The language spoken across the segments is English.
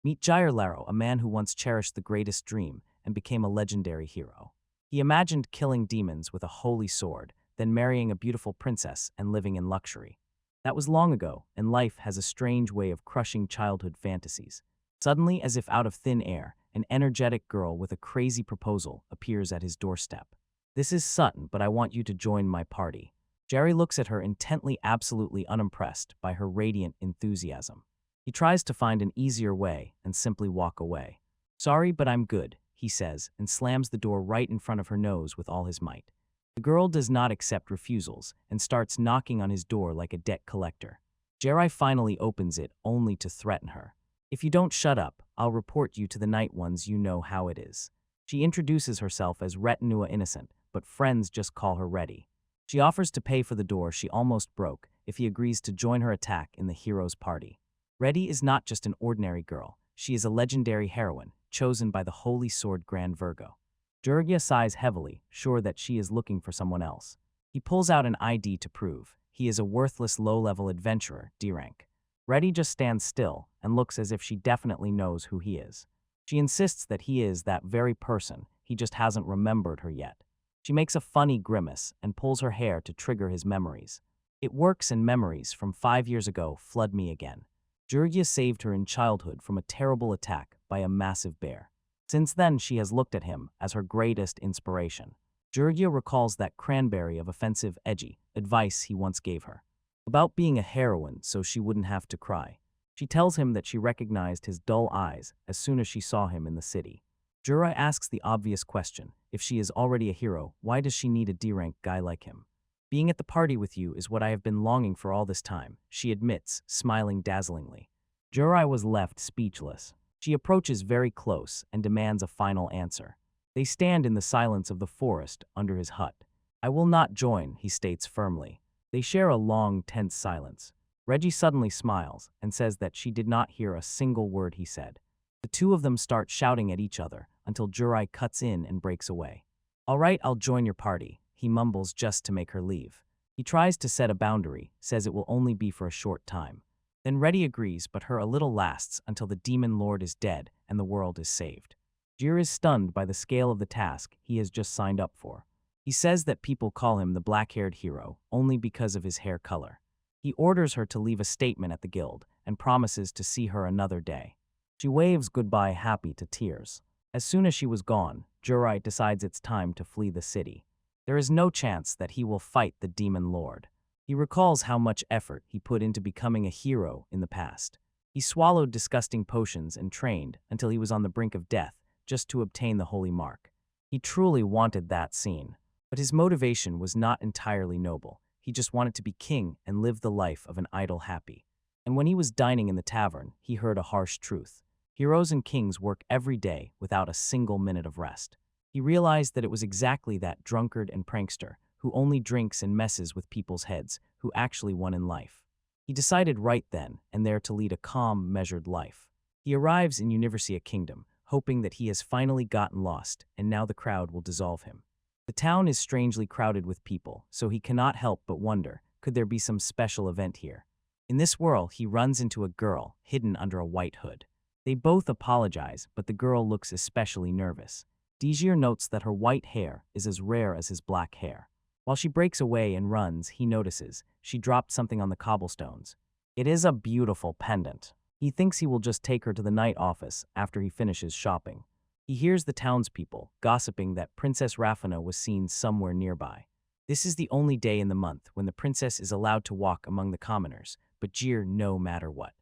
Meet Jair, a man who once cherished the greatest dream and became a legendary hero. He imagined killing demons with a holy sword, then marrying a beautiful princess and living in luxury. That was long ago, and life has a strange way of crushing childhood fantasies. Suddenly, as if out of thin air, an energetic girl with a crazy proposal appears at his doorstep. "This is Sutton, but I want you to join my party." Jerry looks at her intently, absolutely unimpressed by her radiant enthusiasm. He tries to find an easier way and simply walk away. "Sorry, but I'm good," he says, and slams the door right in front of her nose with all his might. The girl does not accept refusals and starts knocking on his door like a debt collector. Jerry finally opens it, only to threaten her. "If you don't shut up, I'll report you to the Night Ones. You know how it is." She introduces herself as Retinua Innocent, but friends just call her Reddy. She offers to pay for the door she almost broke if he agrees to join her attack in the hero's party. Reddy is not just an ordinary girl. She is a legendary heroine, chosen by the Holy Sword Grand Virgo. Jurgia sighs heavily, sure that she is looking for someone else. He pulls out an ID to prove he is a worthless low-level adventurer, D rank. Reddy just stands still and looks as if she definitely knows who he is. She insists that he is that very person, he just hasn't remembered her yet. She makes a funny grimace and pulls her hair to trigger his memories. It works, and memories from 5 years ago flood me again. Jurgia saved her in childhood from a terrible attack by a massive bear. Since then, she has looked at him as her greatest inspiration. Jurgia recalls that cranberry of offensive, edgy advice he once gave her about being a heroine so she wouldn't have to cry. She tells him that she recognized his dull eyes as soon as she saw him in the city. Jura asks the obvious question: if she is already a hero, why does she need a D-rank guy like him? "Being at the party with you is what I have been longing for all this time," she admits, smiling dazzlingly. Jura was left speechless. She approaches very close and demands a final answer. They stand in the silence of the forest under his hut. "I will not join," he states firmly. They share a long, tense silence. Reggie suddenly smiles and says that she did not hear a single word he said. The two of them start shouting at each other until Jurai cuts in and breaks away. "All right, I'll join your party," he mumbles just to make her leave. He tries to set a boundary, says it will only be for a short time. Then Reddy agrees, but her a little lasts until the demon lord is dead and the world is saved. Jir is stunned by the scale of the task he has just signed up for. He says that people call him the black-haired hero only because of his hair color. He orders her to leave a statement at the guild and promises to see her another day. She waves goodbye, happy to tears. As soon as she was gone, Jurai decides it's time to flee the city. There is no chance that he will fight the demon lord. He recalls how much effort he put into becoming a hero in the past. He swallowed disgusting potions and trained until he was on the brink of death just to obtain the holy mark. He truly wanted that scene. But his motivation was not entirely noble. He just wanted to be king and live the life of an idle happy. And when he was dining in the tavern, he heard a harsh truth. Heroes and kings work every day without a single minute of rest. He realized that it was exactly that drunkard and prankster who only drinks and messes with people's heads who actually won in life. He decided right then and there to lead a calm, measured life. He arrives in Universia Kingdom, hoping that he has finally gotten lost and now the crowd will dissolve him. The town is strangely crowded with people, so he cannot help but wonder, could there be some special event here? In this whirl, he runs into a girl hidden under a white hood. They both apologize, but the girl looks especially nervous. Dejir notes that her white hair is as rare as his black hair. While she breaks away and runs, he notices she dropped something on the cobblestones. It is a beautiful pendant. He thinks he will just take her to the night office after he finishes shopping. He hears the townspeople gossiping that Princess Rafina was seen somewhere nearby. This is the only day in the month when the princess is allowed to walk among the commoners, but Jir no matter what.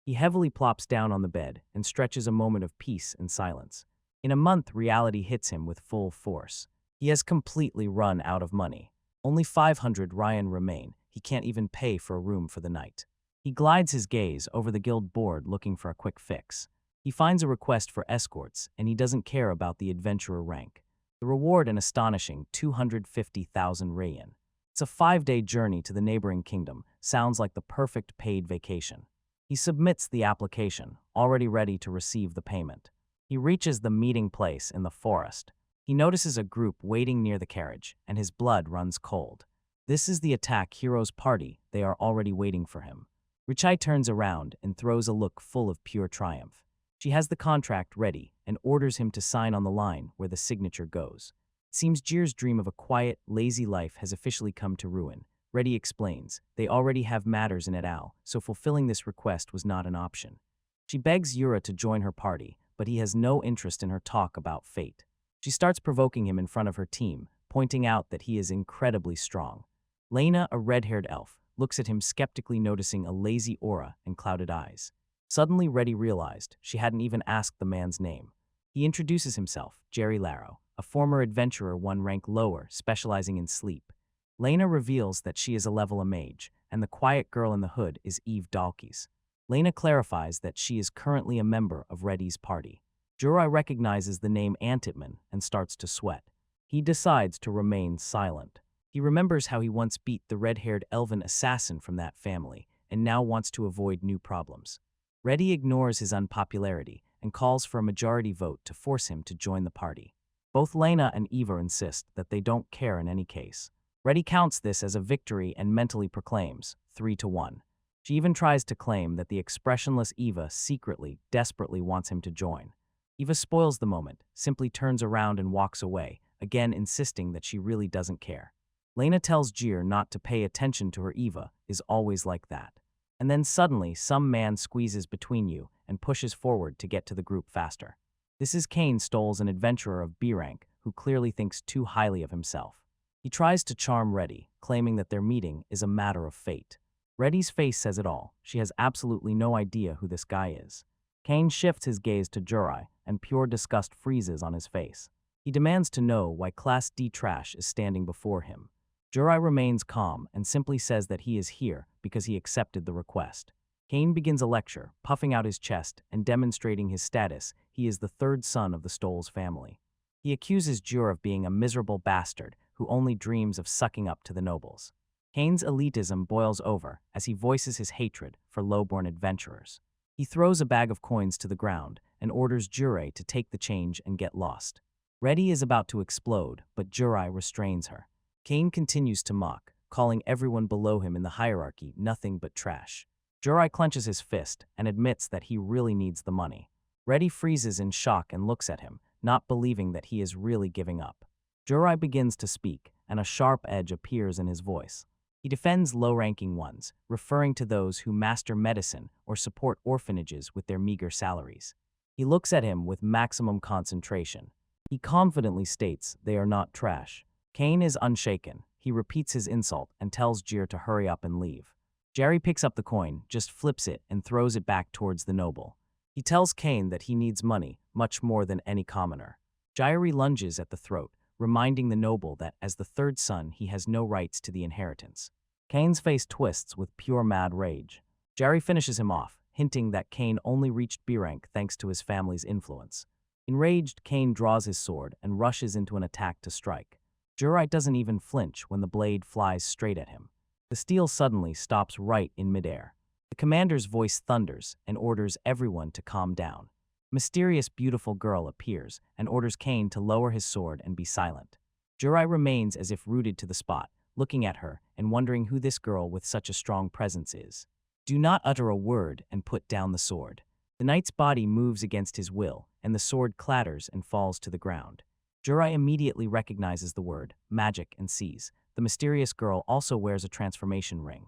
He heavily plops down on the bed and stretches a moment of peace and silence. In a month, reality hits him with full force. He has completely run out of money. Only 500 Ryan remain. He can't even pay for a room for the night. He glides his gaze over the guild board looking for a quick fix. He finds a request for escorts, and he doesn't care about the adventurer rank. The reward an astonishing 250,000 Rayan. It's a 5-day journey to the neighboring kingdom. Sounds like the perfect paid vacation. He submits the application, already ready to receive the payment. He reaches the meeting place in the forest. He notices a group waiting near the carriage, and his blood runs cold. This is the attack hero's party. They are already waiting for him. Richai turns around and throws a look full of pure triumph. She has the contract ready and orders him to sign on the line where the signature goes. It seems Jir's dream of a quiet, lazy life has officially come to ruin. Reddy explains, they already have matters in et al., so fulfilling this request was not an option. She begs Yura to join her party, but he has no interest in her talk about fate. She starts provoking him in front of her team, pointing out that he is incredibly strong. Lena, a red-haired elf, looks at him skeptically, noticing a lazy aura and clouded eyes. Suddenly, Reddy realized she hadn't even asked the man's name. He introduces himself, Jerry Larrow, a former adventurer one rank lower, specializing in sleep. Lena reveals that she is a level a mage, and the quiet girl in the hood is Eve Dalkys. Lena clarifies that she is currently a member of Reddy's party. Juri recognizes the name Antipman and starts to sweat. He decides to remain silent. He remembers how he once beat the red-haired elven assassin from that family, and now wants to avoid new problems. Reddy ignores his unpopularity and calls for a majority vote to force him to join the party. Both Lena and Eva insist that they don't care in any case. Reddy counts this as a victory and mentally proclaims 3-1. She even tries to claim that the expressionless Eva secretly, desperately wants him to join. Eva spoils the moment, simply turns around and walks away, again insisting that she really doesn't care. Lena tells Jir not to pay attention to her. Eva is always like that. And then suddenly some man squeezes between you and pushes forward to get to the group faster. This is Kane Stoles, an adventurer of B rank who clearly thinks too highly of himself. He tries to charm Reddy, claiming that their meeting is a matter of fate. Reddy's face says it all. She has absolutely no idea who this guy is. Kane shifts his gaze to Juri, and pure disgust freezes on his face. He demands to know why Class D trash is standing before him. Juri remains calm and simply says that he is here because he accepted the request. Kane begins a lecture, puffing out his chest and demonstrating his status. He is the third son of the Stoles family. He accuses Jur of being a miserable bastard who only dreams of sucking up to the nobles. Kane's elitism boils over as he voices his hatred for lowborn adventurers. He throws a bag of coins to the ground and orders Jure to take the change and get lost. Reddy is about to explode, but Juri restrains her. Kane continues to mock, calling everyone below him in the hierarchy nothing but trash. Juri clenches his fist and admits that he really needs the money. Reddy freezes in shock and looks at him, not believing that he is really giving up. Juri begins to speak, and a sharp edge appears in his voice. He defends low-ranking ones, referring to those who master medicine or support orphanages with their meager salaries. He looks at him with maximum concentration. He confidently states they are not trash. Kane is unshaken. He repeats his insult and tells Jir to hurry up and leave. Jerry picks up the coin, just flips it, and throws it back towards the noble. He tells Kane that he needs money, much more than any commoner. Jairi lunges at the throat, reminding the noble that as the third son he has no rights to the inheritance. Kane's face twists with pure mad rage. Jerry finishes him off, hinting that Kane only reached B rank thanks to his family's influence. Enraged, Kane draws his sword and rushes into an attack to strike. Juri doesn't even flinch when the blade flies straight at him. The steel suddenly stops right in midair. The commander's voice thunders and orders everyone to calm down. A mysterious, beautiful girl appears and orders Kane to lower his sword and be silent. Juri remains as if rooted to the spot, looking at her and wondering who this girl with such a strong presence is. Do not utter a word and put down the sword. The knight's body moves against his will, and the sword clatters and falls to the ground. Juri immediately recognizes the word, magic, and sees. The mysterious girl also wears a transformation ring.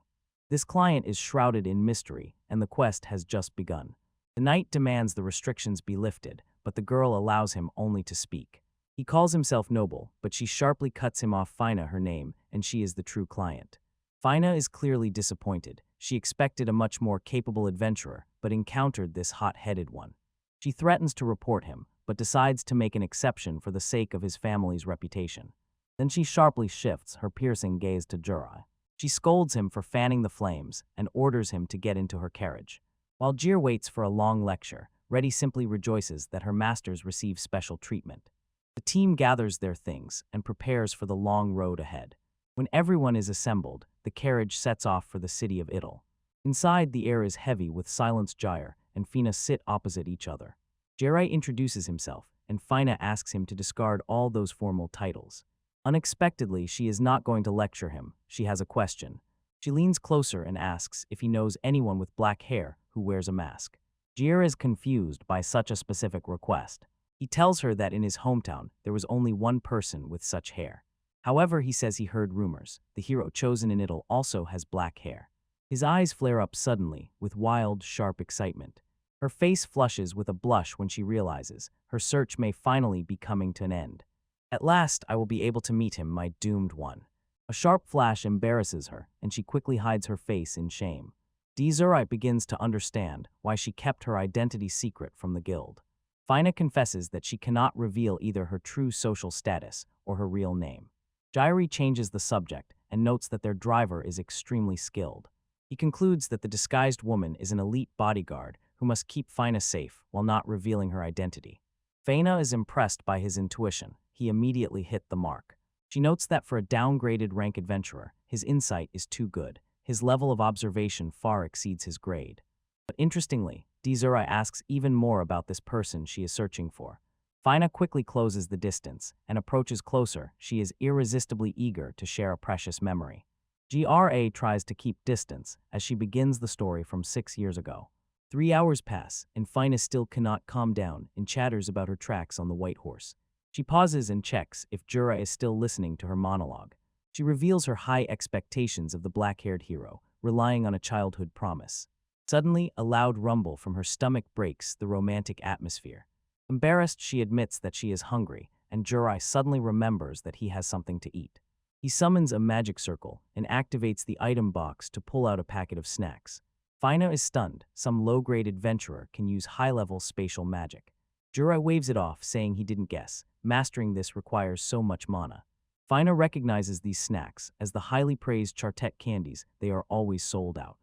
This client is shrouded in mystery, and the quest has just begun. The knight demands the restrictions be lifted, but the girl allows him only to speak. He calls himself noble, but she sharply cuts him off. Fina, her name, and she is the true client. Fina is clearly disappointed. She expected a much more capable adventurer, but encountered this hot-headed one. She threatens to report him, but decides to make an exception for the sake of his family's reputation. Then she sharply shifts her piercing gaze to Juri. She scolds him for fanning the flames and orders him to get into her carriage. While Jir waits for a long lecture, Reddy simply rejoices that her masters receive special treatment. The team gathers their things and prepares for the long road ahead. When everyone is assembled, the carriage sets off for the city of Idle. Inside, the air is heavy with Silence. Jair and Fina sit opposite each other. Jiri introduces himself, and Fina asks him to discard all those formal titles. Unexpectedly, she is not going to lecture him. She has a question. She leans closer and asks if he knows anyone with black hair who wears a mask. Jir is confused by such a specific request. He tells her that in his hometown there was only one person with such hair. However, he says he heard rumors. The hero chosen in Idol also has black hair. His eyes flare up suddenly with wild, sharp excitement. Her face flushes with a blush when she realizes her search may finally be coming to an end. At last, I will be able to meet him, my doomed one. A sharp flash embarrasses her, and she quickly hides her face in shame. Dezurite begins to understand why she kept her identity secret from the guild. Fina confesses that she cannot reveal either her true social status or her real name. Jairi changes the subject and notes that their driver is extremely skilled. He concludes that the disguised woman is an elite bodyguard who must keep Fina safe while not revealing her identity. Fina is impressed by his intuition. He immediately hit the mark. She notes that for a downgraded rank adventurer, his insight is too good. His level of observation far exceeds his grade. But interestingly, Dezuri asks even more about this person she is searching for. Fina quickly closes the distance and approaches closer. She is irresistibly eager to share a precious memory. GRA tries to keep distance as she begins the story from 6 years ago. 3 hours pass, and Fina still cannot calm down and chatters about her tracks on the white horse. She pauses and checks if Jura is still listening to her monologue. She reveals her high expectations of the black-haired hero, relying on a childhood promise. Suddenly, a loud rumble from her stomach breaks the romantic atmosphere. Embarrassed, she admits that she is hungry, and Jurai suddenly remembers that he has something to eat. He summons a magic circle and activates the item box to pull out a packet of snacks. Fina is stunned. Some low-grade adventurer can use high-level spatial magic. Jurai waves it off, saying he didn't guess. Mastering this requires so much mana. Fina recognizes these snacks as the highly praised Chartet candies. They are always sold out.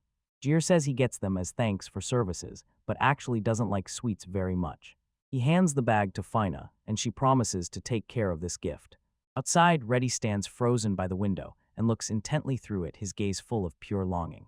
Jir says he gets them as thanks for services, but actually doesn't like sweets very much. He hands the bag to Fina, and she promises to take care of this gift. Outside, Reddy stands frozen by the window and looks intently through it, his gaze full of pure longing.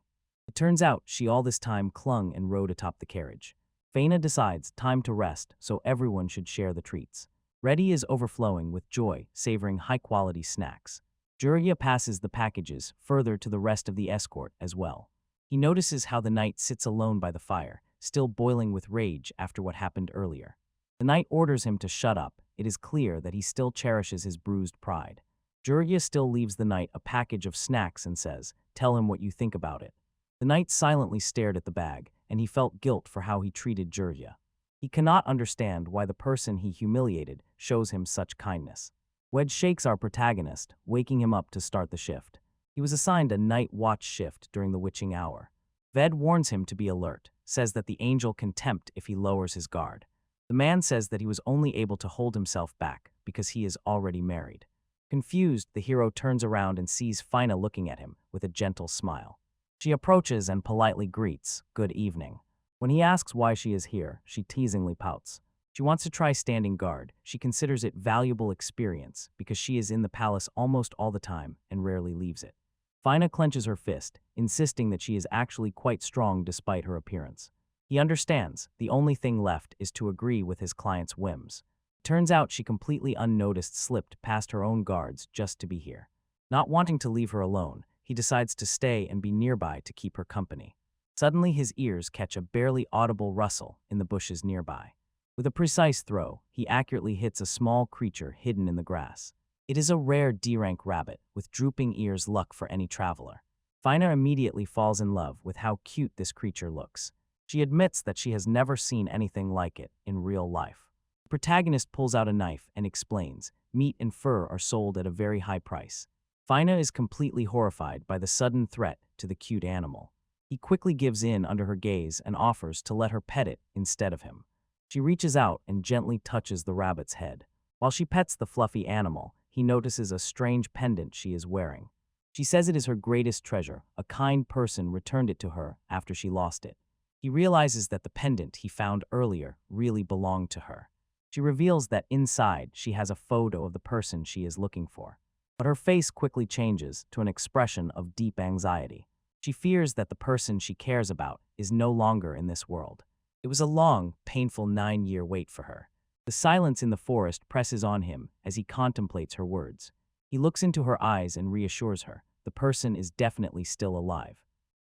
It turns out she all this time clung and rode atop the carriage. Fina decides time to rest, so everyone should share the treats. Reddy is overflowing with joy, savoring high-quality snacks. Jurya passes the packages further to the rest of the escort as well. He notices how the knight sits alone by the fire, still boiling with rage after what happened earlier. The knight orders him to shut up. It is clear that he still cherishes his bruised pride. Jurya still leaves the knight a package of snacks and says, "Tell him what you think about it." The knight silently stared at the bag, and he felt guilt for how he treated Jurya. He cannot understand why the person he humiliated shows him such kindness. Wedge shakes our protagonist, waking him up to start the shift. He was assigned a night watch shift during the witching hour. Ved warns him to be alert, says that the angel can tempt if he lowers his guard. The man says that he was only able to hold himself back because he is already married. Confused, the hero turns around and sees Fina looking at him with a gentle smile. She approaches and politely greets, "Good evening." When he asks why she is here, she teasingly pouts. She wants to try standing guard. She considers it valuable experience because she is in the palace almost all the time and rarely leaves it. Fina clenches her fist, insisting that she is actually quite strong despite her appearance. He understands. The only thing left is to agree with his client's whims. Turns out she completely unnoticed slipped past her own guards just to be here. Not wanting to leave her alone, he decides to stay and be nearby to keep her company. Suddenly his ears catch a barely audible rustle in the bushes nearby. With a precise throw, he accurately hits a small creature hidden in the grass. It is a rare D-rank rabbit with drooping ears, luck for any traveler. Fina immediately falls in love with how cute this creature looks. She admits that she has never seen anything like it in real life. The protagonist pulls out a knife and explains, meat and fur are sold at a very high price. Fina is completely horrified by the sudden threat to the cute animal. He quickly gives in under her gaze and offers to let her pet it instead of him. She reaches out and gently touches the rabbit's head. While she pets the fluffy animal, he notices a strange pendant she is wearing. She says it is her greatest treasure. A kind person returned it to her after she lost it. He realizes that the pendant he found earlier really belonged to her. She reveals that inside she has a photo of the person she is looking for. But her face quickly changes to an expression of deep anxiety. She fears that the person she cares about is no longer in this world. It was a long, painful 9-year wait for her. The silence in the forest presses on him as he contemplates her words. He looks into her eyes and reassures her. The person is definitely still alive.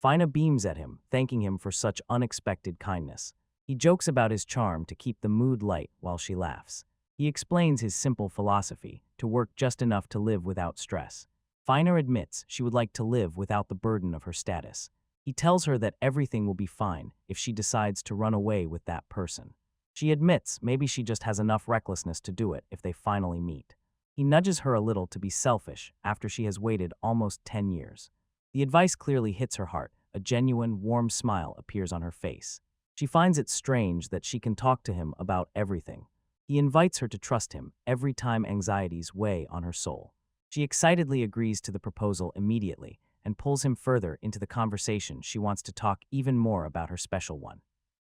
Fina beams at him, thanking him for such unexpected kindness. He jokes about his charm to keep the mood light while she laughs. He explains his simple philosophy, to work just enough to live without stress. Fina admits she would like to live without the burden of her status. He tells her that everything will be fine if she decides to run away with that person. She admits maybe she just has enough recklessness to do it if they finally meet. He nudges her a little to be selfish after she has waited almost 10 years. The advice clearly hits her heart. A genuine, warm smile appears on her face. She finds it strange that she can talk to him about everything. He invites her to trust him every time anxieties weigh on her soul. She excitedly agrees to the proposal immediately and pulls him further into the conversation. She wants to talk even more about her special one.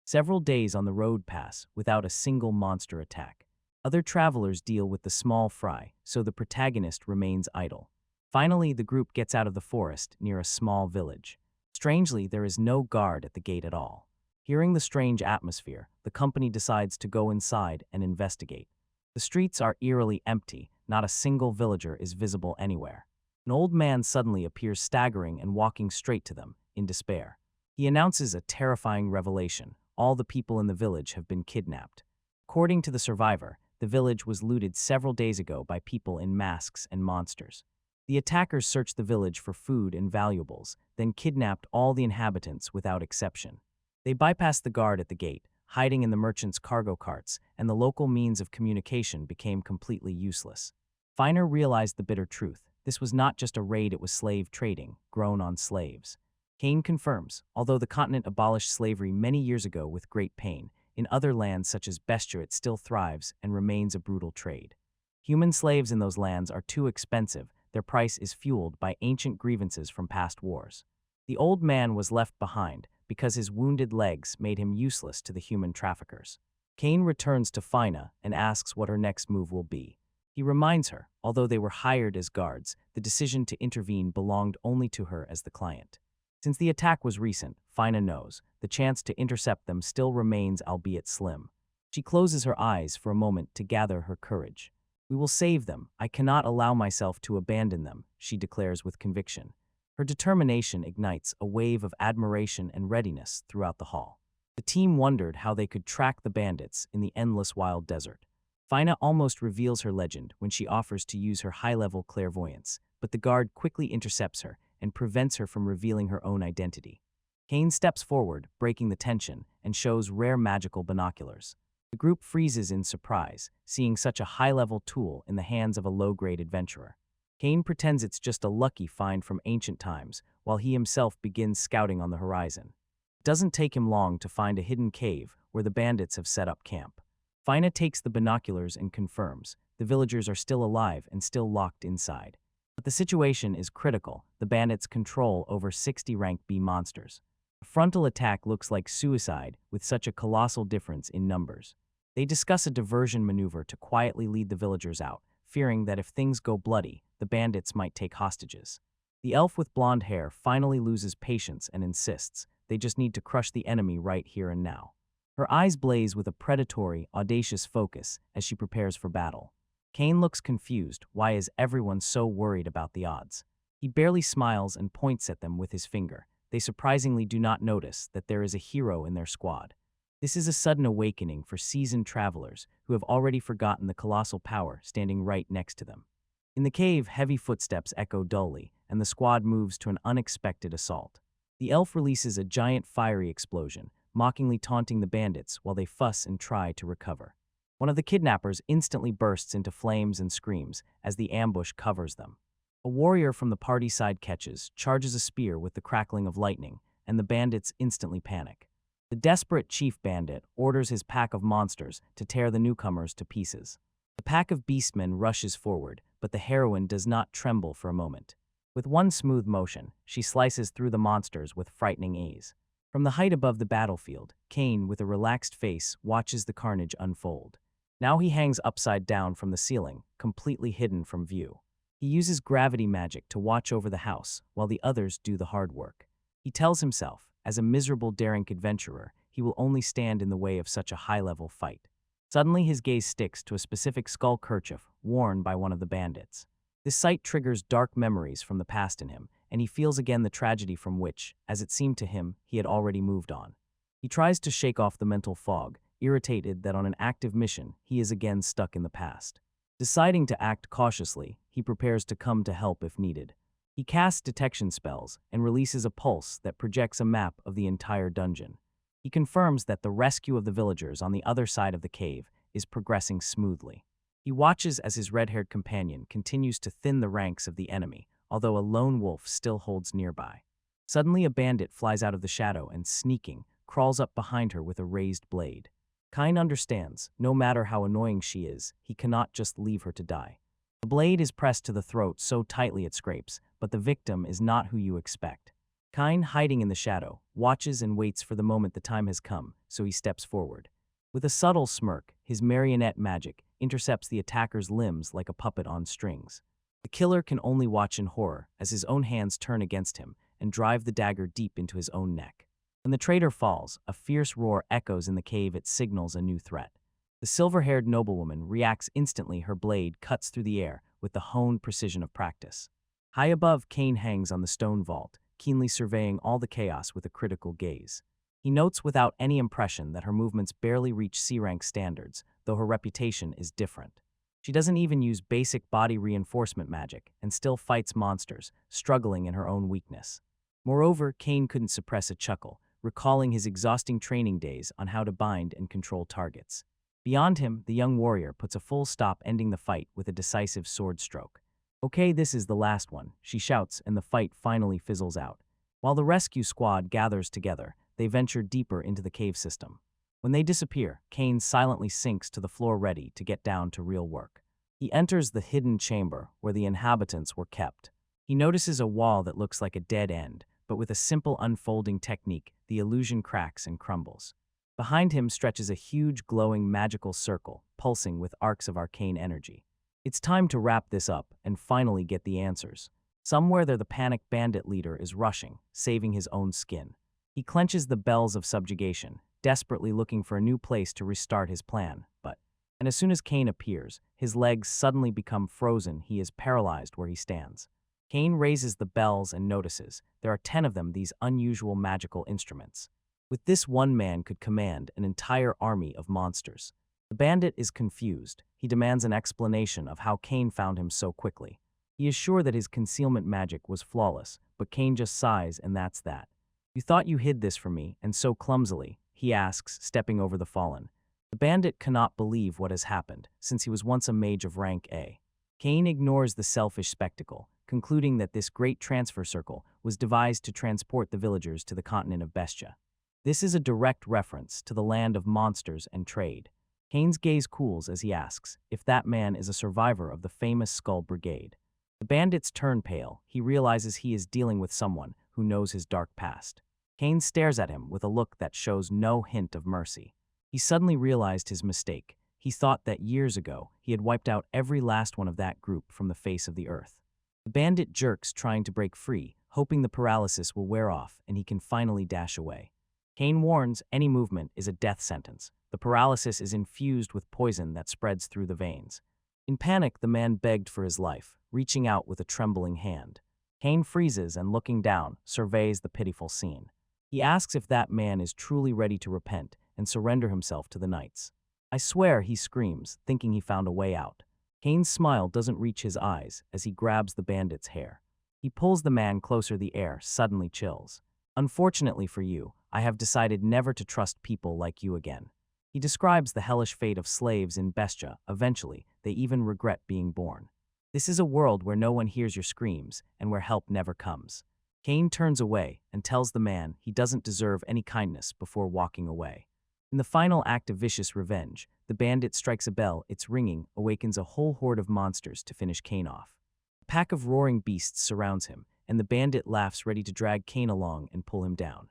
Several days on the road pass without a single monster attack. Other travelers deal with the small fry, so the protagonist remains idle. Finally, the group gets out of the forest near a small village. Strangely, there is no guard at the gate at all. Hearing the strange atmosphere, the company decides to go inside and investigate. The streets are eerily empty, not a single villager is visible anywhere. An old man suddenly appears staggering and walking straight to them, in despair. He announces a terrifying revelation. All the people in the village have been kidnapped. According to the survivor, the village was looted several days ago by people in masks and monsters. The attackers searched the village for food and valuables, then kidnapped all the inhabitants without exception. They bypassed the guard at the gate, hiding in the merchants' cargo carts, and the local means of communication became completely useless. Finer realized the bitter truth. This was not just a raid, it was slave trading, grown on slaves. Kane confirms, although the continent abolished slavery many years ago with great pain, in other lands such as Bestia it still thrives and remains a brutal trade. Human slaves in those lands are too expensive. Their price is fueled by ancient grievances from past wars. The old man was left behind because his wounded legs made him useless to the human traffickers. Kane returns to Fina and asks what her next move will be. He reminds her, although they were hired as guards, the decision to intervene belonged only to her as the client. Since the attack was recent, Fina knows the chance to intercept them still remains, albeit slim. She closes her eyes for a moment to gather her courage. "We will save them. I cannot allow myself to abandon them," she declares with conviction. Her determination ignites a wave of admiration and readiness throughout the hall. The team wondered how they could track the bandits in the endless wild desert. Fina almost reveals her legend when she offers to use her high-level clairvoyance, but the guard quickly intercepts her and prevents her from revealing her own identity. Kane steps forward, breaking the tension, and shows rare magical binoculars. The group freezes in surprise, seeing such a high-level tool in the hands of a low-grade adventurer. Kane pretends it's just a lucky find from ancient times, while he himself begins scouting on the horizon. It doesn't take him long to find a hidden cave where the bandits have set up camp. Fina takes the binoculars and confirms the villagers are still alive and still locked inside. But the situation is critical. The bandits control over 60 rank B monsters. A frontal attack looks like suicide with such a colossal difference in numbers. They discuss a diversion maneuver to quietly lead the villagers out, fearing that if things go bloody, the bandits might take hostages. The elf with blonde hair finally loses patience and insists they just need to crush the enemy right here and now. Her eyes blaze with a predatory, audacious focus as she prepares for battle. Kane looks confused. Why is everyone so worried about the odds? He barely smiles and points at them with his finger. They surprisingly do not notice that there is a hero in their squad. This is a sudden awakening for seasoned travelers who have already forgotten the colossal power standing right next to them. In the cave, heavy footsteps echo dully, and the squad moves to an unexpected assault. The elf releases a giant fiery explosion, mockingly taunting the bandits while they fuss and try to recover. One of the kidnappers instantly bursts into flames and screams as the ambush covers them. A warrior from the party side catches, charges a spear with the crackling of lightning, and the bandits instantly panic. The desperate chief bandit orders his pack of monsters to tear the newcomers to pieces. The pack of beastmen rushes forward, but the heroine does not tremble for a moment. With one smooth motion, she slices through the monsters with frightening ease. From the height above the battlefield, Kane, with a relaxed face, watches the carnage unfold. Now he hangs upside down from the ceiling, completely hidden from view. He uses gravity magic to watch over the house, while the others do the hard work. He tells himself, as a miserable daring adventurer, he will only stand in the way of such a high-level fight. Suddenly his gaze sticks to a specific skull kerchief worn by one of the bandits. This sight triggers dark memories from the past in him, and he feels again the tragedy from which, as it seemed to him, he had already moved on. He tries to shake off the mental fog, irritated that on an active mission, he is again stuck in the past. Deciding to act cautiously, he prepares to come to help if needed. He casts detection spells and releases a pulse that projects a map of the entire dungeon. He confirms that the rescue of the villagers on the other side of the cave is progressing smoothly. He watches as his red-haired companion continues to thin the ranks of the enemy, although a lone wolf still holds nearby. Suddenly, a bandit flies out of the shadow and, sneaking, crawls up behind her with a raised blade. Kine understands, no matter how annoying she is, he cannot just leave her to die. The blade is pressed to the throat so tightly it scrapes, but the victim is not who you expect. Kine, hiding in the shadow, watches and waits for the moment the time has come, so he steps forward. With a subtle smirk, his marionette magic intercepts the attacker's limbs like a puppet on strings. The killer can only watch in horror as his own hands turn against him and drive the dagger deep into his own neck. When the traitor falls, a fierce roar echoes in the cave. It signals a new threat. The silver-haired noblewoman reacts instantly. Her blade cuts through the air with the honed precision of practice. High above, Kane hangs on the stone vault, keenly surveying all the chaos with a critical gaze. He notes without any impression that her movements barely reach C-rank standards, though her reputation is different. She doesn't even use basic body reinforcement magic and still fights monsters, struggling in her own weakness. Moreover, Kane couldn't suppress a chuckle, recalling his exhausting training days on how to bind and control targets. Beyond him, the young warrior puts a full stop, ending the fight with a decisive sword stroke. "Okay, this is the last one," she shouts, and the fight finally fizzles out. While the rescue squad gathers together, they venture deeper into the cave system. When they disappear, Kane silently sinks to the floor, ready to get down to real work. He enters the hidden chamber where the inhabitants were kept. He notices a wall that looks like a dead end, but with a simple unfolding technique, the illusion cracks and crumbles. Behind him stretches a huge, glowing, magical circle, pulsing with arcs of arcane energy. It's time to wrap this up and finally get the answers. Somewhere there, the panicked bandit leader is rushing, saving his own skin. He clenches the bells of subjugation, desperately looking for a new place to restart his plan, and as soon as Kane appears, his legs suddenly become frozen. He is paralyzed where he stands. Kane raises the bells and notices there are 10 of them, these unusual magical instruments. With this, one man could command an entire army of monsters. The bandit is confused. He demands an explanation of how Kane found him so quickly. He is sure that his concealment magic was flawless, but Kane just sighs, and that's that. "You thought you hid this from me, and so clumsily?" he asks, stepping over the fallen. The bandit cannot believe what has happened, since he was once a mage of rank A. Kane ignores the selfish spectacle, concluding that this great transfer circle was devised to transport the villagers to the continent of Bestia. This is a direct reference to the land of monsters and trade. Kane's gaze cools as he asks if that man is a survivor of the famous Skull Brigade. The bandits turn pale. He realizes he is dealing with someone who knows his dark past. Kane stares at him with a look that shows no hint of mercy. He suddenly realized his mistake. He thought that years ago he had wiped out every last one of that group from the face of the earth. The bandit jerks, trying to break free, hoping the paralysis will wear off and he can finally dash away. Kane warns any movement is a death sentence. The paralysis is infused with poison that spreads through the veins. In panic, the man begged for his life, reaching out with a trembling hand. Kane freezes and, looking down, surveys the pitiful scene. He asks if that man is truly ready to repent and surrender himself to the knights. "I swear," he screams, thinking he found a way out. Kane's smile doesn't reach his eyes as he grabs the bandit's hair. He pulls the man closer. The air suddenly chills. "Unfortunately for you, I have decided never to trust people like you again." He describes the hellish fate of slaves in Bestia. Eventually, they even regret being born. This is a world where no one hears your screams and where help never comes. Kane turns away and tells the man he doesn't deserve any kindness before walking away. In the final act of vicious revenge, the bandit strikes a bell. Its ringing awakens a whole horde of monsters to finish Kane off. A pack of roaring beasts surrounds him, and the bandit laughs, ready to drag Kane along and pull him down.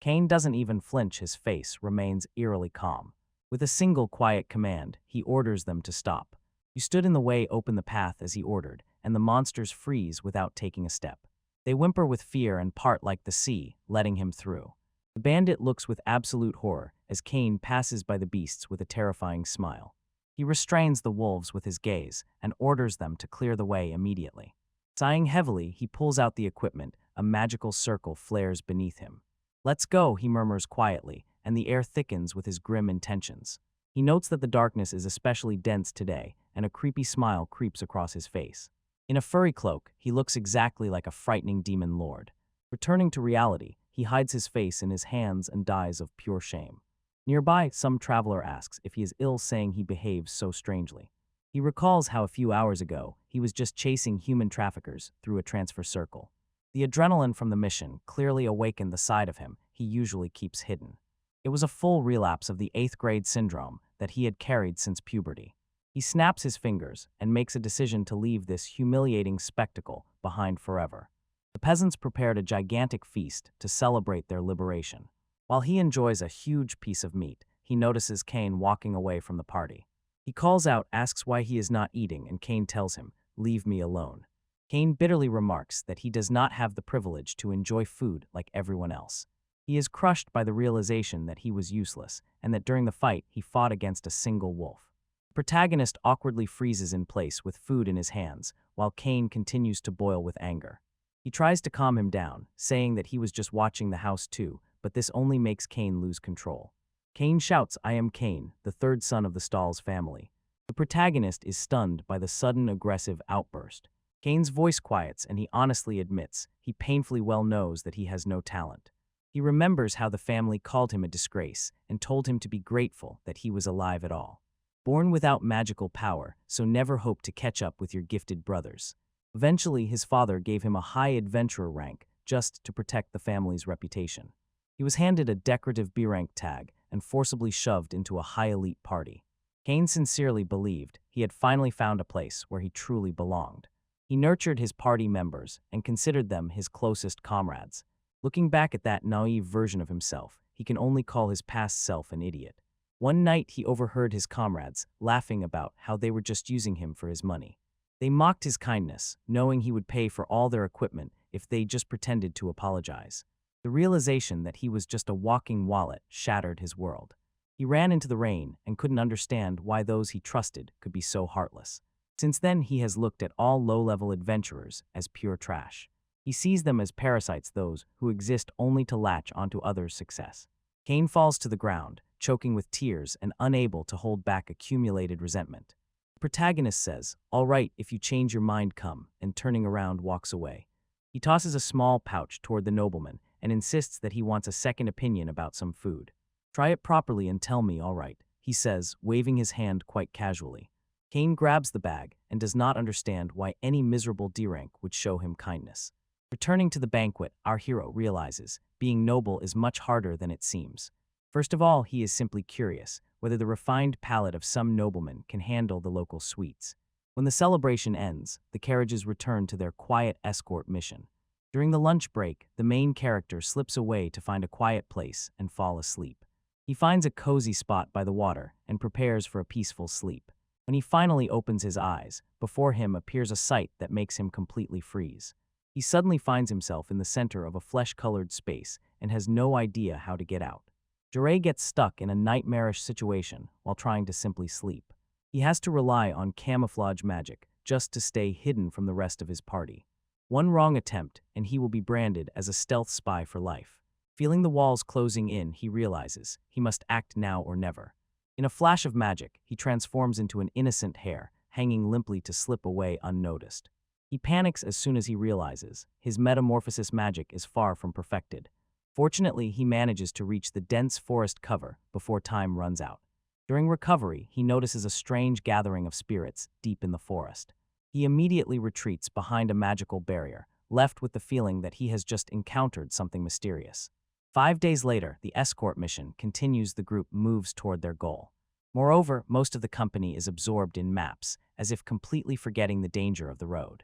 Kane doesn't even flinch. His face remains eerily calm. With a single quiet command, he orders them to stop. "You stood in the way, open the path," as he ordered, and the monsters freeze without taking a step. They whimper with fear and part like the sea, letting him through. The bandit looks with absolute horror as Kane passes by the beasts with a terrifying smile. He restrains the wolves with his gaze and orders them to clear the way immediately. Sighing heavily, he pulls out the equipment. A magical circle flares beneath him. "Let's go," he murmurs quietly, and the air thickens with his grim intentions. He notes that the darkness is especially dense today, and a creepy smile creeps across his face. In a furry cloak, he looks exactly like a frightening demon lord. Returning to reality, he hides his face in his hands and dies of pure shame. Nearby, some traveler asks if he is ill, saying he behaves so strangely. He recalls how a few hours ago, he was just chasing human traffickers through a transfer circle. The adrenaline from the mission clearly awakened the side of him he usually keeps hidden. It was a full relapse of the 8th grade syndrome that he had carried since puberty. He snaps his fingers and makes a decision to leave this humiliating spectacle behind forever. The peasants prepared a gigantic feast to celebrate their liberation. While he enjoys a huge piece of meat, he notices Cain walking away from the party. He calls out, asks why he is not eating, and Cain tells him, "Leave me alone." Cain bitterly remarks that he does not have the privilege to enjoy food like everyone else. He is crushed by the realization that he was useless, and that during the fight he fought against a single wolf. The protagonist awkwardly freezes in place with food in his hands, while Cain continues to boil with anger. He tries to calm him down, saying that he was just watching the house too, but this only makes Cain lose control. Cain shouts, "I am Cain, the third son of the Stalls family." The protagonist is stunned by the sudden aggressive outburst. Cain's voice quiets and he honestly admits he painfully well knows that he has no talent. He remembers how the family called him a disgrace and told him to be grateful that he was alive at all. Born without magical power, so never hope to catch up with your gifted brothers. Eventually, his father gave him a high adventurer rank just to protect the family's reputation. He was handed a decorative B rank tag and forcibly shoved into a high elite party. Cain sincerely believed he had finally found a place where he truly belonged. He nurtured his party members and considered them his closest comrades. Looking back at that naive version of himself, he can only call his past self an idiot. One night, he overheard his comrades laughing about how they were just using him for his money. They mocked his kindness, knowing he would pay for all their equipment if they just pretended to apologize. The realization that he was just a walking wallet shattered his world. He ran into the rain and couldn't understand why those he trusted could be so heartless. Since then, he has looked at all low-level adventurers as pure trash. He sees them as parasites, those who exist only to latch onto others' success. Cain falls to the ground, choking with tears and unable to hold back accumulated resentment. The protagonist says, "All right, if you change your mind, come," and turning around walks away. He tosses a small pouch toward the nobleman and insists that he wants a second opinion about some food. "Try it properly and tell me, all right," he says, waving his hand quite casually. Cain grabs the bag and does not understand why any miserable D-rank would show him kindness. Returning to the banquet, our hero realizes being noble is much harder than it seems. First of all, he is simply curious whether the refined palate of some nobleman can handle the local sweets. When the celebration ends, the carriages return to their quiet escort mission. During the lunch break, the main character slips away to find a quiet place and fall asleep. He finds a cozy spot by the water and prepares for a peaceful sleep. When he finally opens his eyes, before him appears a sight that makes him completely freeze. He suddenly finds himself in the center of a flesh-colored space and has no idea how to get out. Jiraiya gets stuck in a nightmarish situation while trying to simply sleep. He has to rely on camouflage magic just to stay hidden from the rest of his party. One wrong attempt, and he will be branded as a stealth spy for life. Feeling the walls closing in, he realizes he must act now or never. In a flash of magic, he transforms into an innocent hare, hanging limply to slip away unnoticed. He panics as soon as he realizes his metamorphosis magic is far from perfected. Fortunately, he manages to reach the dense forest cover before time runs out. During recovery, he notices a strange gathering of spirits deep in the forest. He immediately retreats behind a magical barrier, left with the feeling that he has just encountered something mysterious. 5 days later, the escort mission continues. The group moves toward their goal. Moreover, most of the company is absorbed in maps, as if completely forgetting the danger of the road.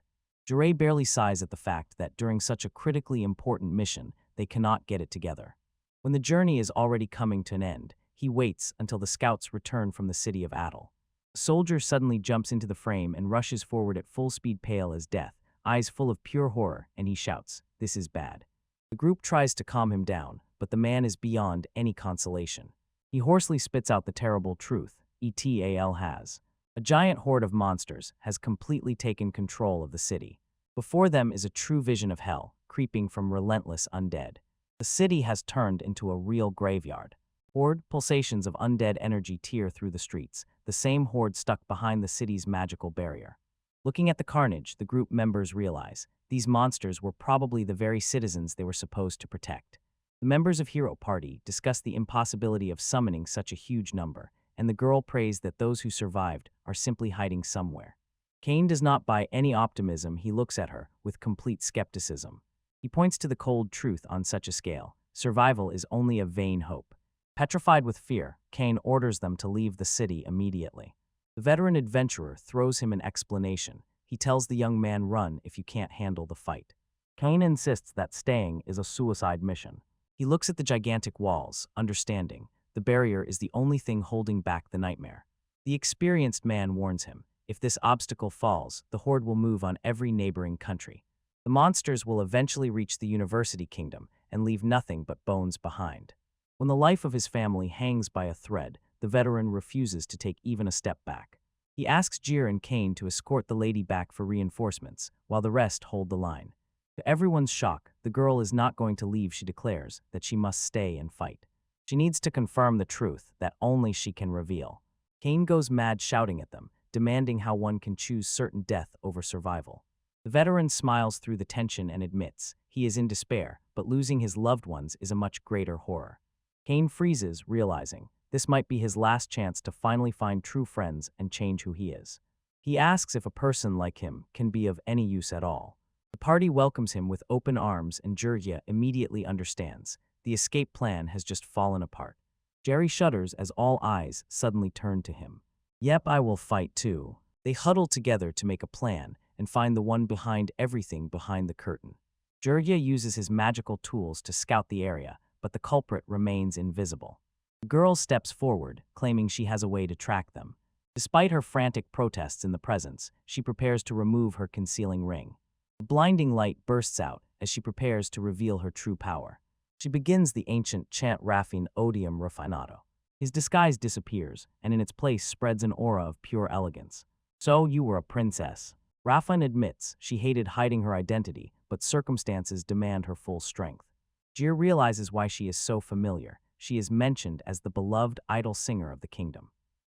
Jiraiya barely sighs at the fact that during such a critically important mission, they cannot get it together. When the journey is already coming to an end, he waits until the scouts return from the city of Adel. A soldier suddenly jumps into the frame and rushes forward at full speed, pale as death, eyes full of pure horror, and he shouts, "This is bad." The group tries to calm him down, but the man is beyond any consolation. He hoarsely spits out the terrible truth, ETAL has. A giant horde of monsters has completely taken control of the city. Before them is a true vision of hell, creeping from relentless undead. The city has turned into a real graveyard. Horde pulsations of undead energy tear through the streets, the same horde stuck behind the city's magical barrier. Looking at the carnage, the group members realize these monsters were probably the very citizens they were supposed to protect. The members of Hero Party discuss the impossibility of summoning such a huge number, and the girl prays that those who survived are simply hiding somewhere. Kane does not buy any optimism. He looks at her with complete skepticism. He points to the cold truth on such a scale. Survival is only a vain hope. Petrified with fear, Kane orders them to leave the city immediately. The veteran adventurer throws him an explanation. He tells the young man, "Run if you can't handle the fight." Kane insists that staying is a suicide mission. He looks at the gigantic walls, understanding the barrier is the only thing holding back the nightmare. The experienced man warns him, if this obstacle falls, the horde will move on every neighboring country. The monsters will eventually reach the University Kingdom and leave nothing but bones behind. When the life of his family hangs by a thread, the veteran refuses to take even a step back. He asks Jir and Kane to escort the lady back for reinforcements, while the rest hold the line. To everyone's shock, the girl is not going to leave. She declares that she must stay and fight. She needs to confirm the truth that only she can reveal. Kane goes mad shouting at them, demanding how one can choose certain death over survival. The veteran smiles through the tension and admits he is in despair, but losing his loved ones is a much greater horror. Kane freezes, realizing this might be his last chance to finally find true friends and change who he is. He asks if a person like him can be of any use at all. The party welcomes him with open arms, and Jurya immediately understands the escape plan has just fallen apart. Jerry shudders as all eyes suddenly turn to him. "Yep, I will fight too." They huddle together to make a plan and find the one behind everything behind the curtain. Jurya uses his magical tools to scout the area, but the culprit remains invisible. The girl steps forward, claiming she has a way to track them. Despite her frantic protests in the presence, she prepares to remove her concealing ring. A blinding light bursts out as she prepares to reveal her true power. She begins the ancient chant Raffin Odium Refinato. His disguise disappears, and in its place spreads an aura of pure elegance. "So you were a princess." Raffin admits she hated hiding her identity, but circumstances demand her full strength. Jir realizes why she is so familiar. She is mentioned as the beloved idol singer of the kingdom.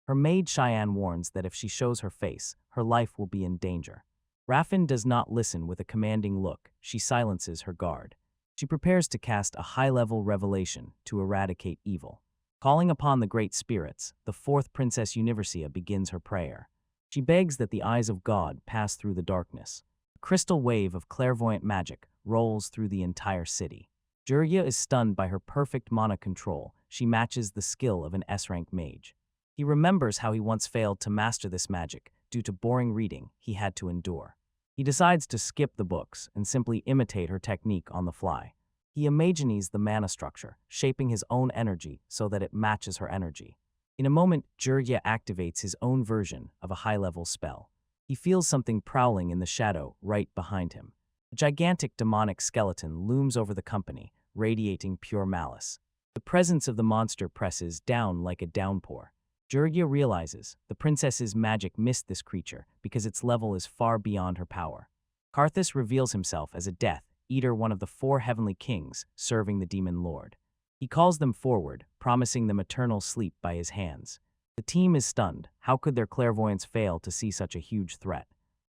Her maid Cheyenne warns that if she shows her face, her life will be in danger. Raffin does not listen. With a commanding look, she silences her guard. She prepares to cast a high-level revelation to eradicate evil. Calling upon the great spirits, the fourth Princess Universia begins her prayer. She begs that the eyes of God pass through the darkness. A crystal wave of clairvoyant magic rolls through the entire city. Jurya is stunned by her perfect mana control. She matches the skill of an S-rank mage. He remembers how he once failed to master this magic due to boring reading he had to endure. He decides to skip the books and simply imitate her technique on the fly. He imagines the mana structure, shaping his own energy so that it matches her energy. In a moment, Jurya activates his own version of a high-level spell. He feels something prowling in the shadow right behind him. A gigantic demonic skeleton looms over the company, radiating pure malice. The presence of the monster presses down like a downpour. Jurya realizes the princess's magic missed this creature because its level is far beyond her power. Karthus reveals himself as a Death Eater, one of the four heavenly kings serving the demon lord. He calls them forward, promising them eternal sleep by his hands. The team is stunned. How could their clairvoyance fail to see such a huge threat?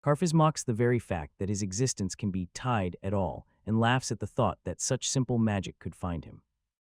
Karthus mocks the very fact that his existence can be tied at all and laughs at the thought that such simple magic could find him.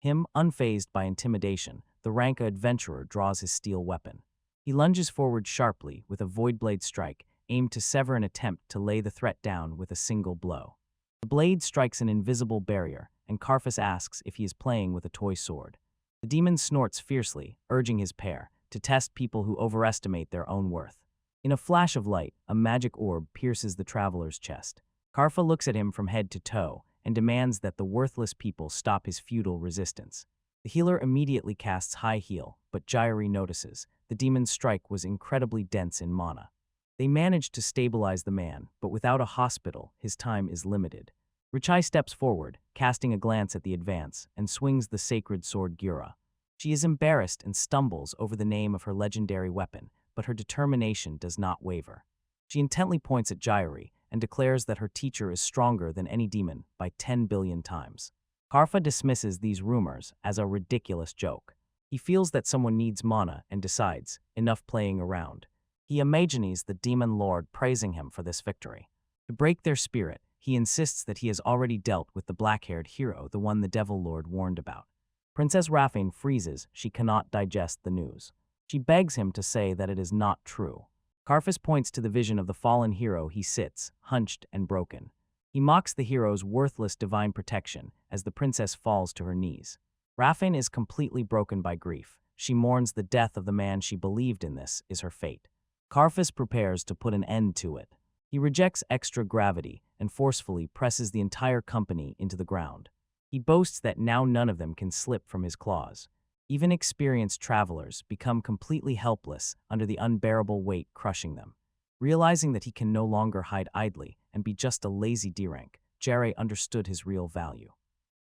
Unfazed by intimidation, the Ranka adventurer draws his steel weapon. He lunges forward sharply with a void blade strike, aimed to sever an attempt to lay the threat down with a single blow. The blade strikes an invisible barrier, and Karthus asks if he is playing with a toy sword. The demon snorts fiercely, urging his pair to test people who overestimate their own worth. In a flash of light, a magic orb pierces the traveler's chest. Karfa looks at him from head to toe and demands that the worthless people stop his futile resistance. The healer immediately casts High Heal, but Jairi notices the demon's strike was incredibly dense in mana. They manage to stabilize the man, but without a hospital, his time is limited. Richai steps forward, casting a glance at the advance, and swings the sacred sword Gura. She is embarrassed and stumbles over the name of her legendary weapon, but her determination does not waver. She intently points at Jairi and declares that her teacher is stronger than any demon by 10 billion times. Karfa dismisses these rumors as a ridiculous joke. He feels that someone needs mana and decides, enough playing around. He imagines the demon lord praising him for this victory. To break their spirit, he insists that he has already dealt with the black-haired hero, the one the devil lord warned about. Princess Raphine freezes. She cannot digest the news. She begs him to say that it is not true. Karfus points to the vision of the fallen hero. He sits, hunched and broken. He mocks the hero's worthless divine protection as the princess falls to her knees. Raphine is completely broken by grief. She mourns the death of the man she believed in. This is her fate. Karfus prepares to put an end to it. He rejects extra gravity and forcefully presses the entire company into the ground. He boasts that now none of them can slip from his claws. Even experienced travelers become completely helpless under the unbearable weight crushing them. Realizing that he can no longer hide idly and be just a lazy D-rank, Jerry understood his real value.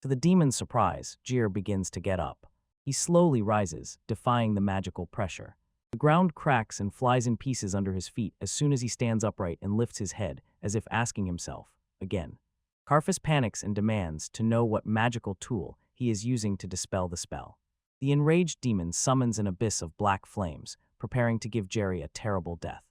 To the demon's surprise, Jir begins to get up. He slowly rises, defying the magical pressure. The ground cracks and flies in pieces under his feet as soon as he stands upright and lifts his head, as if asking himself, again. Karfus panics and demands to know what magical tool he is using to dispel the spell. The enraged demon summons an abyss of black flames, preparing to give Jerry a terrible death.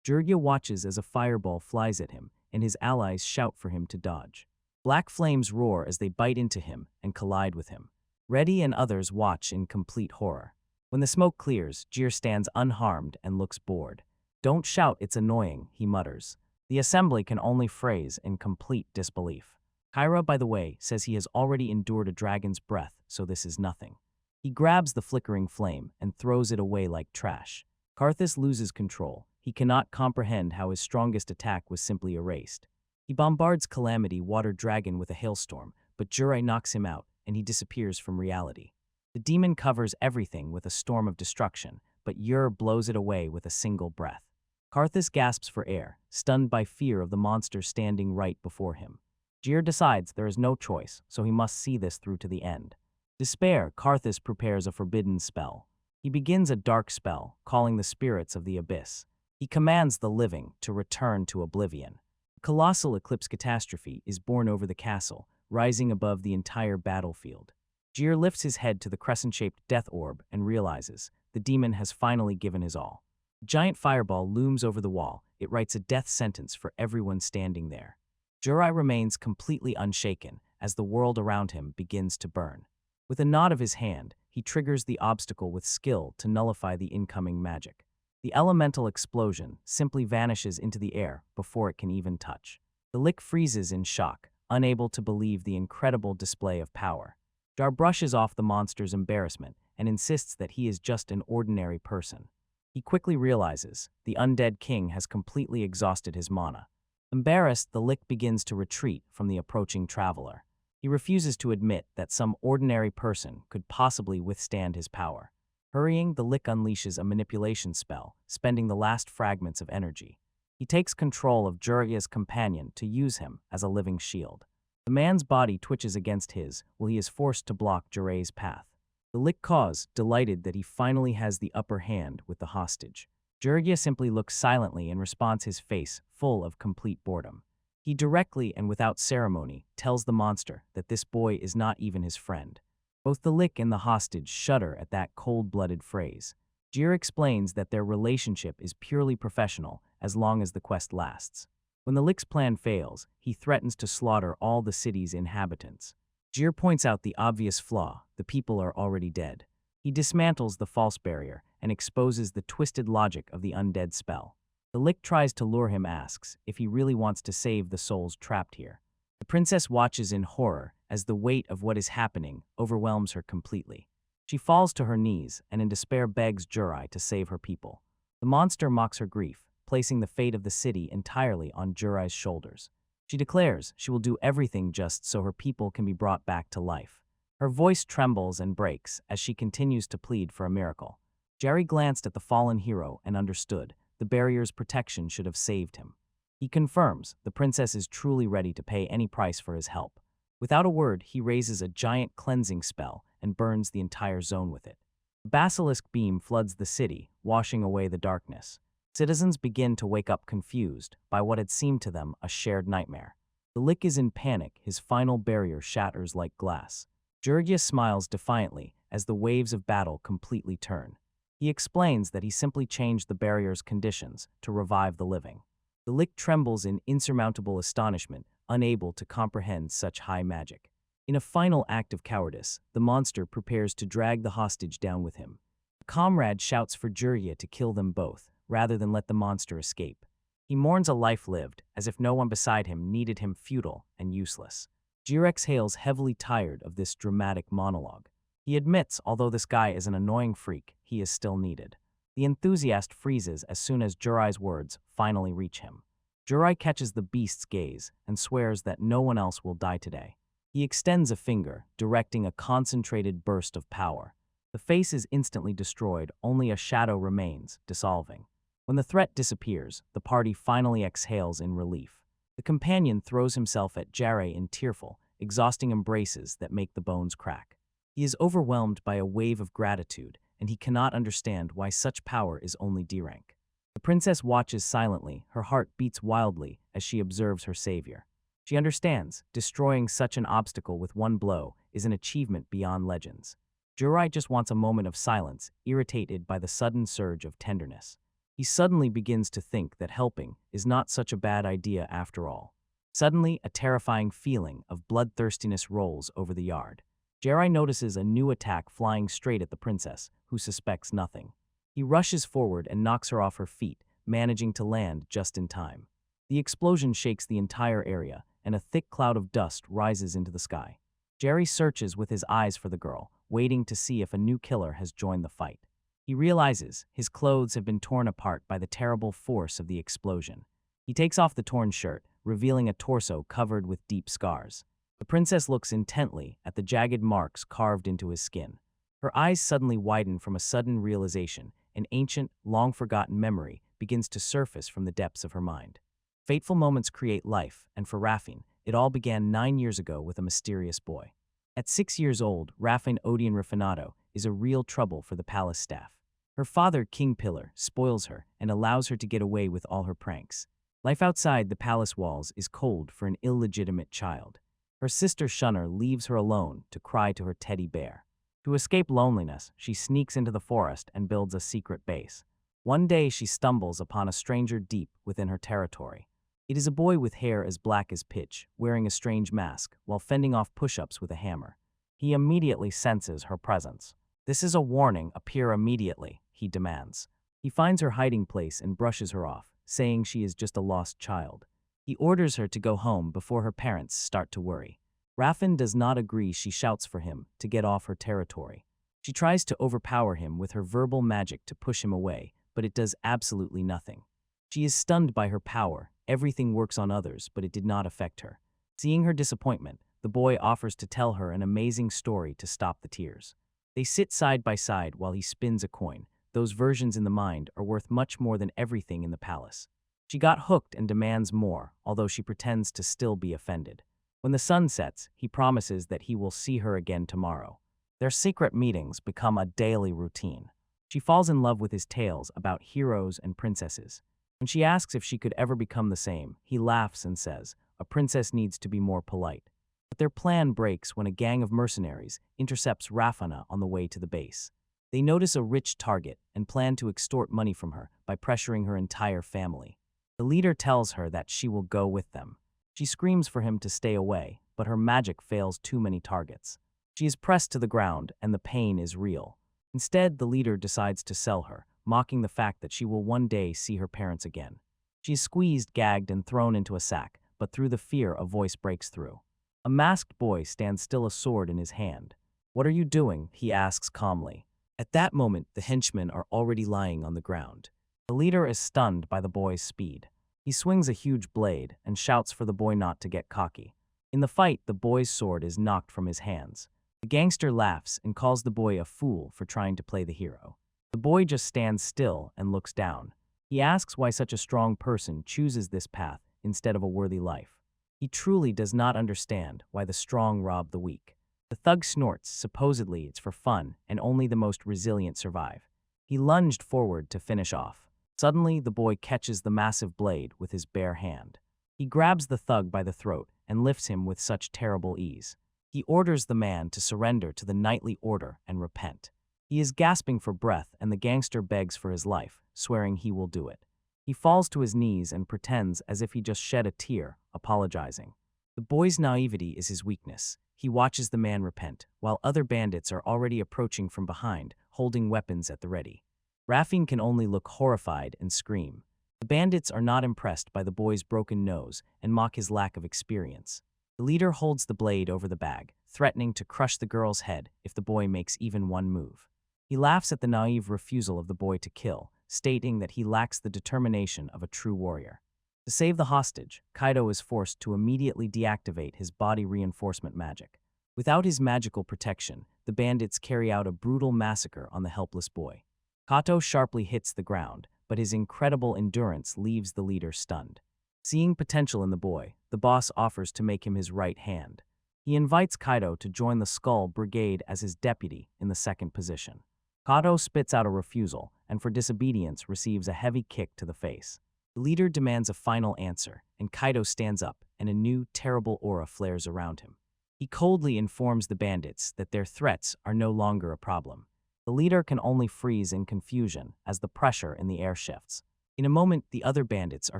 Jurgya watches as a fireball flies at him, and his allies shout for him to dodge. Black flames roar as they bite into him and collide with him. Reddy and others watch in complete horror. When the smoke clears, Jir stands unharmed and looks bored. "Don't shout, it's annoying," he mutters. The assembly can only phrase in complete disbelief. Kyra, by the way, says he has already endured a dragon's breath, so this is nothing. He grabs the flickering flame and throws it away like trash. Karthus loses control. He cannot comprehend how his strongest attack was simply erased. He bombards Calamity Water Dragon with a hailstorm, but Jurai knocks him out, and he disappears from reality. The demon covers everything with a storm of destruction, but Ur blows it away with a single breath. Karthus gasps for air, stunned by fear of the monster standing right before him. Jir decides there is no choice, so he must see this through to the end. Despair, Karthus prepares a forbidden spell. He begins a dark spell, calling the spirits of the abyss. He commands the living to return to oblivion. A colossal eclipse catastrophe is born over the castle, rising above the entire battlefield. Jir lifts his head to the crescent-shaped death orb and realizes the demon has finally given his all. A giant fireball looms over the wall. It writes a death sentence for everyone standing there. Jurai remains completely unshaken as the world around him begins to burn. With a nod of his hand, he triggers the obstacle with skill to nullify the incoming magic. The elemental explosion simply vanishes into the air before it can even touch. The Lick freezes in shock, unable to believe the incredible display of power. Jar brushes off the monster's embarrassment and insists that he is just an ordinary person. He quickly realizes the undead king has completely exhausted his mana. Embarrassed, the Lick begins to retreat from the approaching traveler. He refuses to admit that some ordinary person could possibly withstand his power. Hurrying, the Lick unleashes a manipulation spell, spending the last fragments of energy. He takes control of Jurya's companion to use him as a living shield. The man's body twitches against his while he is forced to block Juray's path. The Lick caws, delighted that he finally has the upper hand with the hostage. Jurya simply looks silently and responds, his face full of complete boredom. He directly and without ceremony tells the monster that this boy is not even his friend. Both the Lick and the hostage shudder at that cold-blooded phrase. Jir explains that their relationship is purely professional as long as the quest lasts. When the Lick's plan fails, he threatens to slaughter all the city's inhabitants. Jir points out the obvious flaw: the people are already dead. He dismantles the false barrier and exposes the twisted logic of the undead spell. The Lick tries to lure him, asks if he really wants to save the souls trapped here. The princess watches in horror as the weight of what is happening overwhelms her completely. She falls to her knees and in despair begs Jurai to save her people. The monster mocks her grief, placing the fate of the city entirely on Jurai's shoulders. She declares she will do everything just so her people can be brought back to life. Her voice trembles and breaks as she continues to plead for a miracle. Jerry glanced at the fallen hero and understood the barrier's protection should have saved him. He confirms the princess is truly ready to pay any price for his help. Without a word, he raises a giant cleansing spell and burns the entire zone with it. A basilisk beam floods the city, washing away the darkness. Citizens begin to wake up confused by what had seemed to them a shared nightmare. The Lick is in panic, his final barrier shatters like glass. Jurgya smiles defiantly as the waves of battle completely turn. He explains that he simply changed the barrier's conditions to revive the living. The lick trembles in insurmountable astonishment, unable to comprehend such high magic. In a final act of cowardice, the monster prepares to drag the hostage down with him. A comrade shouts for Jirya to kill them both, rather than let the monster escape. He mourns a life lived, as if no one beside him needed him, futile and useless. Jirya exhales, heavily tired of this dramatic monologue. He admits, although this guy is an annoying freak, he is still needed. The enthusiast freezes as soon as Jirai's words finally reach him. Jirai catches the beast's gaze and swears that no one else will die today. He extends a finger, directing a concentrated burst of power. The face is instantly destroyed, only a shadow remains, dissolving. When the threat disappears, the party finally exhales in relief. The companion throws himself at Jirei in tearful, exhausting embraces that make the bones crack. He is overwhelmed by a wave of gratitude, and he cannot understand why such power is only D rank. The princess watches silently, her heart beats wildly as she observes her savior. She understands, destroying such an obstacle with one blow is an achievement beyond legends. Jirei just wants a moment of silence, irritated by the sudden surge of tenderness. He suddenly begins to think that helping is not such a bad idea after all. Suddenly, a terrifying feeling of bloodthirstiness rolls over the yard. Jirei notices a new attack flying straight at the princess, who suspects nothing. He rushes forward and knocks her off her feet, managing to land just in time. The explosion shakes the entire area, and a thick cloud of dust rises into the sky. Jirei searches with his eyes for the girl, waiting to see if a new killer has joined the fight. He realizes his clothes have been torn apart by the terrible force of the explosion. He takes off the torn shirt, revealing a torso covered with deep scars. The princess looks intently at the jagged marks carved into his skin. Her eyes suddenly widen from a sudden realization. An ancient, long-forgotten memory begins to surface from the depths of her mind. Fateful moments create life, and for Raphine, it all began 9 years ago with a mysterious boy. At 6 years old, Raphine Odian Rafinato is a real trouble for the palace staff. Her father, King Pillar, spoils her and allows her to get away with all her pranks. Life outside the palace walls is cold for an illegitimate child. Her sister Shunner leaves her alone to cry to her teddy bear. To escape loneliness, she sneaks into the forest and builds a secret base. One day she stumbles upon a stranger deep within her territory. It is a boy with hair as black as pitch, wearing a strange mask, while fending off push-ups with a hammer. He immediately senses her presence. "This is a warning, appear immediately," he demands. He finds her hiding place and brushes her off, saying she is just a lost child. He orders her to go home before her parents start to worry. Raphine does not agree. She shouts for him to get off her territory. She tries to overpower him with her verbal magic to push him away, but it does absolutely nothing. She is stunned by her power. Everything works on others, but it did not affect her. Seeing her disappointment, the boy offers to tell her an amazing story to stop the tears. They sit side by side while he spins a coin. Those versions in the mind are worth much more than everything in the palace. She got hooked and demands more, although she pretends to still be offended. When the sun sets, he promises that he will see her again tomorrow. Their secret meetings become a daily routine. She falls in love with his tales about heroes and princesses. When she asks if she could ever become the same, he laughs and says, "A princess needs to be more polite." But their plan breaks when a gang of mercenaries intercepts Rafina on the way to the base. They notice a rich target and plan to extort money from her by pressuring her entire family. The leader tells her that she will go with them. She screams for him to stay away, but her magic fails too many targets. She is pressed to the ground, and the pain is real. Instead, the leader decides to sell her, mocking the fact that she will one day see her parents again. She is squeezed, gagged, and thrown into a sack, but through the fear, a voice breaks through. A masked boy stands still, a sword in his hand. "What are you doing?" he asks calmly. At that moment, the henchmen are already lying on the ground. The leader is stunned by the boy's speed. He swings a huge blade and shouts for the boy not to get cocky. In the fight, the boy's sword is knocked from his hands. The gangster laughs and calls the boy a fool for trying to play the hero. The boy just stands still and looks down. He asks why such a strong person chooses this path instead of a worthy life. He truly does not understand why the strong rob the weak. The thug snorts, supposedly it's for fun, and only the most resilient survive. He lunged forward to finish off. Suddenly, the boy catches the massive blade with his bare hand. He grabs the thug by the throat and lifts him with such terrible ease. He orders the man to surrender to the knightly order and repent. He is gasping for breath, and the gangster begs for his life, swearing he will do it. He falls to his knees and pretends as if he just shed a tear, apologizing. The boy's naivety is his weakness. He watches the man repent, while other bandits are already approaching from behind, holding weapons at the ready. Raffin can only look horrified and scream. The bandits are not impressed by the boy's broken nose and mock his lack of experience. The leader holds the blade over the bag, threatening to crush the girl's head if the boy makes even one move. He laughs at the naive refusal of the boy to kill, stating that he lacks the determination of a true warrior. To save the hostage, Kaido is forced to immediately deactivate his body reinforcement magic. Without his magical protection, the bandits carry out a brutal massacre on the helpless boy. Kato sharply hits the ground, but his incredible endurance leaves the leader stunned. Seeing potential in the boy, the boss offers to make him his right hand. He invites Kaido to join the Skull Brigade as his deputy in the second position. Kato spits out a refusal, and for disobedience receives a heavy kick to the face. The leader demands a final answer, and Kaido stands up, and a new, terrible aura flares around him. He coldly informs the bandits that their threats are no longer a problem. The leader can only freeze in confusion as the pressure in the air shifts. In a moment, the other bandits are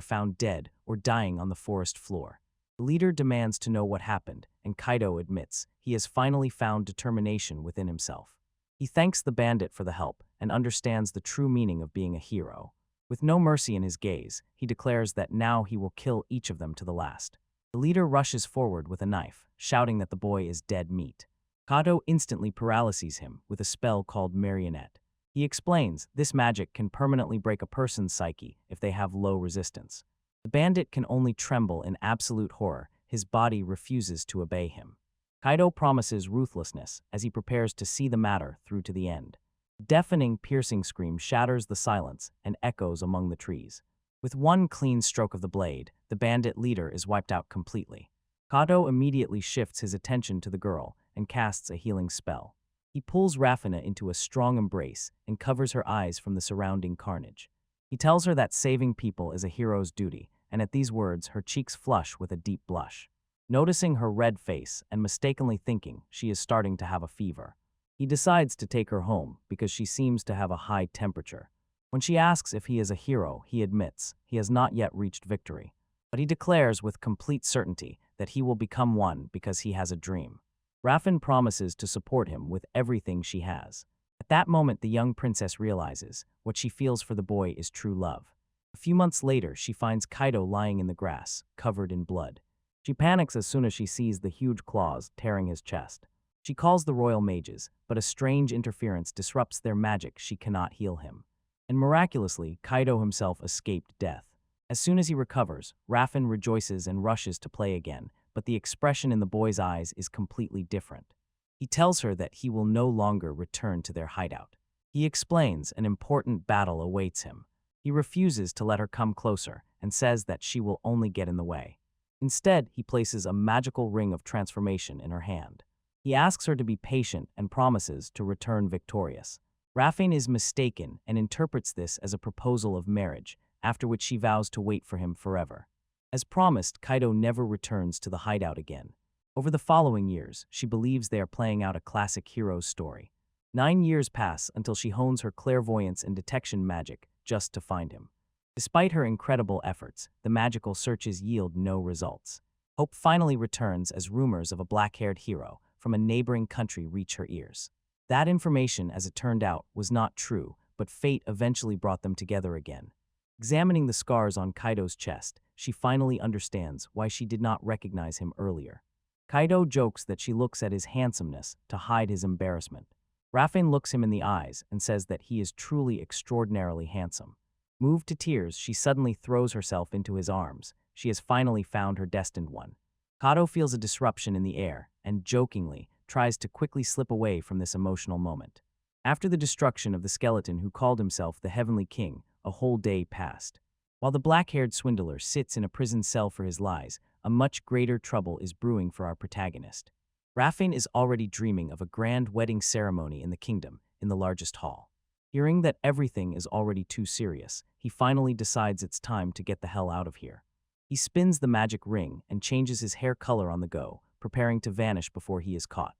found dead or dying on the forest floor. The leader demands to know what happened, and Kaido admits he has finally found determination within himself. He thanks the bandit for the help and understands the true meaning of being a hero. With no mercy in his gaze, he declares that now he will kill each of them to the last. The leader rushes forward with a knife, shouting that the boy is dead meat. Kato instantly paralyzes him with a spell called marionette. He explains this magic can permanently break a person's psyche if they have low resistance. The bandit can only tremble in absolute horror. His body refuses to obey him. Kaido promises ruthlessness as he prepares to see the matter through to the end. A deafening, piercing scream shatters the silence and echoes among the trees. With one clean stroke of the blade, the bandit leader is wiped out completely. Kato immediately shifts his attention to the girl and casts a healing spell. He pulls Rafina into a strong embrace and covers her eyes from the surrounding carnage. He tells her that saving people is a hero's duty, and at these words her cheeks flush with a deep blush. Noticing her red face and mistakenly thinking she is starting to have a fever, he decides to take her home because she seems to have a high temperature. When she asks if he is a hero, he admits he has not yet reached victory, but he declares with complete certainty that he will become one because he has a dream. Raffin promises to support him with everything she has. At that moment, the young princess realizes what she feels for the boy is true love. A few months later, she finds Kaido lying in the grass, covered in blood. She panics as soon as she sees the huge claws tearing his chest. She calls the royal mages, but a strange interference disrupts their magic. She cannot heal him. And miraculously, Kaido himself escaped death. As soon as he recovers, Raffin rejoices and rushes to play again, but the expression in the boy's eyes is completely different. He tells her that he will no longer return to their hideout. He explains an important battle awaits him. He refuses to let her come closer and says that she will only get in the way. Instead, he places a magical ring of transformation in her hand. He asks her to be patient and promises to return victorious. Raffin is mistaken and interprets this as a proposal of marriage, after which she vows to wait for him forever. As promised, Kaido never returns to the hideout again. Over the following years, she believes they are playing out a classic hero's story. 9 years pass until she hones her clairvoyance and detection magic just to find him. Despite her incredible efforts, the magical searches yield no results. Hope finally returns as rumors of a black-haired hero from a neighboring country reach her ears. That information, as it turned out, was not true, but fate eventually brought them together again. Examining the scars on Kaido's chest, she finally understands why she did not recognize him earlier. Kaido jokes that she looks at his handsomeness to hide his embarrassment. Raffin looks him in the eyes and says that he is truly extraordinarily handsome. Moved to tears, she suddenly throws herself into his arms. She has finally found her destined one. Kato feels a disruption in the air and, jokingly, tries to quickly slip away from this emotional moment. After the destruction of the skeleton who called himself the Heavenly King, a whole day passed. While the black-haired swindler sits in a prison cell for his lies, a much greater trouble is brewing for our protagonist. Raffin is already dreaming of a grand wedding ceremony in the kingdom, in the largest hall. Hearing that everything is already too serious, he finally decides it's time to get the hell out of here. He spins the magic ring and changes his hair color on the go, preparing to vanish before he is caught.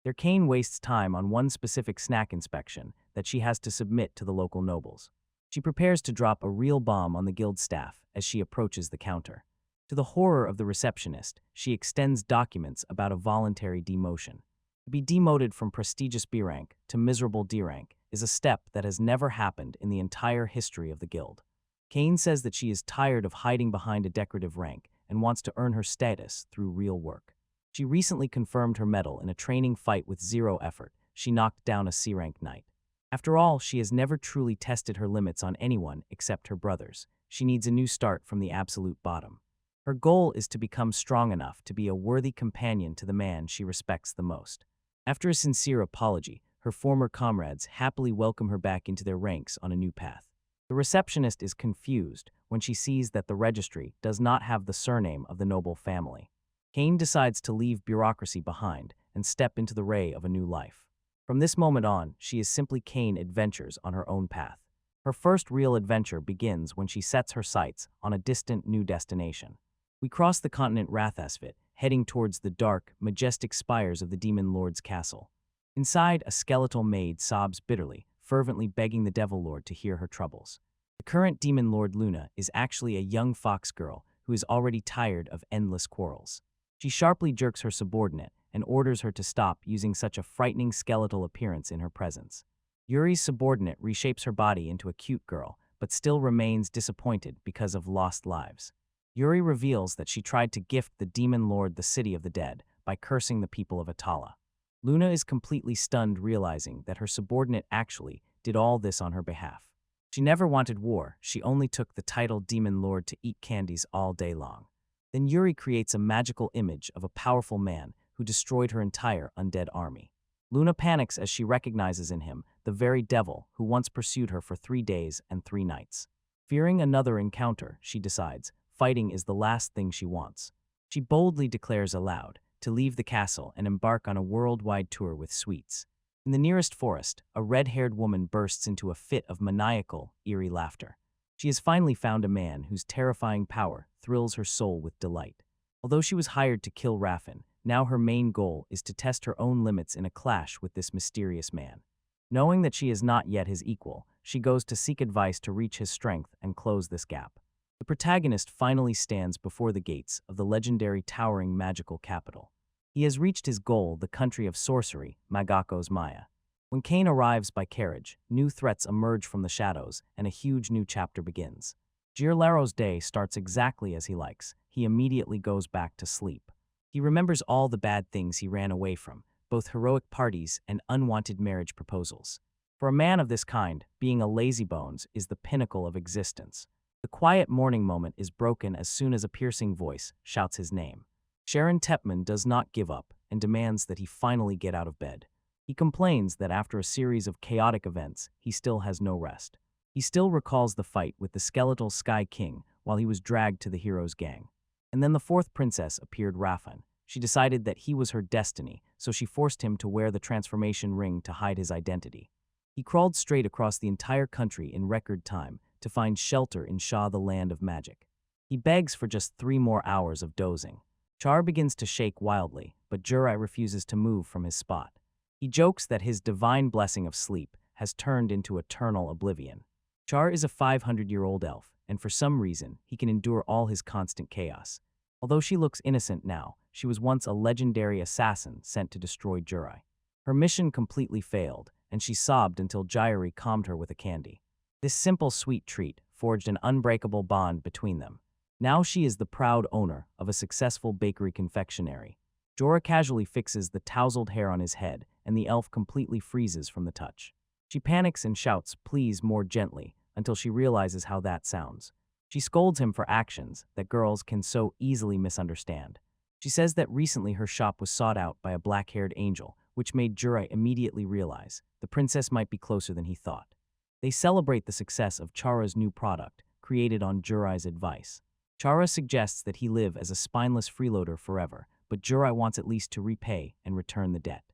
Their Kane wastes time on one specific snack inspection that she has to submit to the local nobles. She prepares to drop a real bomb on the guild staff as she approaches the counter. To the horror of the receptionist, she extends documents about a voluntary demotion. To be demoted from prestigious B rank to miserable D rank is a step that has never happened in the entire history of the guild. Kane says that she is tired of hiding behind a decorative rank and wants to earn her status through real work. She recently confirmed her medal in a training fight with zero effort. She knocked down a C-rank knight. After all, she has never truly tested her limits on anyone except her brothers. She needs a new start from the absolute bottom. Her goal is to become strong enough to be a worthy companion to the man she respects the most. After a sincere apology, her former comrades happily welcome her back into their ranks on a new path. The receptionist is confused when she sees that the registry does not have the surname of the noble family. Kane decides to leave bureaucracy behind and step into the ray of a new life. From this moment on, she is simply Kane adventures on her own path. Her first real adventure begins when she sets her sights on a distant new destination. We cross the continent Rathasvit, heading towards the dark, majestic spires of the Demon Lord's castle. Inside, a skeletal maid sobs bitterly, fervently begging the Devil Lord to hear her troubles. The current Demon Lord Luna is actually a young fox girl who is already tired of endless quarrels. She sharply jerks her subordinate and orders her to stop using such a frightening skeletal appearance in her presence. Yuri's subordinate reshapes her body into a cute girl, but still remains disappointed because of lost lives. Yuri reveals that she tried to gift the Demon Lord the city of the dead by cursing the people of Atala. Luna is completely stunned, realizing that her subordinate actually did all this on her behalf. She never wanted war, she only took the title Demon Lord to eat candies all day long. Then Yuri creates a magical image of a powerful man who destroyed her entire undead army. Luna panics as she recognizes in him the very devil who once pursued her for 3 days and 3 nights. Fearing another encounter, she decides fighting is the last thing she wants. She boldly declares aloud to leave the castle and embark on a worldwide tour with sweets. In the nearest forest, a red-haired woman bursts into a fit of maniacal, eerie laughter. She has finally found a man whose terrifying power thrills her soul with delight. Although she was hired to kill Raffin, now her main goal is to test her own limits in a clash with this mysterious man. Knowing that she is not yet his equal, she goes to seek advice to reach his strength and close this gap. The protagonist finally stands before the gates of the legendary towering magical capital. He has reached his goal, the country of sorcery, Magako's Maya. When Kane arrives by carriage, new threats emerge from the shadows, and a huge new chapter begins. Girlaro's day starts exactly as he likes. He immediately goes back to sleep. He remembers all the bad things he ran away from, both heroic parties and unwanted marriage proposals. For a man of this kind, being a lazybones is the pinnacle of existence. The quiet morning moment is broken as soon as a piercing voice shouts his name. Sharon Tepman does not give up and demands that he finally get out of bed. He complains that after a series of chaotic events, he still has no rest. He still recalls the fight with the skeletal Sky King while he was dragged to the hero's gang. And then the 4th princess appeared, Raffin. She decided that he was her destiny, so she forced him to wear the transformation ring to hide his identity. He crawled straight across the entire country in record time to find shelter in Sha, the land of magic. He begs for just 3 more hours of dozing. Char begins to shake wildly, but Jurai refuses to move from his spot. He jokes that his divine blessing of sleep has turned into eternal oblivion. Char is a 500-year-old elf, and for some reason, he can endure all his constant chaos. Although she looks innocent now, she was once a legendary assassin sent to destroy Jurai. Her mission completely failed, and she sobbed until Jairi calmed her with a candy. This simple sweet treat forged an unbreakable bond between them. Now she is the proud owner of a successful bakery confectionery. Jorah casually fixes the tousled hair on his head, and the elf completely freezes from the touch. She panics and shouts, "Please," more gently, until she realizes how that sounds. She scolds him for actions that girls can so easily misunderstand. She says that recently her shop was sought out by a black-haired angel, which made Jurai immediately realize the princess might be closer than he thought. They celebrate the success of Chara's new product, created on Jurai's advice. Chara suggests that he live as a spineless freeloader forever, but Jurai wants at least to repay and return the debt.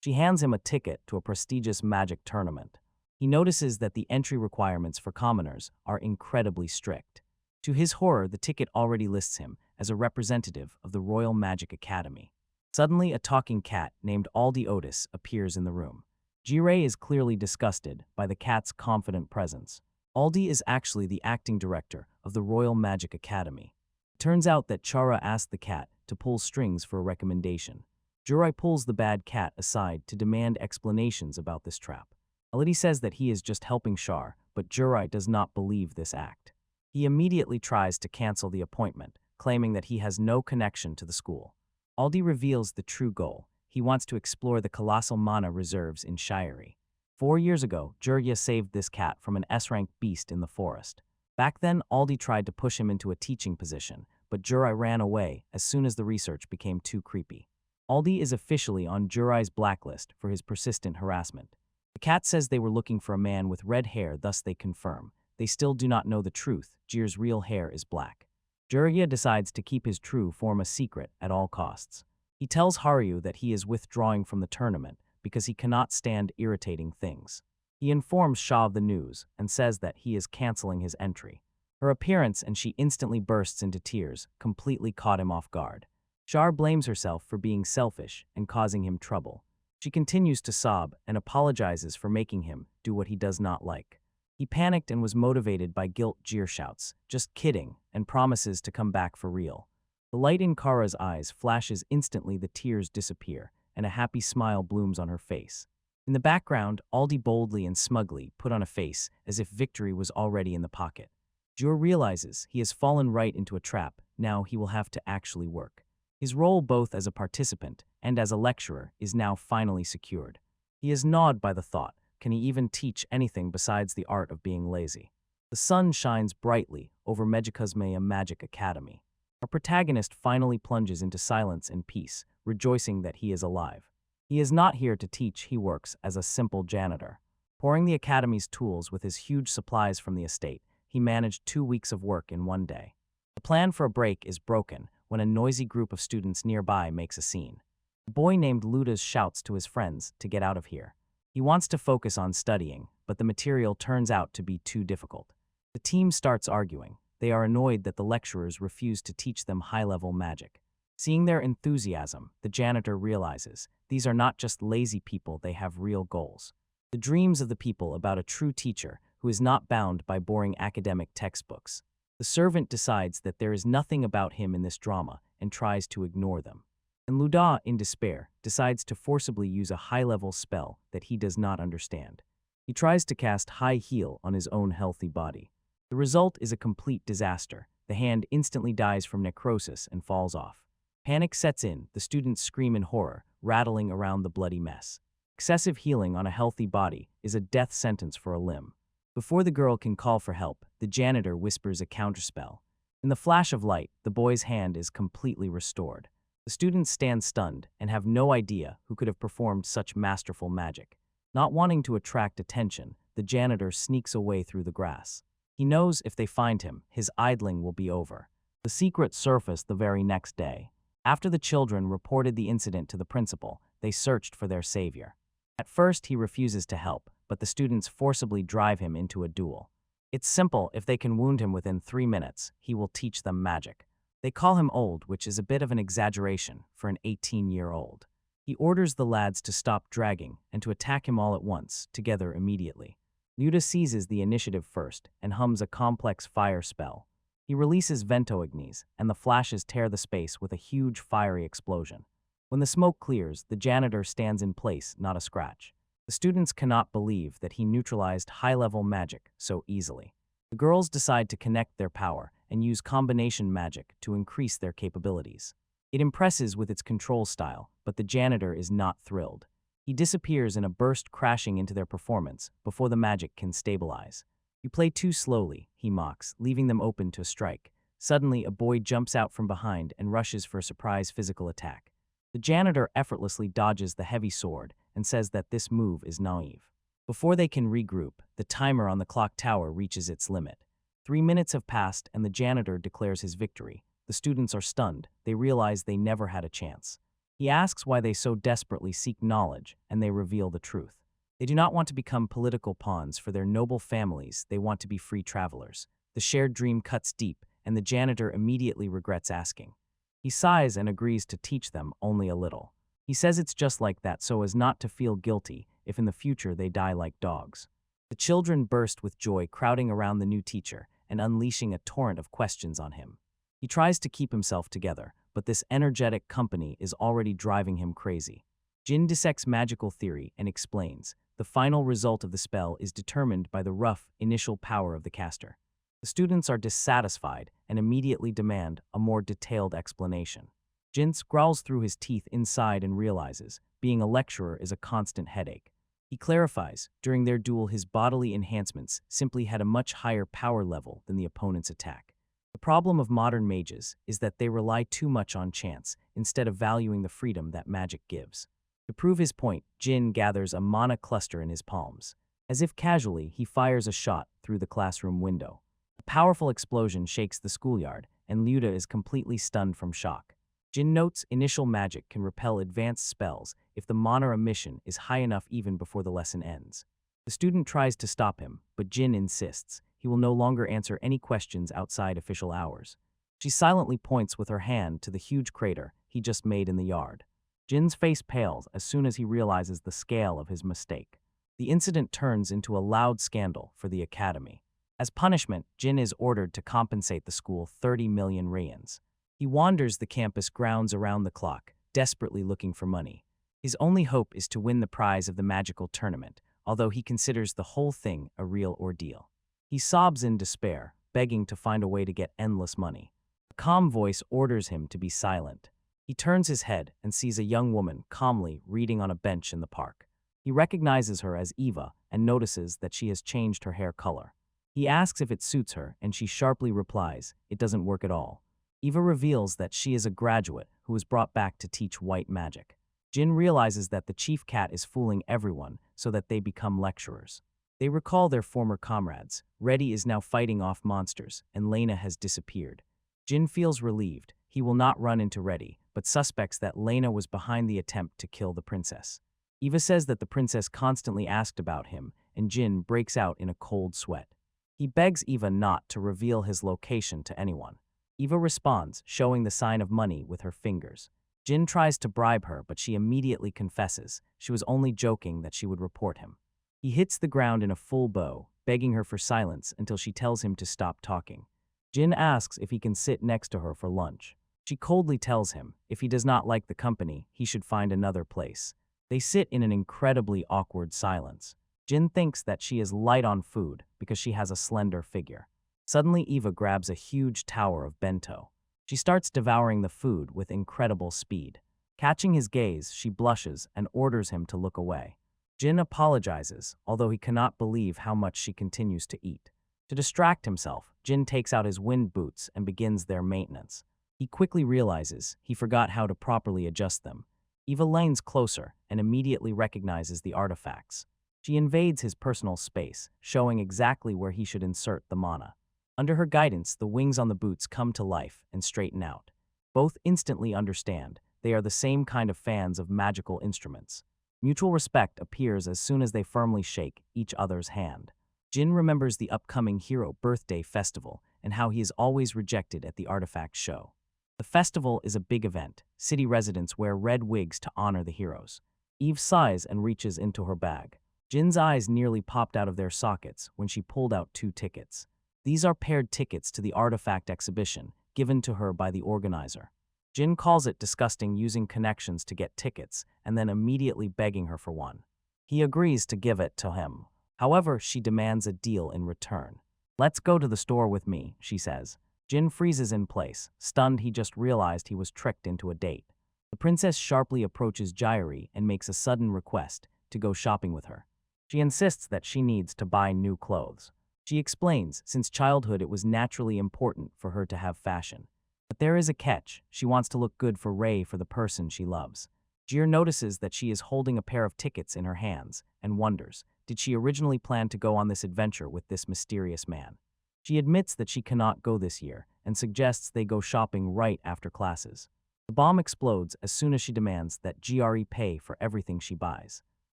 She hands him a ticket to a prestigious magic tournament. He notices that the entry requirements for commoners are incredibly strict. To his horror, the ticket already lists him as a representative of the Royal Magic Academy. Suddenly, a talking cat named Aldi Otis appears in the room. Jirei is clearly disgusted by the cat's confident presence. Aldi is actually the acting director of the Royal Magic Academy. It turns out that Chara asked the cat to pull strings for a recommendation. Jirei pulls the bad cat aside to demand explanations about this trap. Aldi says that he is just helping Char, but Jirei does not believe this act. He immediately tries to cancel the appointment, claiming that he has no connection to the school. Aldi reveals the true goal. He wants to explore the colossal mana reserves in Shirei. 4 years ago, Jirya saved this cat from an S-rank beast in the forest. Back then, Aldi tried to push him into a teaching position, but Jirei ran away as soon as the research became too creepy. Aldi is officially on Jirai's blacklist for his persistent harassment. The cat says they were looking for a man with red hair, thus they confirm. They still do not know the truth. Jir's real hair is black. Jirya decides to keep his true form a secret at all costs. He tells Haru that he is withdrawing from the tournament because he cannot stand irritating things. He informs Sha of the news and says that he is canceling his entry. Her appearance and she instantly bursts into tears, completely caught him off guard. Char blames herself for being selfish and causing him trouble. She continues to sob and apologizes for making him do what he does not like. He panicked and was motivated by guilt. Jir shouts, "Just kidding," and promises to come back for real. The light in Kara's eyes flashes instantly, the tears disappear, and a happy smile blooms on her face. In the background, Aldi boldly and smugly put on a face as if victory was already in the pocket. Jir realizes he has fallen right into a trap. Now he will have to actually work. His role both as a participant and as a lecturer is now finally secured. He is gnawed by the thought, can he even teach anything besides the art of being lazy? The sun shines brightly over Megicosmea Magic Academy. Our protagonist finally plunges into silence and peace, rejoicing that he is alive. He is not here to teach, he works as a simple janitor. Pouring the academy's tools with his huge supplies from the estate, he managed 2 weeks of work in one day. The plan for a break is broken when a noisy group of students nearby makes a scene. A boy named Ludas shouts to his friends to get out of here. He wants to focus on studying, but the material turns out to be too difficult. The team starts arguing. They are annoyed that the lecturers refuse to teach them high-level magic. Seeing their enthusiasm, the janitor realizes these are not just lazy people, they have real goals. The dreams of the people about a true teacher who is not bound by boring academic textbooks. The servant decides that there is nothing about him in this drama and tries to ignore them. And Luda, in despair, decides to forcibly use a high-level spell that he does not understand. He tries to cast High Heal on his own healthy body. The result is a complete disaster. The hand instantly dies from necrosis and falls off. Panic sets in, the students scream in horror, rattling around the bloody mess. Excessive healing on a healthy body is a death sentence for a limb. Before the girl can call for help, the janitor whispers a counterspell. In the flash of light, the boy's hand is completely restored. The students stand stunned and have no idea who could have performed such masterful magic. Not wanting to attract attention, the janitor sneaks away through the grass. He knows if they find him, his idling will be over. The secret surfaced the very next day. After the children reported the incident to the principal, they searched for their savior. At first, he refuses to help, but the students forcibly drive him into a duel. It's simple, if they can wound him within 3 minutes, he will teach them magic. They call him old, which is a bit of an exaggeration for an 18-year-old. He orders the lads to stop dragging and to attack him all at once, together immediately. Yuta seizes the initiative first and hums a complex fire spell. He releases Vento Ignis, and the flashes tear the space with a huge fiery explosion. When the smoke clears, the janitor stands in place, not a scratch. The students cannot believe that he neutralized high-level magic so easily. The girls decide to connect their power and use combination magic to increase their capabilities. It impresses with its control style, but the janitor is not thrilled. He disappears in a burst, crashing into their performance before the magic can stabilize. "You play too slowly," he mocks, leaving them open to a strike. Suddenly, a boy jumps out from behind and rushes for a surprise physical attack. The janitor effortlessly dodges the heavy sword and says that this move is naive. Before they can regroup, the timer on the clock tower reaches its limit. 3 minutes have passed and the janitor declares his victory. The students are stunned. They realize they never had a chance. He asks why they so desperately seek knowledge, and they reveal the truth. They do not want to become political pawns for their noble families, they want to be free travelers. The shared dream cuts deep, and the janitor immediately regrets asking. He sighs and agrees to teach them only a little. He says it's just like that so as not to feel guilty if in the future they die like dogs. The children burst with joy, crowding around the new teacher and unleashing a torrent of questions on him. He tries to keep himself together, but this energetic company is already driving him crazy. Jin dissects magical theory and explains, the final result of the spell is determined by the rough, initial power of the caster. The students are dissatisfied and immediately demand a more detailed explanation. Jin growls through his teeth inside and realizes, being a lecturer is a constant headache. He clarifies, during their duel his bodily enhancements simply had a much higher power level than the opponent's attack. The problem of modern mages is that they rely too much on chance instead of valuing the freedom that magic gives. To prove his point, Jin gathers a mana cluster in his palms. As if casually, he fires a shot through the classroom window. A powerful explosion shakes the schoolyard, and Luda is completely stunned from shock. Jin notes initial magic can repel advanced spells if the mana emission is high enough even before the lesson ends. The student tries to stop him, but Jin insists he will no longer answer any questions outside official hours. She silently points with her hand to the huge crater he just made in the yard. Jin's face pales as soon as he realizes the scale of his mistake. The incident turns into a loud scandal for the academy. As punishment, Jin is ordered to compensate the school 30 million reins. He wanders the campus grounds around the clock, desperately looking for money. His only hope is to win the prize of the magical tournament, although he considers the whole thing a real ordeal. He sobs in despair, begging to find a way to get endless money. A calm voice orders him to be silent. He turns his head and sees a young woman calmly reading on a bench in the park. He recognizes her as Eva and notices that she has changed her hair color. He asks if it suits her, and she sharply replies, it doesn't work at all. Eva reveals that she is a graduate who was brought back to teach white magic. Jin realizes that the chief cat is fooling everyone so that they become lecturers. They recall their former comrades. Reddy is now fighting off monsters, and Lena has disappeared. Jin feels relieved. He will not run into Reddy, but suspects that Lena was behind the attempt to kill the princess. Eva says that the princess constantly asked about him, and Jin breaks out in a cold sweat. He begs Eva not to reveal his location to anyone. Eva responds, showing the sign of money with her fingers. Jin tries to bribe her, but she immediately confesses she was only joking that she would report him. He hits the ground in a full bow, begging her for silence until she tells him to stop talking. Jin asks if he can sit next to her for lunch. She coldly tells him if he does not like the company, he should find another place. They sit in an incredibly awkward silence. Jin thinks that she is light on food because she has a slender figure. Suddenly, Eva grabs a huge tower of bento. She starts devouring the food with incredible speed. Catching his gaze, she blushes and orders him to look away. Jin apologizes, although he cannot believe how much she continues to eat. To distract himself, Jin takes out his wind boots and begins their maintenance. He quickly realizes he forgot how to properly adjust them. Eva leans closer and immediately recognizes the artifacts. She invades his personal space, showing exactly where he should insert the mana. Under her guidance, the wings on the boots come to life and straighten out. Both instantly understand they are the same kind of fans of magical instruments. Mutual respect appears as soon as they firmly shake each other's hand. Jin remembers the upcoming hero birthday festival and how he is always rejected at the artifact show. The festival is a big event. City residents wear red wigs to honor the heroes. Eve sighs and reaches into her bag. Jin's eyes nearly popped out of their sockets when she pulled out 2 tickets. These are paired tickets to the artifact exhibition, given to her by the organizer. Jin calls it disgusting using connections to get tickets and then immediately begging her for one. He agrees to give it to him. However, she demands a deal in return. Let's go to the store with me, she says. Jin freezes in place, stunned he just realized he was tricked into a date. The princess sharply approaches Jairi and makes a sudden request to go shopping with her. She insists that she needs to buy new clothes. She explains, since childhood it was naturally important for her to have fashion. But there is a catch. She wants to look good for Rei for the person she loves. Jir notices that she is holding a pair of tickets in her hands and wonders, did she originally plan to go on this adventure with this mysterious man? She admits that she cannot go this year and suggests they go shopping right after classes. The bomb explodes as soon as she demands that Jiri pay for everything she buys.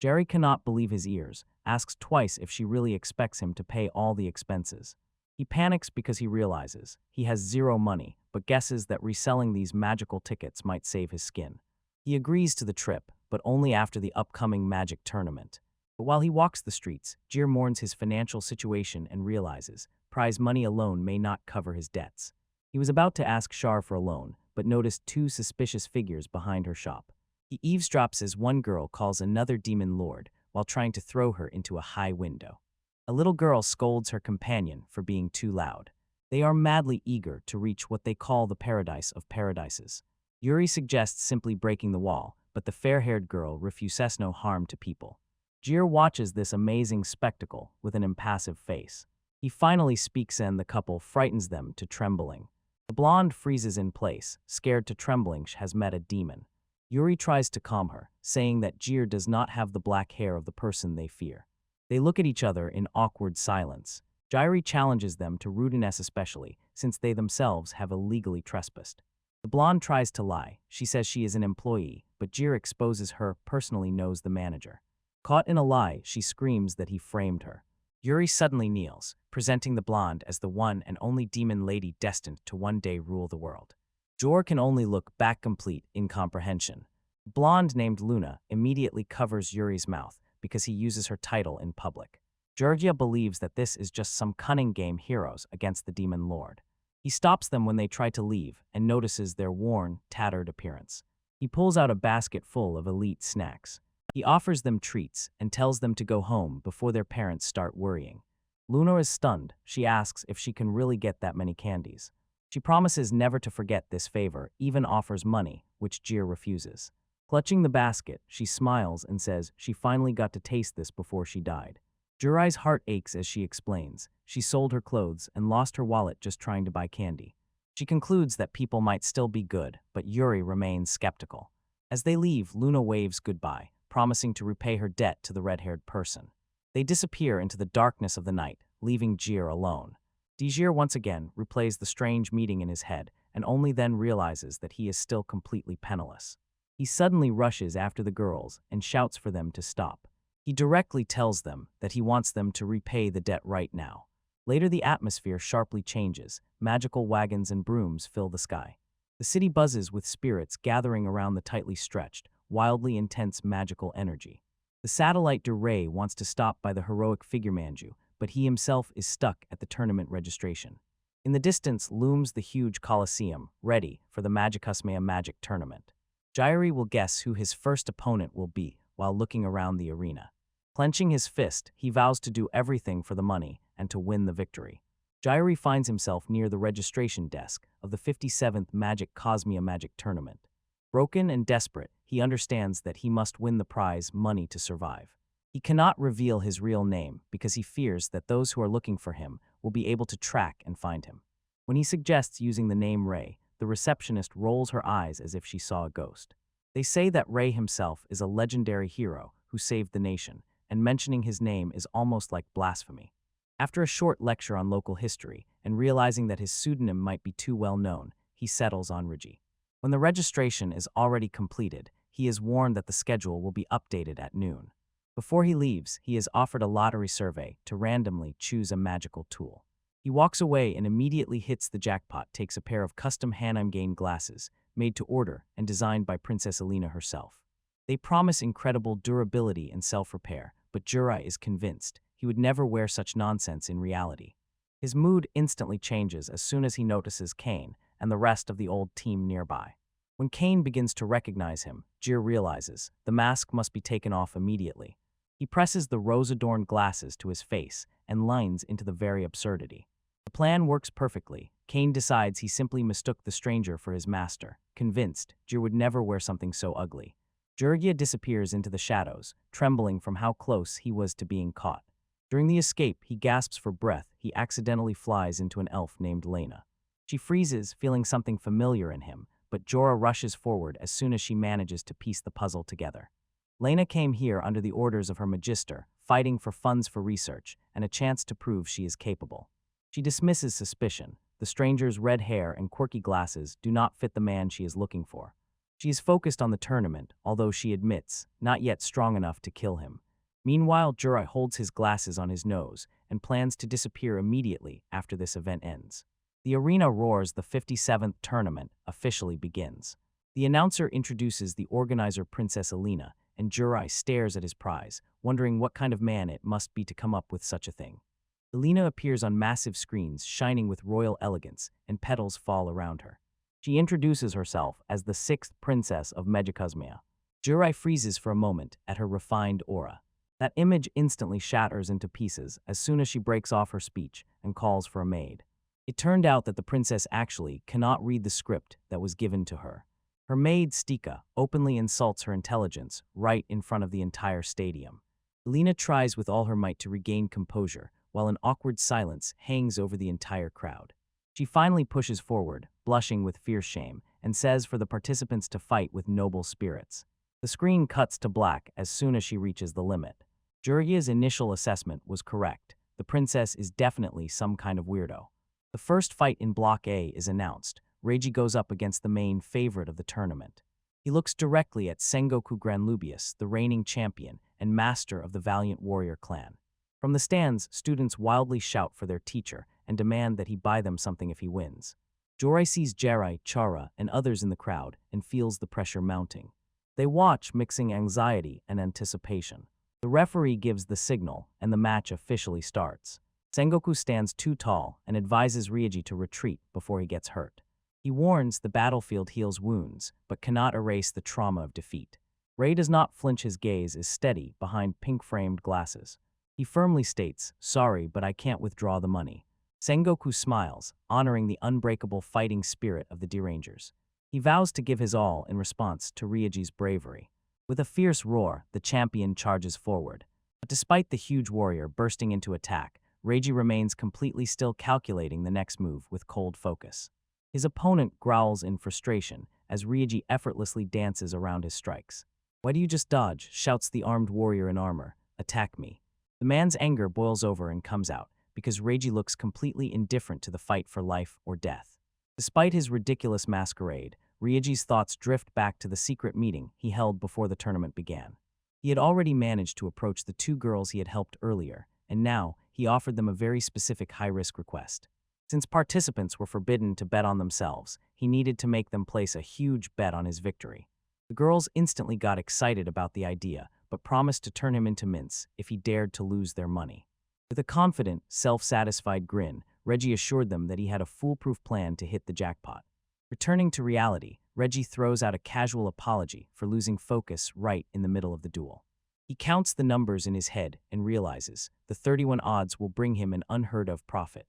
Jerry cannot believe his ears, asks twice if she really expects him to pay all the expenses. He panics because he realizes he has zero money, but guesses that reselling these magical tickets might save his skin. He agrees to the trip, but only after the upcoming magic tournament. But while he walks the streets, Jir mourns his financial situation and realizes prize money alone may not cover his debts. He was about to ask Shar for a loan, but noticed two suspicious figures behind her shop. He eavesdrops as one girl calls another demon lord while trying to throw her into a high window. A little girl scolds her companion for being too loud. They are madly eager to reach what they call the paradise of paradises. Yuri suggests simply breaking the wall, but the fair-haired girl refuses no harm to people. Jir watches this amazing spectacle with an impassive face. He finally speaks and the couple frightens them to trembling. The blonde freezes in place, scared to trembling she has met a demon. Yuri tries to calm her, saying that Jir does not have the black hair of the person they fear. They look at each other in awkward silence. Jiri challenges them to rudeness especially, since they themselves have illegally trespassed. The blonde tries to lie. She says she is an employee, but Jir exposes her personally knows the manager. Caught in a lie, she screams that he framed her. Yuri suddenly kneels, presenting the blonde as the one and only demon lady destined to one day rule the world. Jor can only look back complete incomprehension. The blonde named Luna immediately covers Yuri's mouth because he uses her title in public. Georgia believes that this is just some cunning game heroes against the demon lord. He stops them when they try to leave and notices their worn, tattered appearance. He pulls out a basket full of elite snacks. He offers them treats and tells them to go home before their parents start worrying. Luna is stunned. She asks if she can really get that many candies. She promises never to forget this favor, even offers money, which Jir refuses. Clutching the basket, she smiles and says she finally got to taste this before she died. Juri's heart aches as she explains. She sold her clothes and lost her wallet just trying to buy candy. She concludes that people might still be good, but Yuri remains skeptical. As they leave, Luna waves goodbye, promising to repay her debt to the red-haired person. They disappear into the darkness of the night, leaving Jir alone. Djir once again replays the strange meeting in his head and only then realizes that he is still completely penniless. He suddenly rushes after the girls and shouts for them to stop. He directly tells them that he wants them to repay the debt right now. Later, the atmosphere sharply changes. Magical wagons and brooms fill the sky. The city buzzes with spirits gathering around the tightly stretched, wildly intense magical energy. The satellite Ray wants to stop by the heroic figure Manju, but he himself is stuck at the tournament registration. In the distance looms the huge Colosseum, ready for the Magicusmea magic tournament. Jiri will guess who his first opponent will be while looking around the arena. Clenching his fist, he vows to do everything for the money and to win the victory. Jiri finds himself near the registration desk of the 57th Magic Cosmea Magic Tournament. Broken and desperate, he understands that he must win the prize money to survive. He cannot reveal his real name because he fears that those who are looking for him will be able to track and find him. When he suggests using the name Ray, the receptionist rolls her eyes as if she saw a ghost. They say that Ray himself is a legendary hero who saved the nation, and mentioning his name is almost like blasphemy. After a short lecture on local history and realizing that his pseudonym might be too well known, he settles on Rigi. When the registration is already completed, he is warned that the schedule will be updated at noon. Before he leaves, he is offered a lottery survey to randomly choose a magical tool. He walks away and immediately hits the jackpot, takes a pair of custom Hanamgain glasses, made to order and designed by Princess Alina herself. They promise incredible durability and self-repair, but Jura is convinced he would never wear such nonsense in reality. His mood instantly changes as soon as he notices Kane and the rest of the old team nearby. When Kane begins to recognize him, Jir realizes the mask must be taken off immediately. He presses the rose-adorned glasses to his face and lines into the very absurdity. The plan works perfectly. Kane decides he simply mistook the stranger for his master, convinced Jir would never wear something so ugly. Jurgia disappears into the shadows, trembling from how close he was to being caught. During the escape, he gasps for breath. He accidentally flies into an elf named Lena. She freezes, feeling something familiar in him, but Jorah rushes forward as soon as she manages to piece the puzzle together. Lena came here under the orders of her magister, fighting for funds for research and a chance to prove she is capable. She dismisses suspicion. The stranger's red hair and quirky glasses do not fit the man she is looking for. She is focused on the tournament, although she admits not yet strong enough to kill him. Meanwhile, Jurah holds his glasses on his nose and plans to disappear immediately after this event ends. The arena roars. The 57th tournament officially begins. The announcer introduces the organizer, Princess Alina, and Jurai stares at his prize, wondering what kind of man it must be to come up with such a thing. Alina appears on massive screens, shining with royal elegance, and petals fall around her. She introduces herself as the 6th princess of Megacosmia. Jurai freezes for a moment at her refined aura. That image instantly shatters into pieces as soon as she breaks off her speech and calls for a maid. It turned out that the princess actually cannot read the script that was given to her. Her maid, Stika, openly insults her intelligence right in front of the entire stadium. Alina tries with all her might to regain composure, while an awkward silence hangs over the entire crowd. She finally pushes forward, blushing with fierce shame, and says for the participants to fight with noble spirits. The screen cuts to black as soon as she reaches the limit. Juria's initial assessment was correct. The princess is definitely some kind of weirdo. The first fight in Block A is announced. Reiji goes up against the main favorite of the tournament. He looks directly at Sengoku Granlubius, the reigning champion and master of the Valiant Warrior clan. From the stands, students wildly shout for their teacher and demand that he buy them something if he wins. Jorai sees Jirai, Chara, and others in the crowd and feels the pressure mounting. They watch, mixing anxiety and anticipation. The referee gives the signal, and the match officially starts. Sengoku stands too tall and advises Ryoji to retreat before he gets hurt. He warns the battlefield heals wounds, but cannot erase the trauma of defeat. Rei does not flinch. His gaze is steady behind pink-framed glasses. He firmly states, "Sorry, but I can't withdraw the money." Sengoku smiles, honoring the unbreakable fighting spirit of the Derangers. He vows to give his all in response to Ryoji's bravery. With a fierce roar, the champion charges forward. But despite the huge warrior bursting into attack, Reiji remains completely still, calculating the next move with cold focus. His opponent growls in frustration as Ryoji effortlessly dances around his strikes. "Why do you just dodge?" shouts the armed warrior in armor. "Attack me." The man's anger boils over and comes out, because Reiji looks completely indifferent to the fight for life or death. Despite his ridiculous masquerade, Ryoji's thoughts drift back to the secret meeting he held before the tournament began. He had already managed to approach the 2 girls he had helped earlier, and now he offered them a very specific high-risk request. Since participants were forbidden to bet on themselves, he needed to make them place a huge bet on his victory. The girls instantly got excited about the idea, but promised to turn him into mince if he dared to lose their money. With a confident, self-satisfied grin, Reggie assured them that he had a foolproof plan to hit the jackpot. Returning to reality, Reggie throws out a casual apology for losing focus right in the middle of the duel. He counts the numbers in his head and realizes the 31 odds will bring him an unheard-of profit.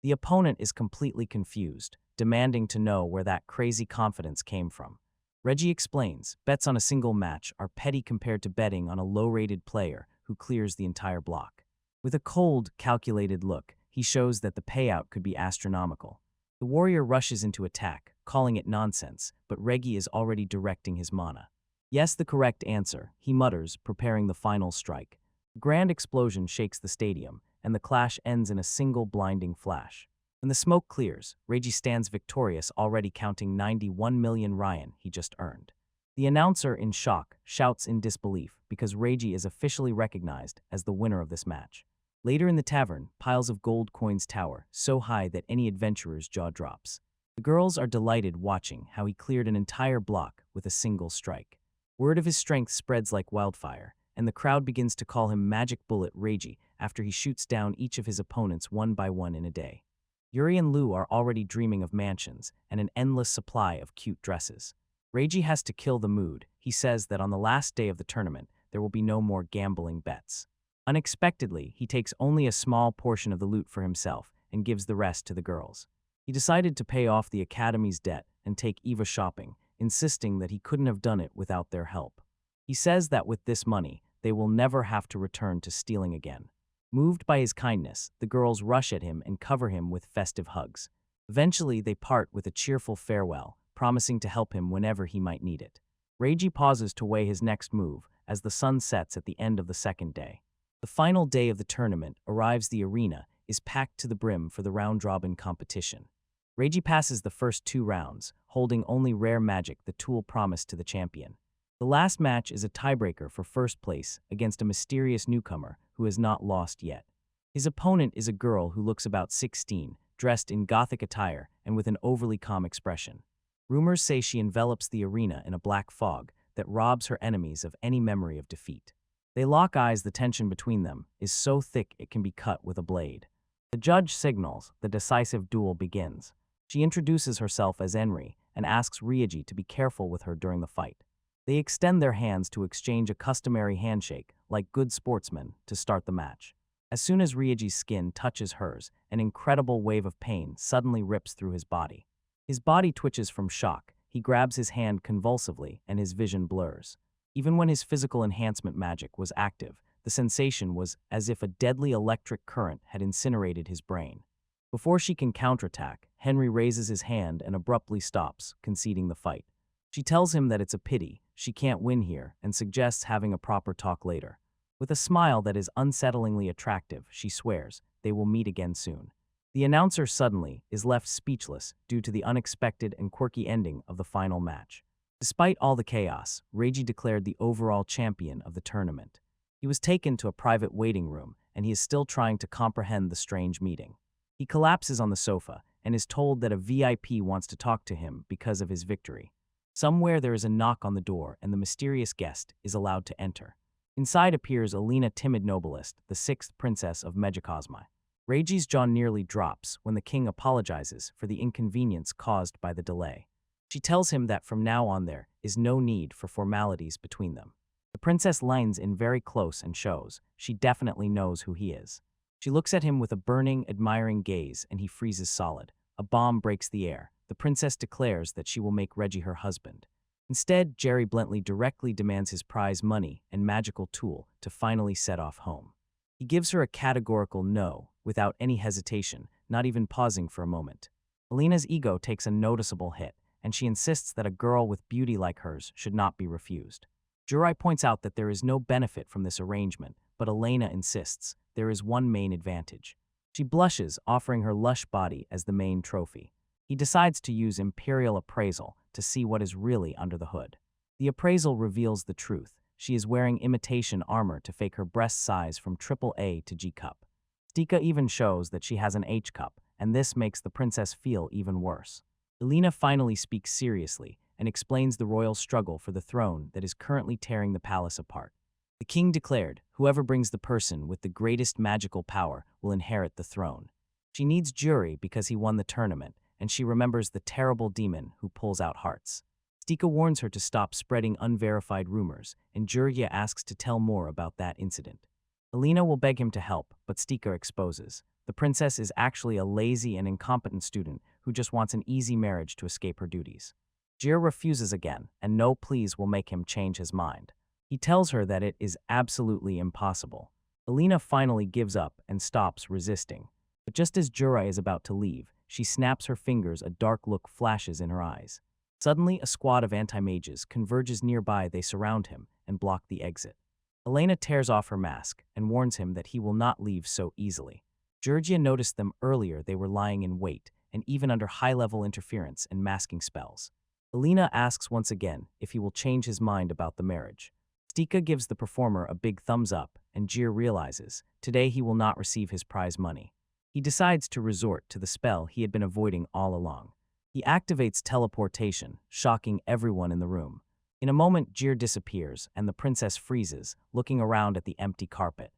The opponent is completely confused, demanding to know where that crazy confidence came from. Reggie explains, bets on a single match are petty compared to betting on a low-rated player who clears the entire block. With a cold, calculated look, he shows that the payout could be astronomical. The warrior rushes into attack, calling it nonsense, but Reggie is already directing his mana. "Yes, the correct answer," he mutters, preparing the final strike. A grand explosion shakes the stadium, and the clash ends in a single blinding flash. When the smoke clears, Reiji stands victorious, already counting 91 million Ryan he just earned. The announcer, in shock, shouts in disbelief because Reiji is officially recognized as the winner of this match. Later in the tavern, piles of gold coins tower, so high that any adventurer's jaw drops. The girls are delighted watching how he cleared an entire block with a single strike. Word of his strength spreads like wildfire, and the crowd begins to call him Magic Bullet Reiji after he shoots down each of his opponents one by one in a day. Yuri and Lu are already dreaming of mansions and an endless supply of cute dresses. Reiji has to kill the mood. He says that on the last day of the tournament, there will be no more gambling bets. Unexpectedly, he takes only a small portion of the loot for himself and gives the rest to the girls. He decided to pay off the academy's debt and take Eva shopping, insisting that he couldn't have done it without their help. He says that with this money, they will never have to return to stealing again. Moved by his kindness, the girls rush at him and cover him with festive hugs. Eventually, they part with a cheerful farewell, promising to help him whenever he might need it. Reiji pauses to weigh his next move as the sun sets at the end of the second day. The final day of the tournament arrives. The arena is packed to the brim for the round-robin competition. Reiji passes the first 2 rounds, holding only rare magic, the tool promised to the champion. The last match is a tiebreaker for first place against a mysterious newcomer who has not lost yet. His opponent is a girl who looks about 16, dressed in gothic attire and with an overly calm expression. Rumors say she envelops the arena in a black fog that robs her enemies of any memory of defeat. They lock eyes. The tension between them is so thick it can be cut with a blade. The judge signals. The decisive duel begins. She introduces herself as Enri and asks Ryuji to be careful with her during the fight. They extend their hands to exchange a customary handshake, like good sportsmen, to start the match. As soon as Ryuji's skin touches hers, an incredible wave of pain suddenly rips through his body. His body twitches from shock. He grabs his hand convulsively and his vision blurs. Even when his physical enhancement magic was active, the sensation was as if a deadly electric current had incinerated his brain. Before she can counterattack, Henry raises his hand and abruptly stops, conceding the fight. She tells him that it's a pity, she can't win here, and suggests having a proper talk later. With a smile that is unsettlingly attractive, she swears they will meet again soon. The announcer suddenly is left speechless due to the unexpected and quirky ending of the final match. Despite all the chaos, Reiji declared the overall champion of the tournament. He was taken to a private waiting room, and he is still trying to comprehend the strange meeting. He collapses on the sofa and is told that a VIP wants to talk to him because of his victory. Somewhere there is a knock on the door, and the mysterious guest is allowed to enter. Inside appears Alina, timid noblest, the sixth princess of Megacosmi. Reiji's jaw nearly drops when the king apologizes for the inconvenience caused by the delay. She tells him that from now on there is no need for formalities between them. The princess leans in very close and shows she definitely knows who he is. She looks at him with a burning, admiring gaze, and he freezes solid. A bomb breaks the air. The princess declares that she will make Reggie her husband. Instead, Jerry bluntly directly demands his prize money and magical tool to finally set off home. He gives her a categorical no, without any hesitation, not even pausing for a moment. Alina's ego takes a noticeable hit, and she insists that a girl with beauty like hers should not be refused. Jurai points out that there is no benefit from this arrangement, but Elena insists there is one main advantage. She blushes, offering her lush body as the main trophy. He decides to use Imperial Appraisal to see what is really under the hood. The appraisal reveals the truth. She is wearing imitation armor to fake her breast size from AAA to G cup. Stika even shows that she has an H cup, and this makes the princess feel even worse. Elena finally speaks seriously and explains the royal struggle for the throne that is currently tearing the palace apart. The king declared, whoever brings the person with the greatest magical power will inherit the throne. She needs Jury because he won the tournament, and she remembers the terrible demon who pulls out hearts. Stika warns her to stop spreading unverified rumors, and Jurya asks to tell more about that incident. Elena will beg him to help, but Stika exposes. The princess is actually a lazy and incompetent student who just wants an easy marriage to escape her duties. Jir refuses again, and no pleas will make him change his mind. He tells her that it is absolutely impossible. Elena finally gives up and stops resisting. But just as Jurai is about to leave, she snaps her fingers. A dark look flashes in her eyes. Suddenly, a squad of anti-mages converges nearby. They surround him and block the exit. Elena tears off her mask and warns him that he will not leave so easily. Georgia noticed them earlier. They were lying in wait, and even under high-level interference and masking spells. Elena asks once again if he will change his mind about the marriage. Stika gives the performer a big thumbs up, and Jir realizes today he will not receive his prize money. He decides to resort to the spell he had been avoiding all along. He activates teleportation, shocking everyone in the room. In a moment, Jir disappears, and the princess freezes, looking around at the empty carpet.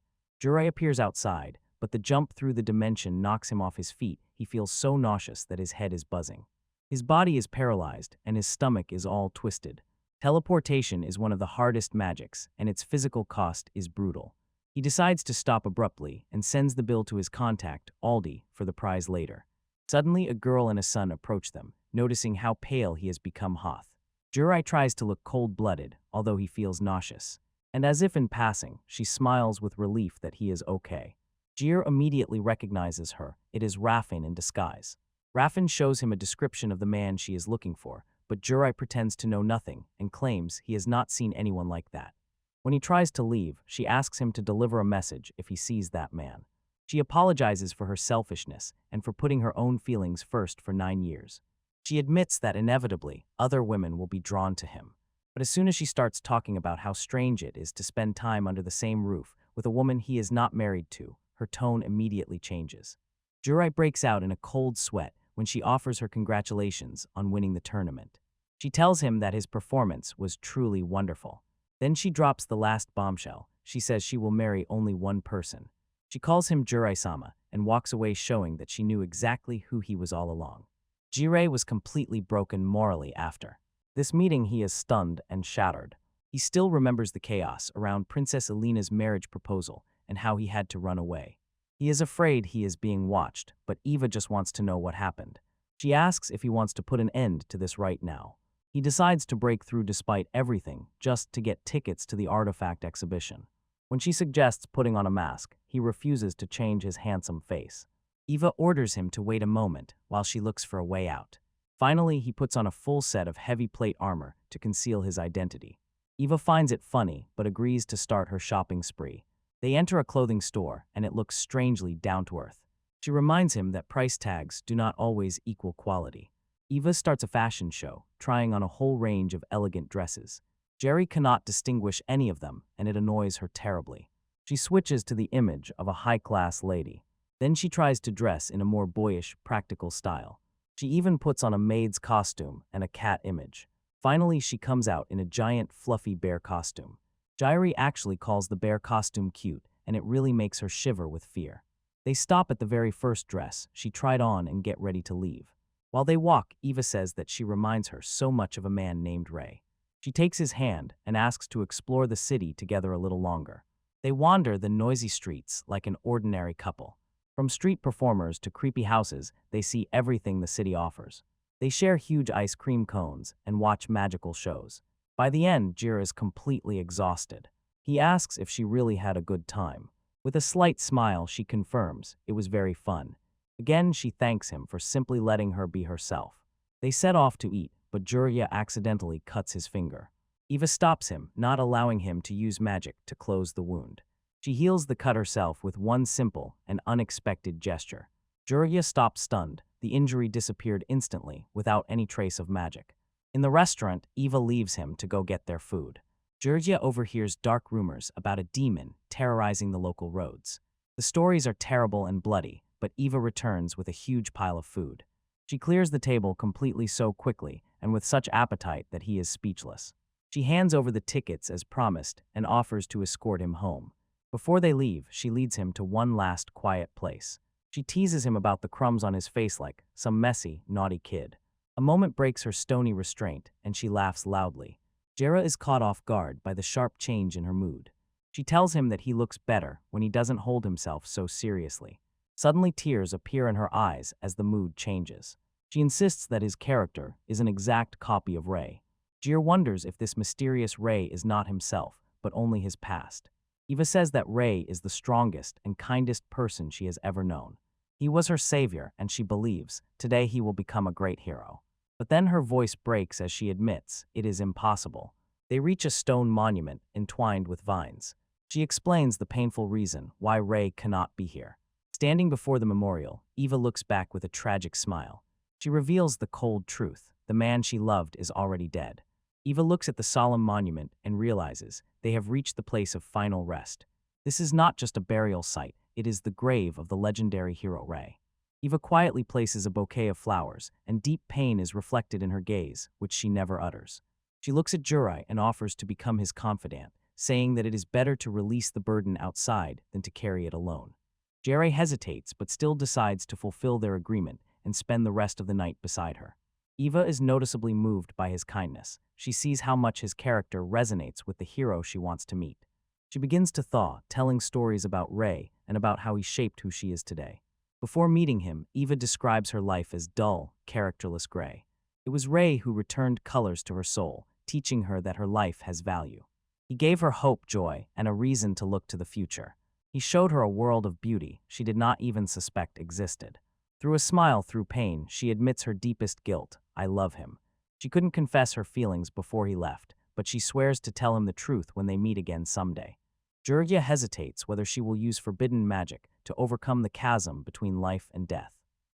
Jurai appears outside, but the jump through the dimension knocks him off his feet. He feels so nauseous that his head is buzzing. His body is paralyzed, and his stomach is all twisted. Teleportation is one of the hardest magics, and its physical cost is brutal. He decides to stop abruptly and sends the bill to his contact, Aldi, for the prize later. Suddenly, a girl and a son approach them, noticing how pale he has become. Hoth. Jurai tries to look cold-blooded, although he feels nauseous. And as if in passing, she smiles with relief that he is okay. Jir immediately recognizes her. It is Raffin in disguise. Raffin shows him a description of the man she is looking for, but Jurai pretends to know nothing and claims he has not seen anyone like that. When he tries to leave, she asks him to deliver a message if he sees that man. She apologizes for her selfishness and for putting her own feelings first for 9 years. She admits that inevitably, other women will be drawn to him. But as soon as she starts talking about how strange it is to spend time under the same roof with a woman he is not married to, her tone immediately changes. Jurai breaks out in a cold sweat when she offers her congratulations on winning the tournament. She tells him that his performance was truly wonderful. Then she drops the last bombshell. She says she will marry only one person. She calls him Jurai-sama and walks away, showing that she knew exactly who he was all along. Jirei was completely broken morally after this meeting. He is stunned and shattered. He still remembers the chaos around Princess Elena's marriage proposal and how he had to run away. He is afraid he is being watched, but Eva just wants to know what happened. She asks if he wants to put an end to this right now. He decides to break through despite everything just to get tickets to the artifact exhibition. When she suggests putting on a mask, he refuses to change his handsome face. Eva orders him to wait a moment while she looks for a way out. Finally, he puts on a full set of heavy plate armor to conceal his identity. Eva finds it funny but agrees to start her shopping spree. They enter a clothing store and it looks strangely down to earth. She reminds him that price tags do not always equal quality. Eva starts a fashion show, trying on a whole range of elegant dresses. Jerry cannot distinguish any of them, and it annoys her terribly. She switches to the image of a high-class lady. Then she tries to dress in a more boyish, practical style. She even puts on a maid's costume and a cat image. Finally, she comes out in a giant, fluffy bear costume. Jerry actually calls the bear costume cute, and it really makes her shiver with fear. They stop at the very first dress she tried on and get ready to leave. While they walk, Eva says that she reminds her so much of a man named Ray. She takes his hand and asks to explore the city together a little longer. They wander the noisy streets like an ordinary couple. From street performers to creepy houses, they see everything the city offers. They share huge ice cream cones and watch magical shows. By the end, Jira is completely exhausted. He asks if she really had a good time. With a slight smile, she confirms it was very fun. Again, she thanks him for simply letting her be herself. They set off to eat, but Jurya accidentally cuts his finger. Eva stops him, not allowing him to use magic to close the wound. She heals the cut herself with one simple and unexpected gesture. Jurya stopped stunned. The injury disappeared instantly, without any trace of magic. In the restaurant, Eva leaves him to go get their food. Jurya overhears dark rumors about a demon terrorizing the local roads. The stories are terrible and bloody, but Eva returns with a huge pile of food. She clears the table completely so quickly and with such appetite that he is speechless. She hands over the tickets as promised and offers to escort him home. Before they leave, she leads him to one last quiet place. She teases him about the crumbs on his face like some messy, naughty kid. A moment breaks her stony restraint, and she laughs loudly. Jera is caught off guard by the sharp change in her mood. She tells him that he looks better when he doesn't hold himself so seriously. Suddenly, tears appear in her eyes as the mood changes. She insists that his character is an exact copy of Ray. Jir wonders if this mysterious Ray is not himself, but only his past. Eva says that Ray is the strongest and kindest person she has ever known. He was her savior, and she believes today he will become a great hero. But then her voice breaks as she admits it is impossible. They reach a stone monument entwined with vines. She explains the painful reason why Ray cannot be here. Standing before the memorial, Eva looks back with a tragic smile. She reveals the cold truth. The man she loved is already dead. Eva looks at the solemn monument and realizes they have reached the place of final rest. This is not just a burial site, it is the grave of the legendary hero Ray. Eva quietly places a bouquet of flowers, and deep pain is reflected in her gaze, which she never utters. She looks at Jurai and offers to become his confidant, saying that it is better to release the burden outside than to carry it alone. Jurai hesitates but still decides to fulfill their agreement and spend the rest of the night beside her. Eva is noticeably moved by his kindness. She sees how much his character resonates with the hero she wants to meet. She begins to thaw, telling stories about Ray and about how he shaped who she is today. Before meeting him, Eva describes her life as dull, characterless gray. It was Ray who returned colors to her soul, teaching her that her life has value. He gave her hope, joy, and a reason to look to the future. He showed her a world of beauty she did not even suspect existed. Through a smile through pain, she admits her deepest guilt. I love him. She couldn't confess her feelings before he left, but she swears to tell him the truth when they meet again someday. Jurya hesitates whether she will use forbidden magic to overcome the chasm between life and death.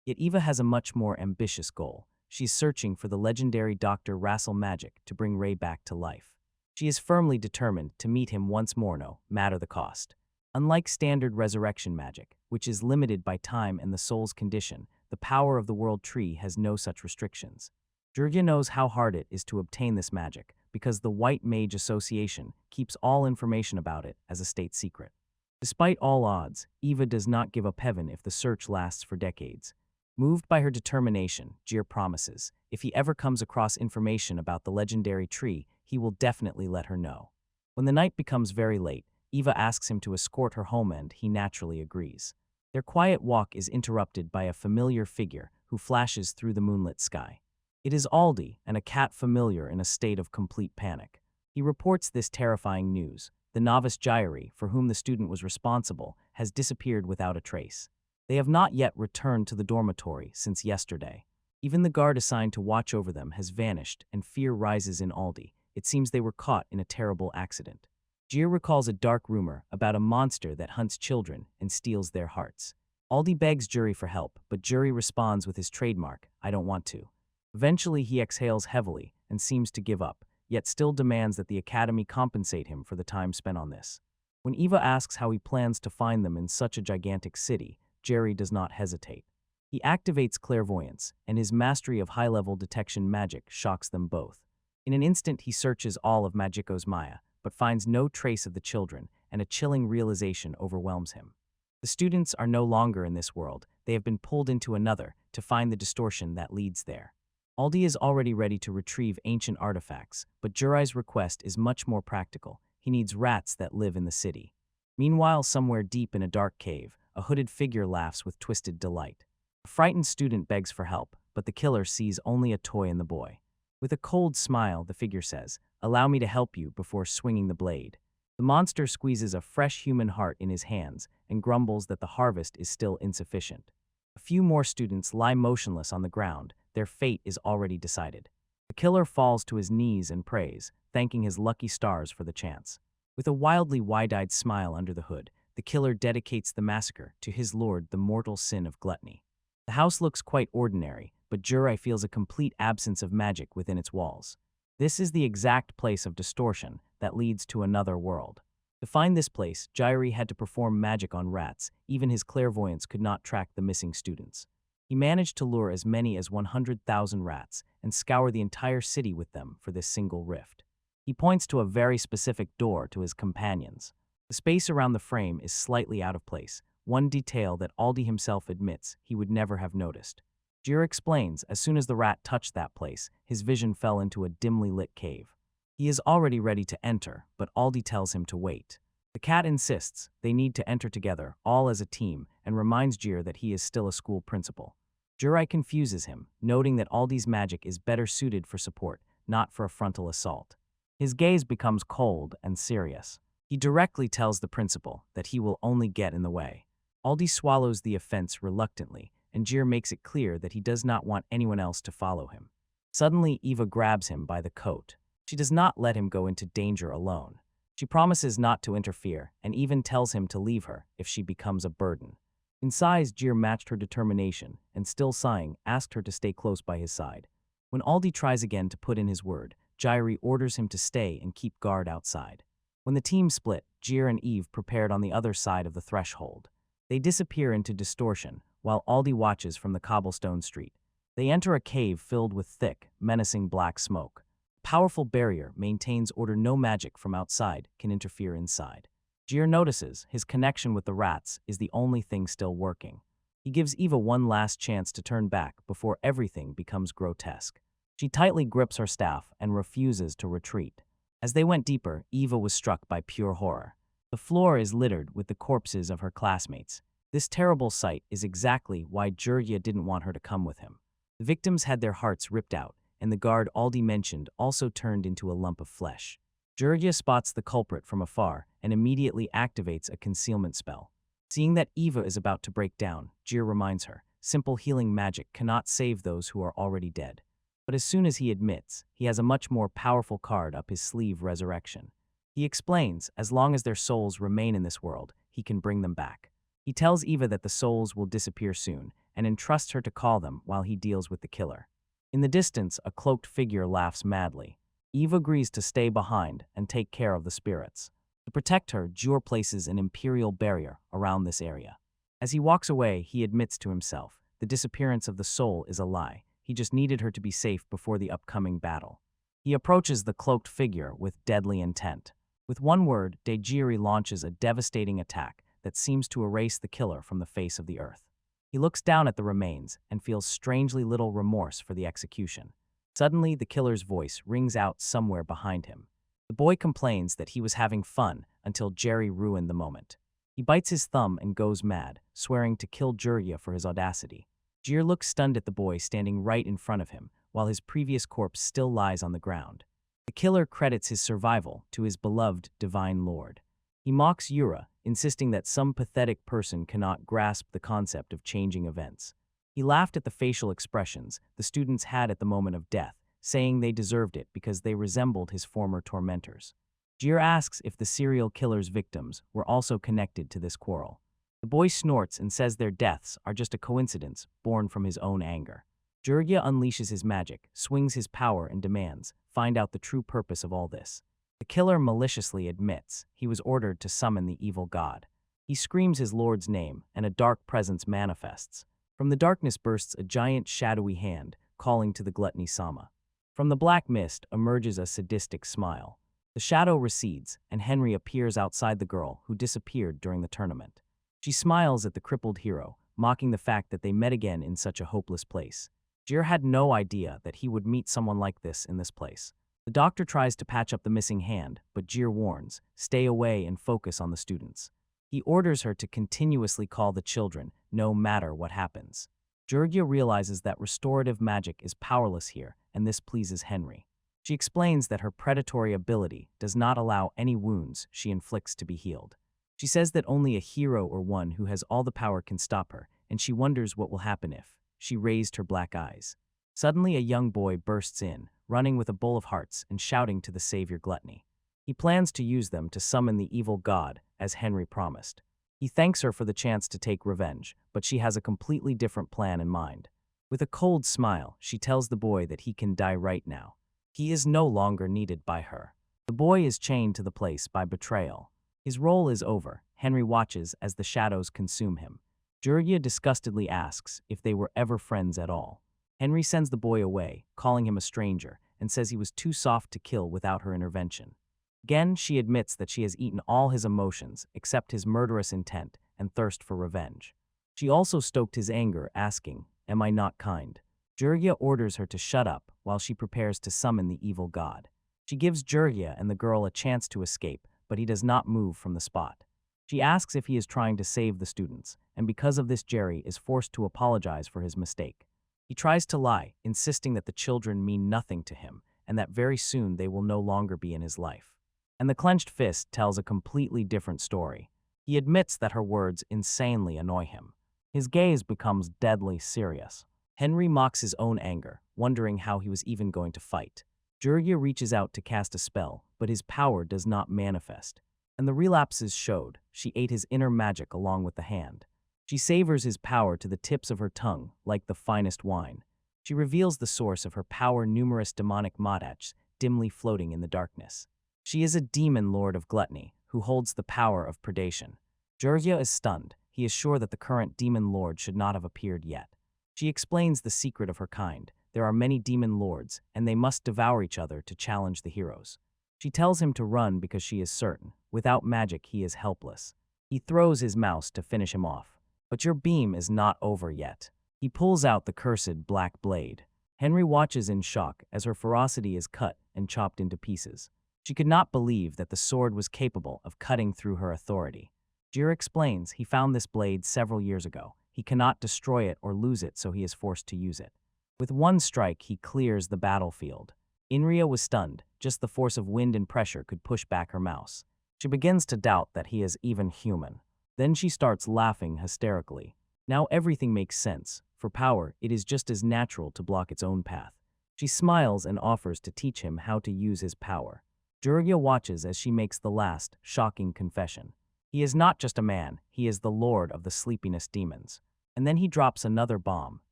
Yet Eva has a much more ambitious goal. She's searching for the legendary Dr. Rassel magic to bring Ray back to life. She is firmly determined to meet him once more, no matter the cost. Unlike standard resurrection magic, which is limited by time and the soul's condition, the power of the world tree has no such restrictions. Jirya knows how hard it is to obtain this magic, because the White Mage Association keeps all information about it as a state secret. Despite all odds, Eva does not give up heaven if the search lasts for decades. Moved by her determination, Jir promises, if he ever comes across information about the legendary tree, he will definitely let her know. When the night becomes very late, Eva asks him to escort her home and he naturally agrees. Their quiet walk is interrupted by a familiar figure who flashes through the moonlit sky. It is Aldi, and a cat familiar in a state of complete panic. He reports this terrifying news. The novice Jairi, for whom the student was responsible, has disappeared without a trace. They have not yet returned to the dormitory since yesterday. Even the guard assigned to watch over them has vanished, and fear rises in Aldi. It seems they were caught in a terrible accident. Jir recalls a dark rumor about a monster that hunts children and steals their hearts. Aldi begs Juri for help, but Juri responds with his trademark, "I don't want to." Eventually, he exhales heavily and seems to give up, yet still demands that the academy compensate him for the time spent on this. When Eva asks how he plans to find them in such a gigantic city, Jerry does not hesitate. He activates clairvoyance, and his mastery of high-level detection magic shocks them both. In an instant, he searches all of Magico's Maya, but finds no trace of the children, and a chilling realization overwhelms him. The students are no longer in this world. They have been pulled into another to find the distortion that leads there. Aldi is already ready to retrieve ancient artifacts, but Jurai's request is much more practical. He needs rats that live in the city. Meanwhile, somewhere deep in a dark cave, a hooded figure laughs with twisted delight. A frightened student begs for help, but the killer sees only a toy in the boy. With a cold smile, the figure says, "Allow me to help you," before swinging the blade. The monster squeezes a fresh human heart in his hands and grumbles that the harvest is still insufficient. A few more students lie motionless on the ground. Their fate is already decided. The killer falls to his knees and prays, thanking his lucky stars for the chance. With a wildly wide-eyed smile under the hood, the killer dedicates the massacre to his lord, the mortal sin of gluttony. The house looks quite ordinary, but Jurai feels a complete absence of magic within its walls. This is the exact place of distortion that leads to another world. To find this place, Jairi had to perform magic on rats. Even his clairvoyance could not track the missing students. He managed to lure as many as 100,000 rats and scour the entire city with them for this single rift. He points to a very specific door to his companions. The space around the frame is slightly out of place, one detail that Aldi himself admits he would never have noticed. Jir explains, as soon as the rat touched that place, his vision fell into a dimly lit cave. He is already ready to enter, but Aldi tells him to wait. The cat insists they need to enter together, all as a team, and reminds Jir that he is still a school principal. Jurai confuses him, noting that Aldi's magic is better suited for support, not for a frontal assault. His gaze becomes cold and serious. He directly tells the principal that he will only get in the way. Aldi swallows the offense reluctantly, and Jir makes it clear that he does not want anyone else to follow him. Suddenly, Eva grabs him by the coat. She does not let him go into danger alone. She promises not to interfere, and even tells him to leave her if she becomes a burden. In size, Jir matched her determination, and still sighing, asked her to stay close by his side. When Aldi tries again to put in his word, Jairi orders him to stay and keep guard outside. When the team split, Jir and Eve prepared on the other side of the threshold. They disappear into distortion, while Aldi watches from the cobblestone street. They enter a cave filled with thick, menacing black smoke. A powerful barrier maintains order. No magic from outside can interfere inside. Jir notices his connection with the rats is the only thing still working. He gives Eva one last chance to turn back before everything becomes grotesque. She tightly grips her staff and refuses to retreat. As they went deeper, Eva was struck by pure horror. The floor is littered with the corpses of her classmates. This terrible sight is exactly why Jurya didn't want her to come with him. The victims had their hearts ripped out, and the guard Aldi mentioned also turned into a lump of flesh. Jurya spots the culprit from afar and immediately activates a concealment spell. Seeing that Eva is about to break down, Jir reminds her, simple healing magic cannot save those who are already dead. But as soon as he admits, he has a much more powerful card up his sleeve: resurrection. He explains, as long as their souls remain in this world, he can bring them back. He tells Eva that the souls will disappear soon, and entrusts her to call them while he deals with the killer. In the distance, a cloaked figure laughs madly. Eve agrees to stay behind and take care of the spirits. To protect her, Jur places an imperial barrier around this area. As he walks away, he admits to himself, the disappearance of the soul is a lie. He just needed her to be safe before the upcoming battle. He approaches the cloaked figure with deadly intent. With one word, Dejiri launches a devastating attack that seems to erase the killer from the face of the earth. He looks down at the remains and feels strangely little remorse for the execution. Suddenly, the killer's voice rings out somewhere behind him. The boy complains that he was having fun until Jerry ruined the moment. He bites his thumb and goes mad, swearing to kill Jurya for his audacity. Jir looks stunned at the boy standing right in front of him, while his previous corpse still lies on the ground. The killer credits his survival to his beloved divine lord. He mocks Yura, insisting that some pathetic person cannot grasp the concept of changing events. He laughed at the facial expressions the students had at the moment of death, saying they deserved it because they resembled his former tormentors. Jir asks if the serial killer's victims were also connected to this quarrel. The boy snorts and says their deaths are just a coincidence born from his own anger. Jurya unleashes his magic, swings his power, and demands, find out the true purpose of all this. The killer maliciously admits he was ordered to summon the evil god. He screams his lord's name, and a dark presence manifests. From the darkness bursts a giant shadowy hand, calling to the gluttony Sama. From the black mist emerges a sadistic smile. The shadow recedes, and Henry appears outside the girl who disappeared during the tournament. She smiles at the crippled hero, mocking the fact that they met again in such a hopeless place. Jir had no idea that he would meet someone like this in this place. The doctor tries to patch up the missing hand, but Jir warns, stay away and focus on the students. He orders her to continuously call the children, no matter what happens. Jurgia realizes that restorative magic is powerless here, and this pleases Henry. She explains that her predatory ability does not allow any wounds she inflicts to be healed. She says that only a hero or one who has all the power can stop her, and she wonders what will happen if. She raised her black eyes. Suddenly, a young boy bursts in, running with a bowl of hearts and shouting to the savior Gluttony. He plans to use them to summon the evil god, as Henry promised. He thanks her for the chance to take revenge, but she has a completely different plan in mind. With a cold smile, she tells the boy that he can die right now. He is no longer needed by her. The boy is chained to the place by betrayal. His role is over. Henry watches as the shadows consume him. Jurgia disgustedly asks if they were ever friends at all. Henry sends the boy away, calling him a stranger, and says he was too soft to kill without her intervention. Again, she admits that she has eaten all his emotions except his murderous intent and thirst for revenge. She also stoked his anger, asking, "Am I not kind?" Jurgia orders her to shut up while she prepares to summon the evil god. She gives Jurgia and the girl a chance to escape, but he does not move from the spot. She asks if he is trying to save the students, and because of this Jerry is forced to apologize for his mistake. He tries to lie, insisting that the children mean nothing to him, and that very soon they will no longer be in his life. And the clenched fist tells a completely different story. He admits that her words insanely annoy him. His gaze becomes deadly serious. Henry mocks his own anger, wondering how he was even going to fight. Jurgia reaches out to cast a spell, but his power does not manifest. And the relapses showed. She ate his inner magic along with the hand. She savors his power to the tips of her tongue, like the finest wine. She reveals the source of her power, numerous demonic modachs, dimly floating in the darkness. She is a demon lord of gluttony, who holds the power of predation. Jurgia is stunned. He is sure that the current demon lord should not have appeared yet. She explains the secret of her kind. There are many demon lords, and they must devour each other to challenge the heroes. She tells him to run because she is certain. Without magic, he is helpless. He throws his mouse to finish him off. But your beam is not over yet. He pulls out the cursed black blade. Henry watches in shock as her ferocity is cut and chopped into pieces. She could not believe that the sword was capable of cutting through her authority. Jir explains he found this blade several years ago. He cannot destroy it or lose it, so he is forced to use it. With one strike, he clears the battlefield. Inria was stunned. Just the force of wind and pressure could push back her mouse. She begins to doubt that he is even human. Then she starts laughing hysterically. Now everything makes sense. For power, it is just as natural to block its own path. She smiles and offers to teach him how to use his power. Jurgia watches as she makes the last, shocking confession. He is not just a man, he is the lord of the sleepiness demons. And then he drops another bomb,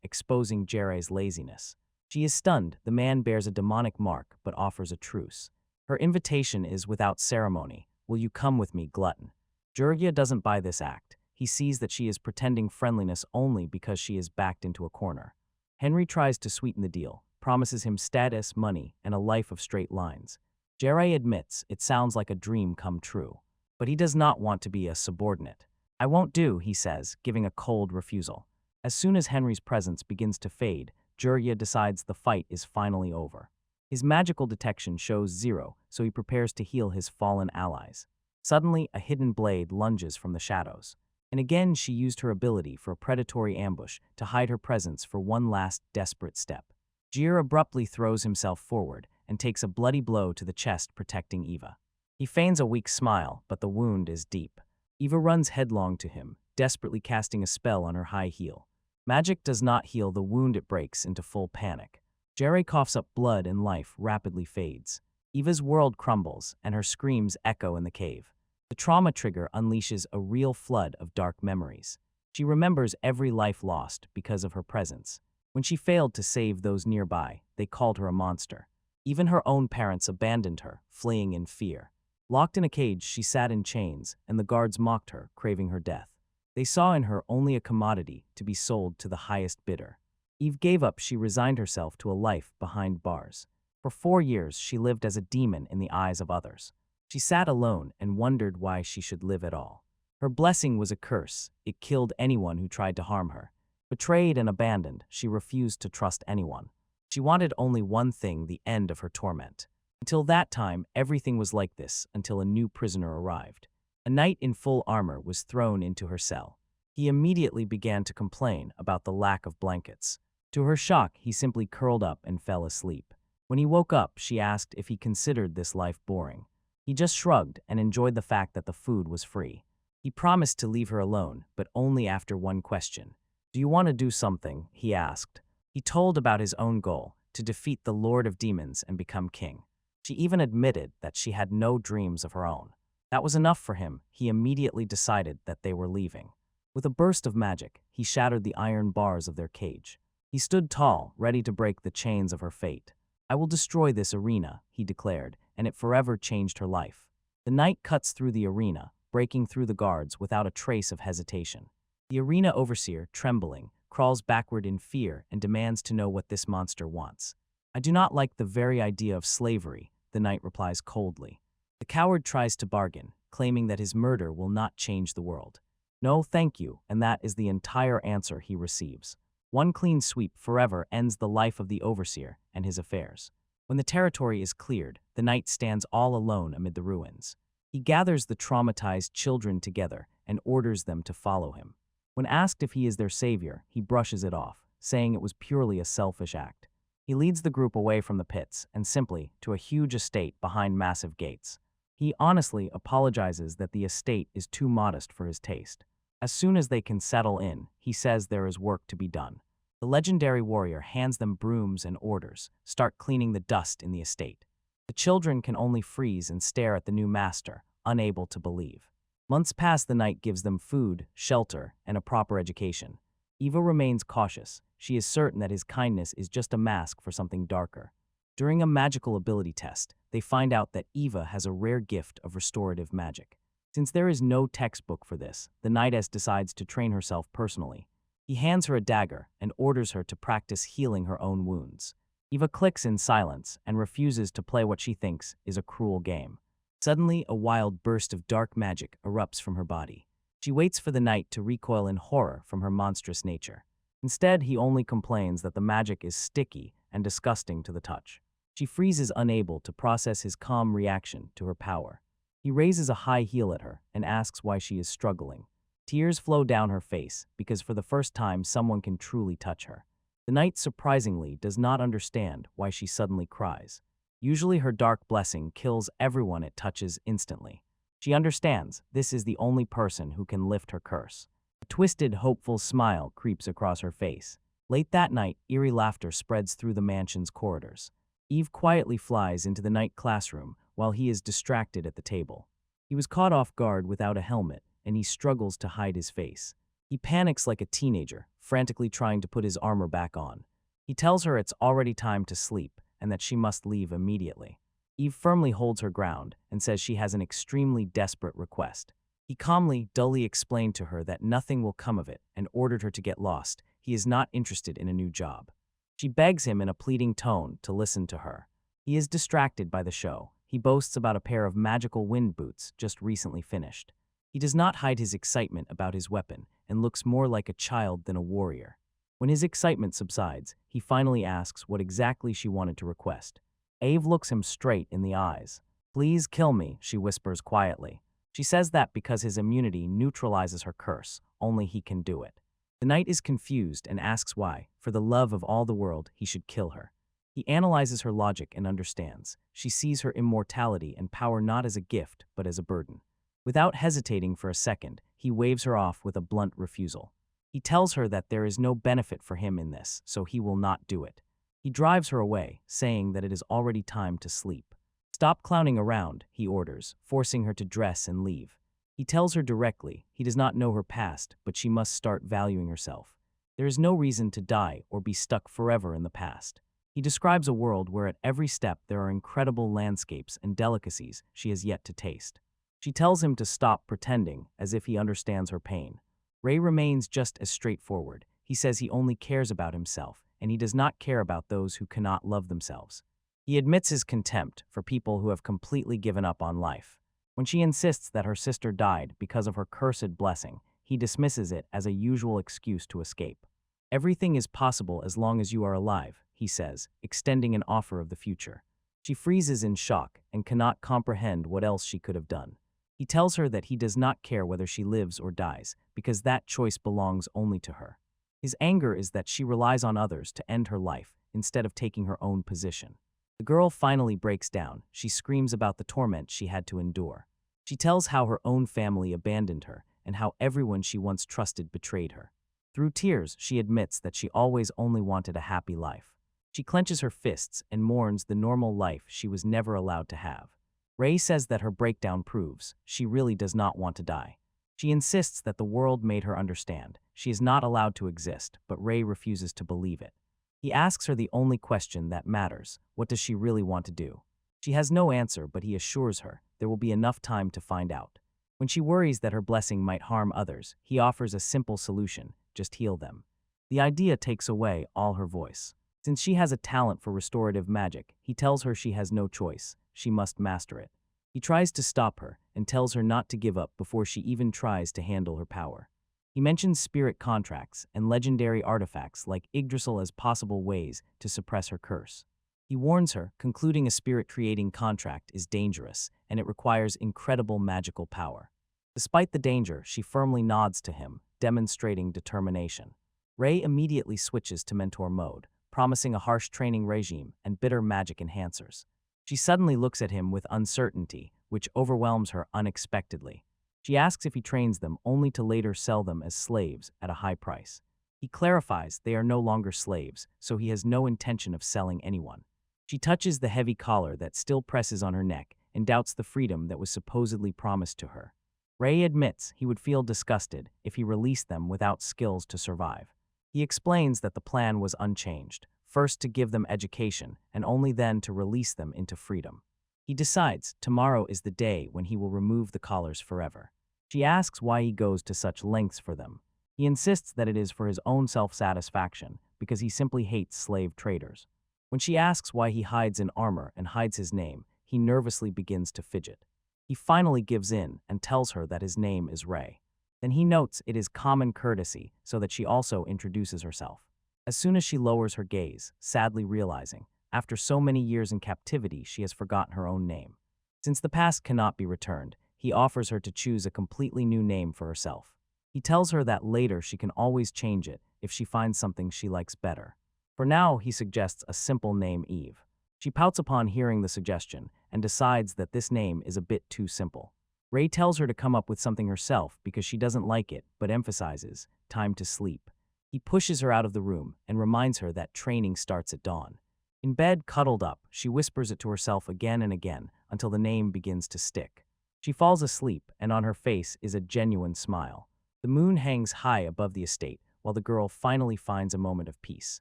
exposing Jerry's laziness. She is stunned. The man bears a demonic mark, but offers a truce. Her invitation is without ceremony. "Will you come with me, glutton?" Jurgia doesn't buy this act. He sees that she is pretending friendliness only because she is backed into a corner. Henry tries to sweeten the deal, promises him status, money, and a life of straight lines. Jerry admits it sounds like a dream come true, but he does not want to be a subordinate. "I won't do," he says, giving a cold refusal. As soon as Henry's presence begins to fade, Jurgia decides the fight is finally over. His magical detection shows 0, so he prepares to heal his fallen allies. Suddenly, a hidden blade lunges from the shadows. And again she used her ability for a predatory ambush to hide her presence for one last desperate step. Jir abruptly throws himself forward and takes a bloody blow to the chest, protecting Eva. He feigns a weak smile, but the wound is deep. Eva runs headlong to him, desperately casting a spell on her high heel. Magic does not heal the wound, it breaks into full panic. Jerry coughs up blood and life rapidly fades. Eva's world crumbles, and her screams echo in the cave. The trauma trigger unleashes a real flood of dark memories. She remembers every life lost because of her presence. When she failed to save those nearby, they called her a monster. Even her own parents abandoned her, fleeing in fear. Locked in a cage, she sat in chains, and the guards mocked her, craving her death. They saw in her only a commodity to be sold to the highest bidder. Eve gave up. She resigned herself to a life behind bars. For 4 years, she lived as a demon in the eyes of others. She sat alone and wondered why she should live at all. Her blessing was a curse. It killed anyone who tried to harm her. Betrayed and abandoned, she refused to trust anyone. She wanted only one thing: the end of her torment. Until that time, everything was like this until a new prisoner arrived. A knight in full armor was thrown into her cell. He immediately began to complain about the lack of blankets. To her shock, he simply curled up and fell asleep. When he woke up, she asked if he considered this life boring. He just shrugged and enjoyed the fact that the food was free. He promised to leave her alone, but only after one question. "Do you want to do something?" he asked. He told about his own goal, to defeat the Lord of Demons and become king. She even admitted that she had no dreams of her own. That was enough for him. He immediately decided that they were leaving. With a burst of magic, he shattered the iron bars of their cage. He stood tall, ready to break the chains of her fate. "I will destroy this arena," he declared, and it forever changed her life. The knight cuts through the arena, breaking through the guards without a trace of hesitation. The arena overseer, trembling, crawls backward in fear and demands to know what this monster wants. "I do not like the very idea of slavery," the knight replies coldly. The coward tries to bargain, claiming that his murder will not change the world. "No, thank you," and that is the entire answer he receives. One clean sweep forever ends the life of the overseer and his affairs. When the territory is cleared, the knight stands all alone amid the ruins. He gathers the traumatized children together and orders them to follow him. When asked if he is their savior, he brushes it off, saying it was purely a selfish act. He leads the group away from the pits and simply to a huge estate behind massive gates. He honestly apologizes that the estate is too modest for his taste. As soon as they can settle in, he says there is work to be done. The legendary warrior hands them brooms and orders, "Start cleaning the dust in the estate." The children can only freeze and stare at the new master, unable to believe. Months pass. The knight gives them food, shelter, and a proper education. Eva remains cautious. She is certain that his kindness is just a mask for something darker. During a magical ability test, they find out that Eva has a rare gift of restorative magic. Since there is no textbook for this, the knightess decides to train herself personally. He hands her a dagger and orders her to practice healing her own wounds. Eva clicks in silence and refuses to play what she thinks is a cruel game. Suddenly, a wild burst of dark magic erupts from her body. She waits for the knight to recoil in horror from her monstrous nature. Instead, he only complains that the magic is sticky and disgusting to the touch. She freezes, unable to process his calm reaction to her power. He raises a high heel at her and asks why she is struggling. Tears flow down her face because for the first time someone can truly touch her. The knight surprisingly does not understand why she suddenly cries. Usually her dark blessing kills everyone it touches instantly. She understands this is the only person who can lift her curse. A twisted, hopeful smile creeps across her face. Late that night, eerie laughter spreads through the mansion's corridors. Eve quietly flies into the night classroom while he is distracted at the table. He was caught off guard without a helmet, and he struggles to hide his face. He panics like a teenager, frantically trying to put his armor back on. He tells her it's already time to sleep and that she must leave immediately. Eve firmly holds her ground and says she has an extremely desperate request. He calmly, dully explained to her that nothing will come of it and ordered her to get lost. He is not interested in a new job. She begs him in a pleading tone to listen to her. He is distracted by the show. He boasts about a pair of magical wind boots just recently finished. He does not hide his excitement about his weapon and looks more like a child than a warrior. When his excitement subsides, he finally asks what exactly she wanted to request. Eve looks him straight in the eyes. "Please kill me," she whispers quietly. She says that because his immunity neutralizes her curse, only he can do it. The knight is confused and asks why, for the love of all the world, he should kill her. He analyzes her logic and understands. She sees her immortality and power not as a gift, but as a burden. Without hesitating for a second, he waves her off with a blunt refusal. He tells her that there is no benefit for him in this, so he will not do it. He drives her away, saying that it is already time to sleep. "Stop clowning around," he orders, forcing her to dress and leave. He tells her directly he does not know her past, but she must start valuing herself. There is no reason to die or be stuck forever in the past. He describes a world where at every step there are incredible landscapes and delicacies she has yet to taste. She tells him to stop pretending, as if he understands her pain. Ray remains just as straightforward. He says he only cares about himself, and he does not care about those who cannot love themselves. He admits his contempt for people who have completely given up on life. When she insists that her sister died because of her cursed blessing, he dismisses it as a usual excuse to escape. "Everything is possible as long as you are alive," he says, extending an offer of the future. She freezes in shock and cannot comprehend what else she could have done. He tells her that he does not care whether she lives or dies, because that choice belongs only to her. His anger is that she relies on others to end her life instead of taking her own position. The girl finally breaks down. She screams about the torment she had to endure. She tells how her own family abandoned her and how everyone she once trusted betrayed her. Through tears, she admits that she always only wanted a happy life. She clenches her fists and mourns the normal life she was never allowed to have. Ray says that her breakdown proves she really does not want to die. She insists that the world made her understand. She is not allowed to exist, but Ray refuses to believe it. He asks her the only question that matters: what does she really want to do? She has no answer, but he assures her there will be enough time to find out. When she worries that her blessing might harm others, he offers a simple solution: just heal them. The idea takes away all her voice. Since she has a talent for restorative magic, he tells her she has no choice. She must master it. He tries to stop her and tells her not to give up before she even tries to handle her power. He mentions spirit contracts and legendary artifacts like Yggdrasil as possible ways to suppress her curse. He warns her concluding a spirit-creating contract is dangerous and it requires incredible magical power. Despite the danger, she firmly nods to him, demonstrating determination. Ray immediately switches to mentor mode, promising a harsh training regime and bitter magic enhancers. She suddenly looks at him with uncertainty, which overwhelms her unexpectedly. She asks if he trains them only to later sell them as slaves at a high price. He clarifies they are no longer slaves, so he has no intention of selling anyone. She touches the heavy collar that still presses on her neck and doubts the freedom that was supposedly promised to her. Ray admits he would feel disgusted if he released them without skills to survive. He explains that the plan was unchanged, first to give them education and only then to release them into freedom. He decides tomorrow is the day when he will remove the collars forever. She asks why he goes to such lengths for them. He insists that it is for his own self-satisfaction because he simply hates slave traders. When she asks why he hides in armor and hides his name, he nervously begins to fidget. He finally gives in and tells her that his name is Ray. Then he notes it is common courtesy so that she also introduces herself. As soon as she lowers her gaze, sadly realizing, after so many years in captivity, she has forgotten her own name. Since the past cannot be returned, he offers her to choose a completely new name for herself. He tells her that later she can always change it if she finds something she likes better. For now, he suggests a simple name, Eve. She pouts upon hearing the suggestion and decides that this name is a bit too simple. Ray tells her to come up with something herself because she doesn't like it, but emphasizes, time to sleep. He pushes her out of the room and reminds her that training starts at dawn. In bed, cuddled up, she whispers it to herself again and again until the name begins to stick. She falls asleep, and on her face is a genuine smile. The moon hangs high above the estate, while the girl finally finds a moment of peace.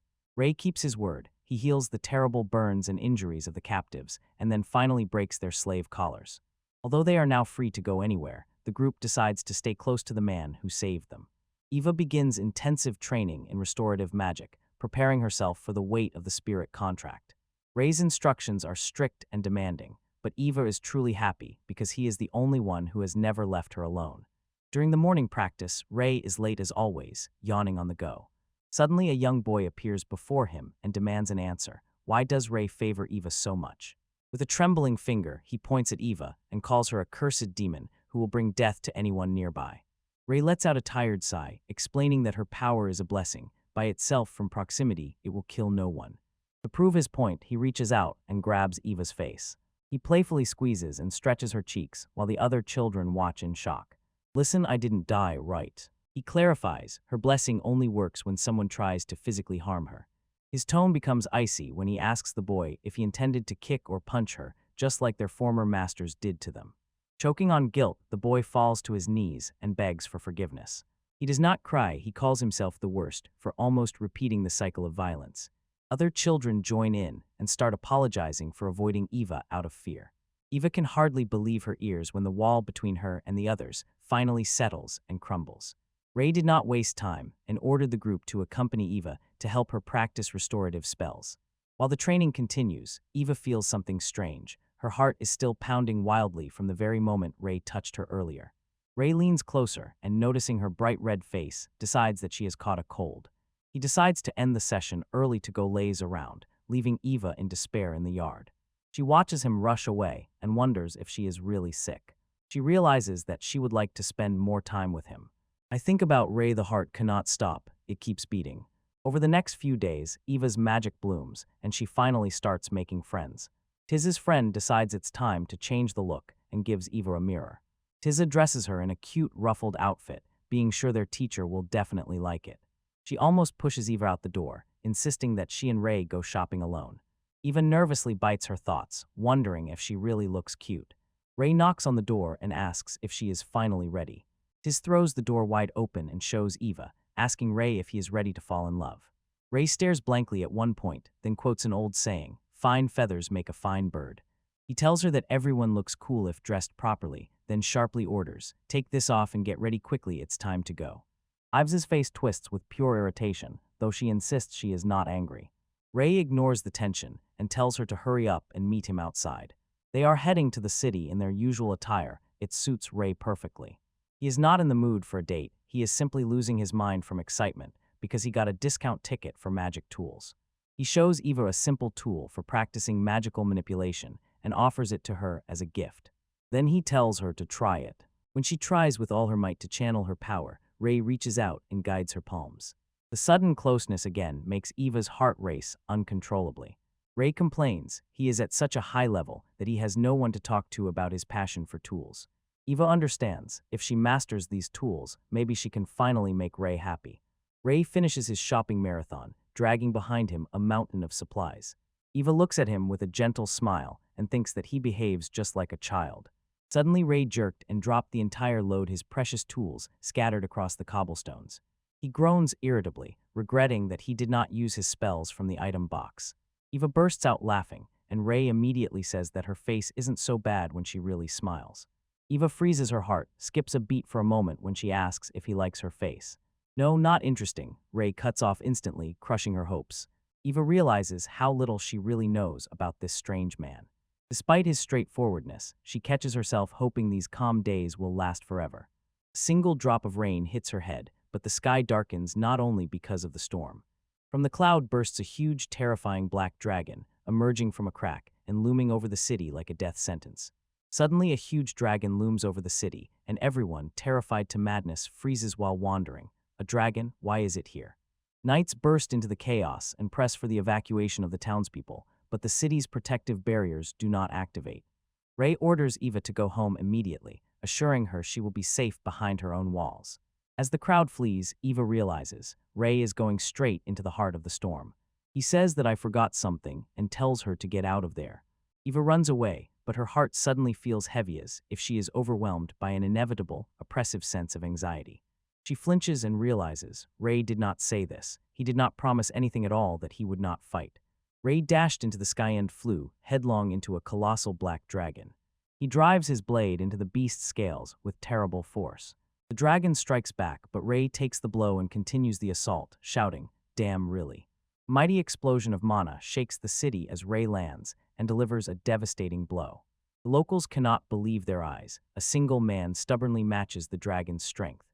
Ray keeps his word. he heals the terrible burns and injuries of the captives, and then finally breaks their slave collars. Although they are now free to go anywhere, the group decides to stay close to the man who saved them. Eva begins intensive training in restorative magic, preparing herself for the weight of the spirit contract. Ray's instructions are strict and demanding, but Eva is truly happy because he is the only one who has never left her alone. During the morning practice, Ray is late as always, yawning on the go. Suddenly, a young boy appears before him and demands an answer. Why does Ray favor Eva so much? With a trembling finger, he points at Eva and calls her a cursed demon who will bring death to anyone nearby. Ray lets out a tired sigh, explaining that her power is a blessing. By itself, from proximity, it will kill no one. To prove his point, he reaches out and grabs Eva's face. He playfully squeezes and stretches her cheeks while the other children watch in shock. Listen, I didn't die, right? He clarifies, her blessing only works when someone tries to physically harm her. His tone becomes icy when he asks the boy if he intended to kick or punch her, just like their former masters did to them. Choking on guilt, the boy falls to his knees and begs for forgiveness. He does not cry, he calls himself the worst for almost repeating the cycle of violence. Other children join in and start apologizing for avoiding Eva out of fear. Eva can hardly believe her ears when the wall between her and the others finally settles and crumbles. Ray did not waste time and ordered the group to accompany Eva to help her practice restorative spells. While the training continues, Eva feels something strange. Her heart is still pounding wildly from the very moment Ray touched her earlier. Ray leans closer and, noticing her bright red face, decides that she has caught a cold. He decides to end the session early to go laze around, leaving Eva in despair in the yard. She watches him rush away and wonders if she is really sick. She realizes that she would like to spend more time with him. I think about Ray, the heart cannot stop, it keeps beating. Over the next few days, Eva's magic blooms, and she finally starts making friends. Tiz's friend decides it's time to change the look and gives Eva a mirror. Tiz dresses her in a cute, ruffled outfit, being sure their teacher will definitely like it. She almost pushes Eva out the door, insisting that she and Ray go shopping alone. Eva nervously bites her thoughts, wondering if she really looks cute. Ray knocks on the door and asks if she is finally ready. Tiz throws the door wide open and shows Eva, asking Ray if he is ready to fall in love. Ray stares blankly at one point, then quotes an old saying, "Fine feathers make a fine bird." He tells her that everyone looks cool if dressed properly, then sharply orders, "Take this off and get ready quickly, it's time to go." Ives's face twists with pure irritation, though she insists she is not angry. Ray ignores the tension and tells her to hurry up and meet him outside. They are heading to the city in their usual attire. It suits Ray perfectly. He is not in the mood for a date, he is simply losing his mind from excitement because he got a discount ticket for magic tools. He shows Eva a simple tool for practicing magical manipulation and offers it to her as a gift. Then he tells her to try it. When she tries with all her might to channel her power, Ray reaches out and guides her palms. The sudden closeness again makes Eva's heart race uncontrollably. Ray complains he is at such a high level that he has no one to talk to about his passion for tools. Eva understands, if she masters these tools, maybe she can finally make Ray happy. Ray finishes his shopping marathon, dragging behind him a mountain of supplies. Eva looks at him with a gentle smile and thinks that he behaves just like a child. Suddenly Ray jerked and dropped the entire load, his precious tools scattered across the cobblestones. He groans irritably, regretting that he did not use his spells from the item box. Eva bursts out laughing, and Ray immediately says that her face isn't so bad when she really smiles. Eva freezes her heart, skips a beat for a moment when she asks if he likes her face. "No, not interesting," Ray cuts off instantly, crushing her hopes. Eva realizes how little she really knows about this strange man. Despite his straightforwardness, she catches herself hoping these calm days will last forever. A single drop of rain hits her head, but the sky darkens not only because of the storm. From the cloud bursts a huge, terrifying black dragon, emerging from a crack and looming over the city like a death sentence. Suddenly, a huge dragon looms over the city, and everyone, terrified to madness, freezes while wandering. A dragon? Why is it here? Knights burst into the chaos and press for the evacuation of the townspeople, but the city's protective barriers do not activate. Ray orders Eva to go home immediately, assuring her she will be safe behind her own walls. As the crowd flees, Eva realizes Ray is going straight into the heart of the storm. He says that I forgot something and tells her to get out of there. Eva runs away, but her heart suddenly feels heavy as if she is overwhelmed by an inevitable, oppressive sense of anxiety. She flinches and realizes Ray did not say this. He did not promise anything at all that he would not fight. Ray dashed into the sky and flew headlong into a colossal black dragon. He drives his blade into the beast's scales with terrible force. The dragon strikes back, but Ray takes the blow and continues the assault, shouting, "Damn really." A mighty explosion of mana shakes the city as Ray lands and delivers a devastating blow. The locals cannot believe their eyes. A single man stubbornly matches the dragon's strength.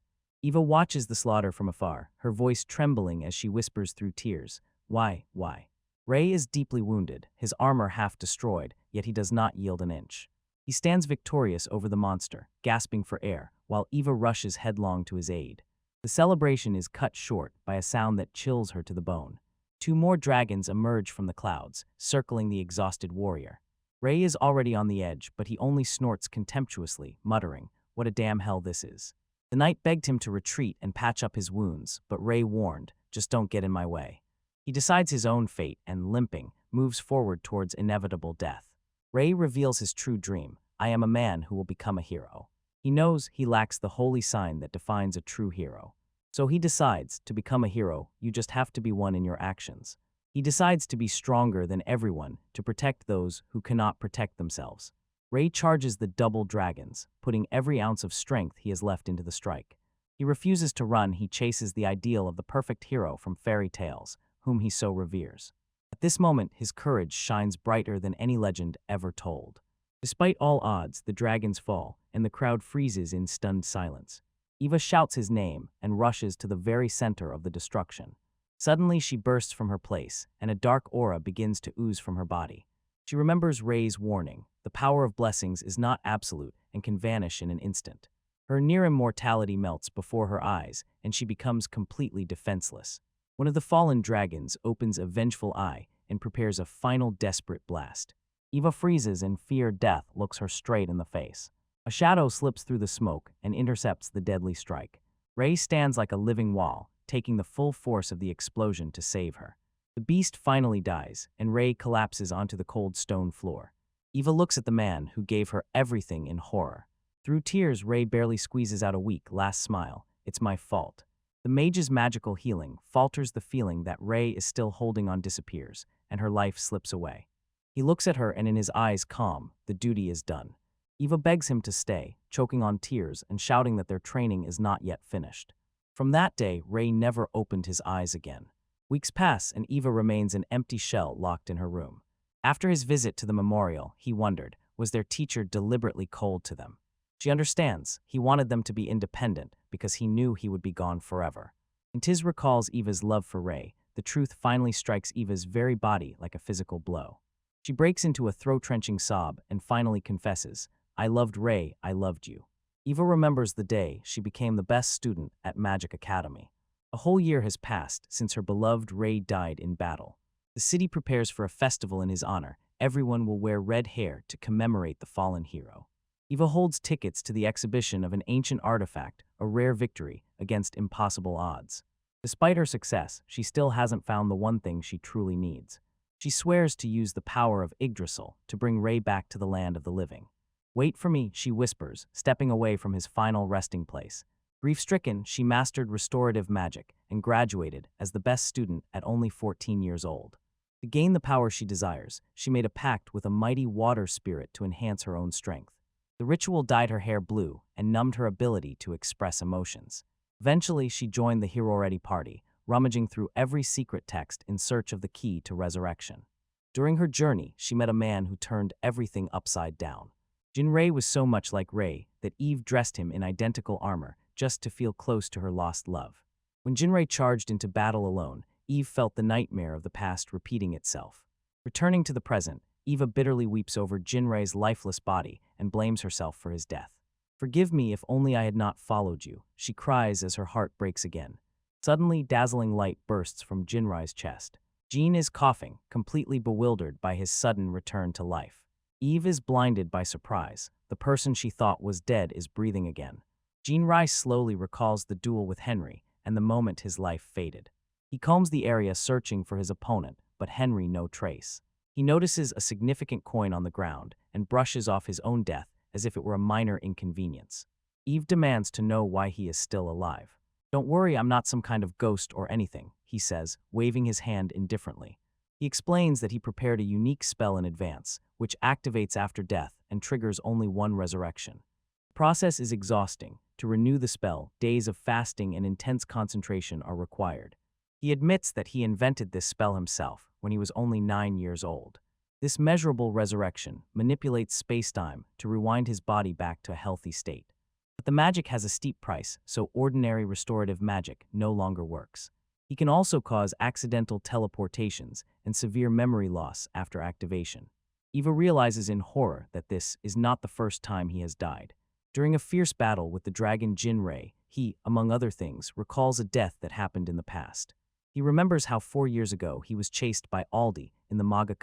Eva watches the slaughter from afar, her voice trembling as she whispers through tears, "Why, why?" Ray is deeply wounded, his armor half destroyed, yet he does not yield an inch. He stands victorious over the monster, gasping for air, while Eva rushes headlong to his aid. The celebration is cut short by a sound that chills her to the bone. Two more dragons emerge from the clouds, circling the exhausted warrior. Ray is already on the edge, but he only snorts contemptuously, muttering, "What a damn hell this is." The knight begged him to retreat and patch up his wounds, but Ray warned, "Just don't get in my way." He decides his own fate and, limping, moves forward towards inevitable death. Ray reveals his true dream: "I am a man who will become a hero." He knows he lacks the holy sign that defines a true hero. So he decides, to become a hero, you just have to be one in your actions. He decides to be stronger than everyone, to protect those who cannot protect themselves. Ray charges the double dragons, putting every ounce of strength he has left into the strike. He refuses to run. He chases the ideal of the perfect hero from fairy tales, whom he so reveres. At this moment, his courage shines brighter than any legend ever told. Despite all odds, the dragons fall, and the crowd freezes in stunned silence. Eva shouts his name and rushes to the very center of the destruction. Suddenly, she bursts from her place, and a dark aura begins to ooze from her body. She remembers Ray's warning: the power of blessings is not absolute and can vanish in an instant. Her near immortality melts before her eyes, and she becomes completely defenseless. One of the fallen dragons opens a vengeful eye and prepares a final desperate blast. Eva freezes, and feared death looks her straight in the face. A shadow slips through the smoke and intercepts the deadly strike. Ray stands like a living wall, taking the full force of the explosion to save her. The beast finally dies, and Ray collapses onto the cold stone floor. Eva looks at the man who gave her everything in horror. Through tears, Ray barely squeezes out a weak last smile: "It's my fault." The mage's magical healing falters. The feeling that Ray is still holding on disappears, and her life slips away. He looks at her, and in his eyes calm, the duty is done. Eva begs him to stay, choking on tears and shouting that their training is not yet finished. From that day, Ray never opened his eyes again. Weeks pass, and Eva remains an empty shell locked in her room. After his visit to the memorial, he wondered, was their teacher deliberately cold to them? She understands. He wanted them to be independent because he knew he would be gone forever. And Tiz recalls Eva's love for Ray. The truth finally strikes Eva's very body like a physical blow. She breaks into a throat-wrenching sob and finally confesses, "I loved Ray, I loved you." Eva remembers the day she became the best student at Magic Academy. A whole year has passed since her beloved Ray died in battle. The city prepares for a festival in his honor. Everyone will wear red hair to commemorate the fallen hero. Eva holds tickets to the exhibition of an ancient artifact, a rare victory against impossible odds. Despite her success, she still hasn't found the one thing she truly needs. She swears to use the power of Yggdrasil to bring Ray back to the land of the living. "Wait for me," she whispers, stepping away from his final resting place. Grief-stricken, she mastered restorative magic and graduated as the best student at only 14 years old. To gain the power she desires, she made a pact with a mighty water spirit to enhance her own strength. The ritual dyed her hair blue and numbed her ability to express emotions. Eventually, she joined the Hero-Ready party, rummaging through every secret text in search of the key to resurrection. During her journey, she met a man who turned everything upside down. Jinrei was so much like Ray that Eve dressed him in identical armor just to feel close to her lost love. When Jinrei charged into battle alone, Eve felt the nightmare of the past repeating itself. Returning to the present, Eva bitterly weeps over Jinrei's lifeless body and blames herself for his death. "Forgive me, if only I had not followed you," she cries as her heart breaks again. Suddenly, dazzling light bursts from Jinrei's chest. Jin is coughing, completely bewildered by his sudden return to life. Eve is blinded by surprise. The person she thought was dead is breathing again. Jinrai slowly recalls the duel with Henry and the moment his life faded. He combs the area searching for his opponent, but Henry no trace. He notices a significant coin on the ground and brushes off his own death as if it were a minor inconvenience. Eve demands to know why he is still alive. "Don't worry, I'm not some kind of ghost or anything," he says, waving his hand indifferently. He explains that he prepared a unique spell in advance, which activates after death and triggers only one resurrection. The process is exhausting. To renew the spell, days of fasting and intense concentration are required. He admits that he invented this spell himself when he was only 9 years old. This measurable resurrection manipulates space-time to rewind his body back to a healthy state. But the magic has a steep price, so ordinary restorative magic no longer works. He can also cause accidental teleportations and severe memory loss after activation. Eva realizes in horror that this is not the first time he has died. During a fierce battle with the dragon Jinrei, he, among other things, recalls a death that happened in the past. He remembers how 4 years ago he was chased by Aldi in the Manga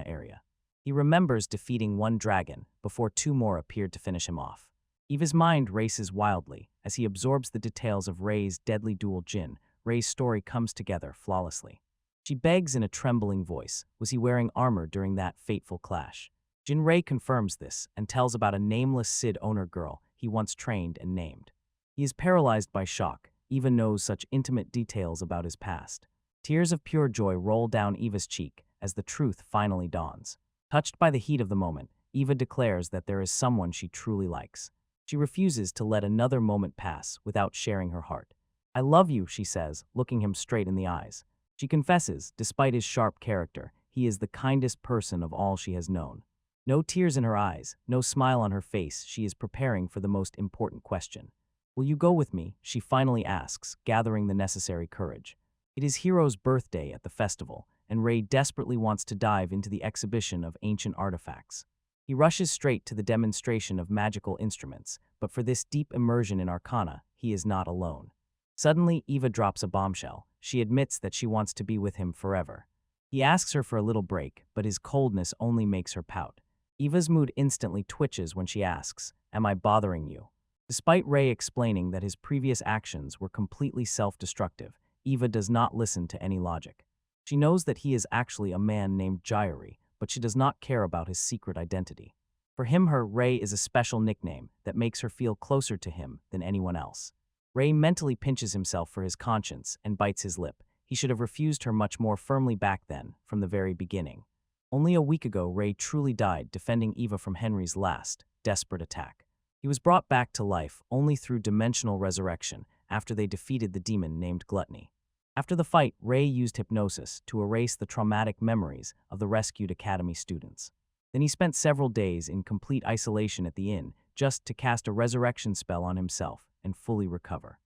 area. He remembers defeating one dragon before 2 more appeared to finish him off. Eva's mind races wildly as he absorbs the details of Rei's deadly duel Jin. Rei's story comes together flawlessly. She begs in a trembling voice, was he wearing armor during that fateful clash? Jinrei confirms this and tells about a nameless Sid owner girl he once trained and named. He is paralyzed by shock. Eva knows such intimate details about his past. Tears of pure joy roll down Eva's cheek as the truth finally dawns. Touched by the heat of the moment, Eva declares that there is someone she truly likes. She refuses to let another moment pass without sharing her heart. "I love you," she says, looking him straight in the eyes. She confesses, despite his sharp character, he is the kindest person of all she has known. No tears in her eyes, no smile on her face, she is preparing for the most important question. "Will you go with me?" she finally asks, gathering the necessary courage. It is Hiro's birthday at the festival, and Rei desperately wants to dive into the exhibition of ancient artifacts. He rushes straight to the demonstration of magical instruments, but for this deep immersion in arcana, he is not alone. Suddenly, Eva drops a bombshell. She admits that she wants to be with him forever. He asks her for a little break, but his coldness only makes her pout. Eva's mood instantly twitches when she asks, "Am I bothering you?" Despite Rei explaining that his previous actions were completely self-destructive, Eva does not listen to any logic. She knows that he is actually a man named Jairi, but she does not care about his secret identity. For him, Rei is a special nickname that makes her feel closer to him than anyone else. Rei mentally pinches himself for his conscience and bites his lip. He should have refused her much more firmly back then, from the very beginning. Only a week ago, Rei truly died defending Eva from Henry's last, desperate attack. He was brought back to life only through dimensional resurrection after they defeated the demon named Gluttony. After the fight, Rei used hypnosis to erase the traumatic memories of the rescued academy students. Then he spent several days in complete isolation at the inn just to cast a resurrection spell on himself and fully recover.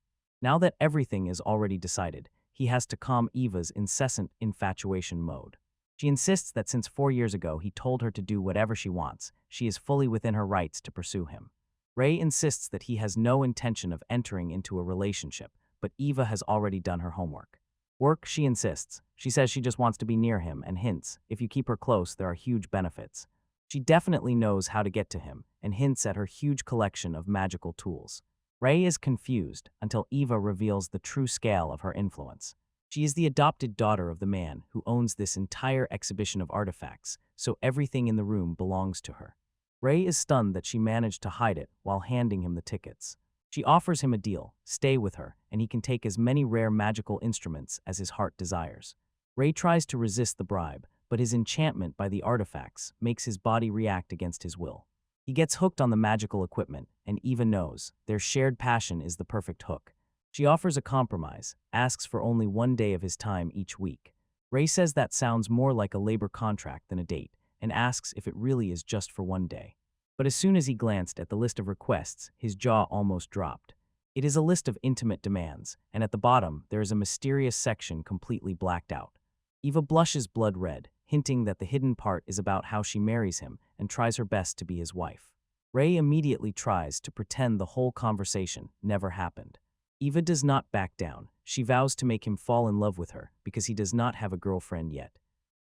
Now that everything is already decided, he has to calm Eva's incessant infatuation mode. She insists that since 4 years ago he told her to do whatever she wants, she is fully within her rights to pursue him. Rei insists that he has no intention of entering into a relationship, but Eva has already done her homework. Work, she insists. She says she just wants to be near him and hints, if you keep her close, there are huge benefits. She definitely knows how to get to him and hints at her huge collection of magical tools. Rei is confused until Eva reveals the true scale of her influence. She is the adopted daughter of the man who owns this entire exhibition of artifacts, so everything in the room belongs to her. Rei is stunned that she managed to hide it while handing him the tickets. She offers him a deal, stay with her, and he can take as many rare magical instruments as his heart desires. Rei tries to resist the bribe, but his enchantment by the artifacts makes his body react against his will. He gets hooked on the magical equipment, and Eva knows their shared passion is the perfect hook. She offers a compromise, asks for only 1 day of his time each week. Rei says that sounds more like a labor contract than a date, and asks if it really is just for 1 day. But as soon as he glanced at the list of requests, his jaw almost dropped. It is a list of intimate demands, and at the bottom there is a mysterious section completely blacked out. Eva blushes blood red, hinting that the hidden part is about how she marries him and tries her best to be his wife. Rei immediately tries to pretend the whole conversation never happened. Eva does not back down. She vows to make him fall in love with her because he does not have a girlfriend yet.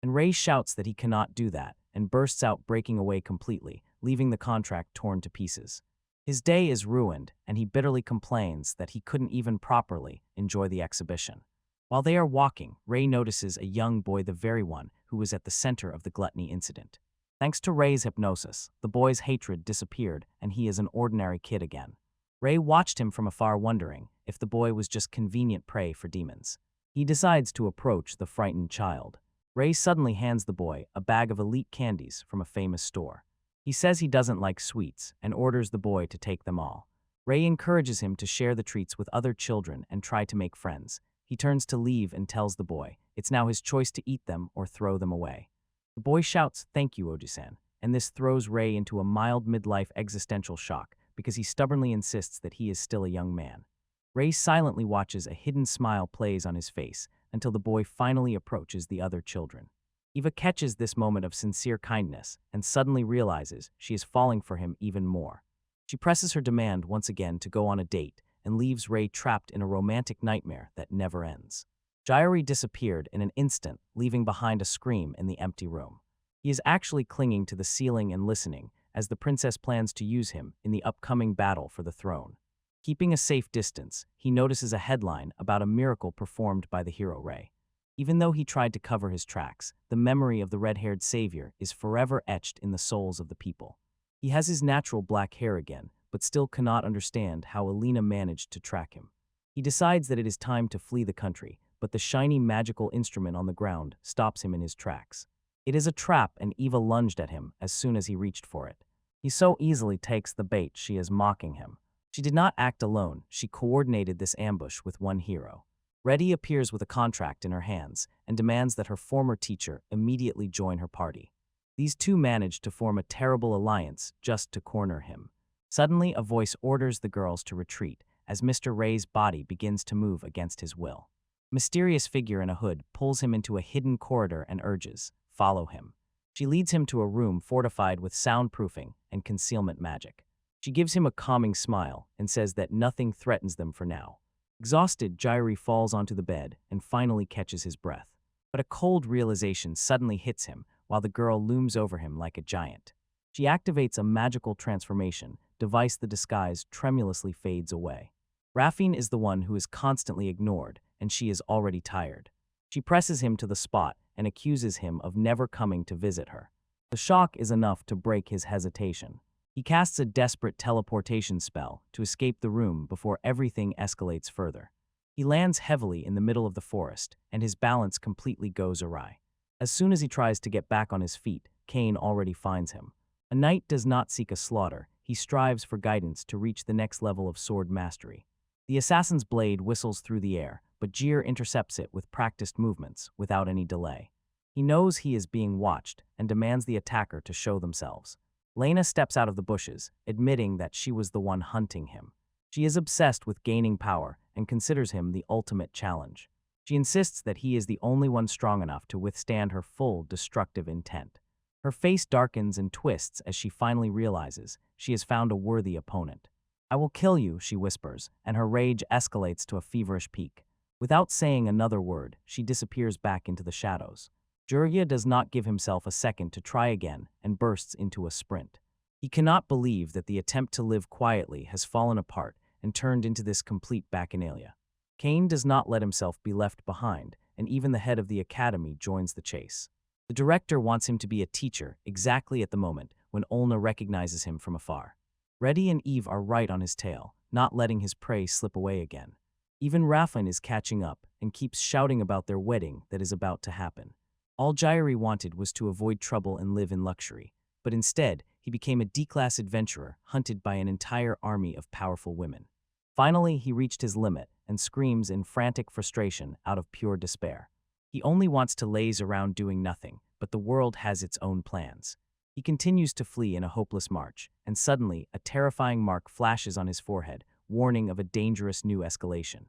And Rei shouts that he cannot do that and bursts out, breaking away completely, leaving the contract torn to pieces. His day is ruined, and he bitterly complains that he couldn't even properly enjoy the exhibition. While they are walking, Rei notices a young boy, the very one who was at the center of the gluttony incident. Thanks to Rei's hypnosis, the boy's hatred disappeared, and he is an ordinary kid again. Rei watched him from afar, wondering if the boy was just convenient prey for demons. He decides to approach the frightened child. Ray suddenly hands the boy a bag of elite candies from a famous store. He says he doesn't like sweets and orders the boy to take them all. Ray encourages him to share the treats with other children and try to make friends. He turns to leave and tells the boy it's now his choice to eat them or throw them away. The boy shouts, "Thank you, Oji-san," and this throws Ray into a mild midlife existential shock because he stubbornly insists that he is still a young man. Ray silently watches a hidden smile plays on his face until the boy finally approaches the other children. Eva catches this moment of sincere kindness and suddenly realizes she is falling for him even more. She presses her demand once again to go on a date and leaves Ray trapped in a romantic nightmare that never ends. Jairi disappeared in an instant, leaving behind a scream in the empty room. He is actually clinging to the ceiling and listening as the princess plans to use him in the upcoming battle for the throne. Keeping a safe distance, he notices a headline about a miracle performed by the hero Ray. Even though he tried to cover his tracks, the memory of the red-haired savior is forever etched in the souls of the people. He has his natural black hair again, but still cannot understand how Alina managed to track him. He decides that it is time to flee the country, but the shiny magical instrument on the ground stops him in his tracks. It is a trap, and Eva lunged at him as soon as he reached for it. He so easily takes the bait she is mocking him. She did not act alone, she coordinated this ambush with one hero. Reddy appears with a contract in her hands and demands that her former teacher immediately join her party. These two manage to form a terrible alliance just to corner him. Suddenly, a voice orders the girls to retreat as Mr. Ray's body begins to move against his will. A mysterious figure in a hood pulls him into a hidden corridor and urges, "Follow him." She leads him to a room fortified with soundproofing and concealment magic. She gives him a calming smile and says that nothing threatens them for now. Exhausted, Jairi falls onto the bed and finally catches his breath. But a cold realization suddenly hits him while the girl looms over him like a giant. She activates a magical transformation device. The disguise tremulously fades away. Raffine is the one who is constantly ignored, and she is already tired. She presses him to the spot and accuses him of never coming to visit her. The shock is enough to break his hesitation. He casts a desperate teleportation spell to escape the room before everything escalates further. He lands heavily in the middle of the forest, and his balance completely goes awry. As soon as he tries to get back on his feet, Kane already finds him. A knight does not seek a slaughter, he strives for guidance to reach the next level of sword mastery. The assassin's blade whistles through the air, but Jir intercepts it with practiced movements, without any delay. He knows he is being watched and demands the attacker to show themselves. Lena steps out of the bushes, admitting that she was the one hunting him. She is obsessed with gaining power and considers him the ultimate challenge. She insists that he is the only one strong enough to withstand her full destructive intent. Her face darkens and twists as she finally realizes she has found a worthy opponent. "I will kill you," she whispers, and her rage escalates to a feverish peak. Without saying another word, she disappears back into the shadows. Jurya does not give himself a second to try again and bursts into a sprint. He cannot believe that the attempt to live quietly has fallen apart and turned into this complete bacchanalia. Kane does not let himself be left behind, and even the head of the academy joins the chase. The director wants him to be a teacher exactly at the moment when Olna recognizes him from afar. Reddy and Eve are right on his tail, not letting his prey slip away again. Even Raffin is catching up and keeps shouting about their wedding that is about to happen. All Jairi wanted was to avoid trouble and live in luxury, but instead, he became a D-class adventurer hunted by an entire army of powerful women. Finally, he reached his limit and screams in frantic frustration out of pure despair. He only wants to laze around doing nothing, but the world has its own plans. He continues to flee in a hopeless march, and suddenly, a terrifying mark flashes on his forehead, warning of a dangerous new escalation.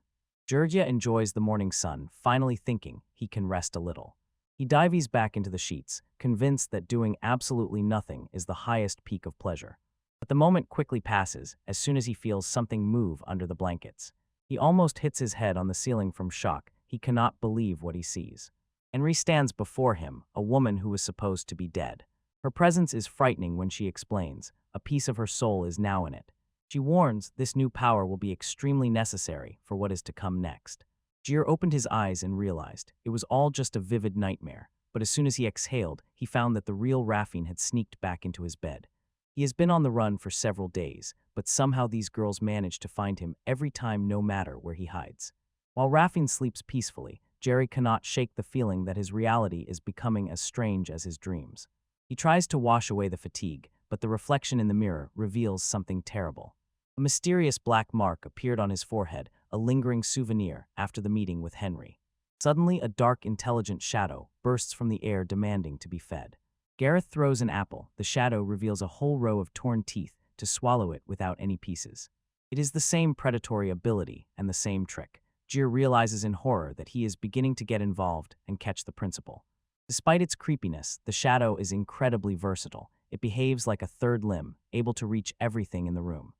Jurya enjoys the morning sun, finally thinking he can rest a little. He dives back into the sheets, convinced that doing absolutely nothing is the highest peak of pleasure. But the moment quickly passes as soon as he feels something move under the blankets. He almost hits his head on the ceiling from shock. He cannot believe what he sees. Henri stands before him, a woman who is supposed to be dead. Her presence is frightening when she explains. A piece of her soul is now in it. She warns this new power will be extremely necessary for what is to come next. Jir opened his eyes and realized it was all just a vivid nightmare, but as soon as he exhaled, he found that the real Raffine had sneaked back into his bed. He has been on the run for several days, but somehow these girls manage to find him every time no matter where he hides. While Raffine sleeps peacefully, Jerry cannot shake the feeling that his reality is becoming as strange as his dreams. He tries to wash away the fatigue, but the reflection in the mirror reveals something terrible. A mysterious black mark appeared on his forehead, a lingering souvenir after the meeting with Henry. Suddenly, a dark, intelligent shadow bursts from the air demanding to be fed. Gareth throws an apple. The shadow reveals a whole row of torn teeth to swallow it without any pieces. It is the same predatory ability and the same trick. Jir realizes in horror that he is beginning to get involved and catch the principal. Despite its creepiness, the shadow is incredibly versatile. It behaves like a third limb, able to reach everything in the room.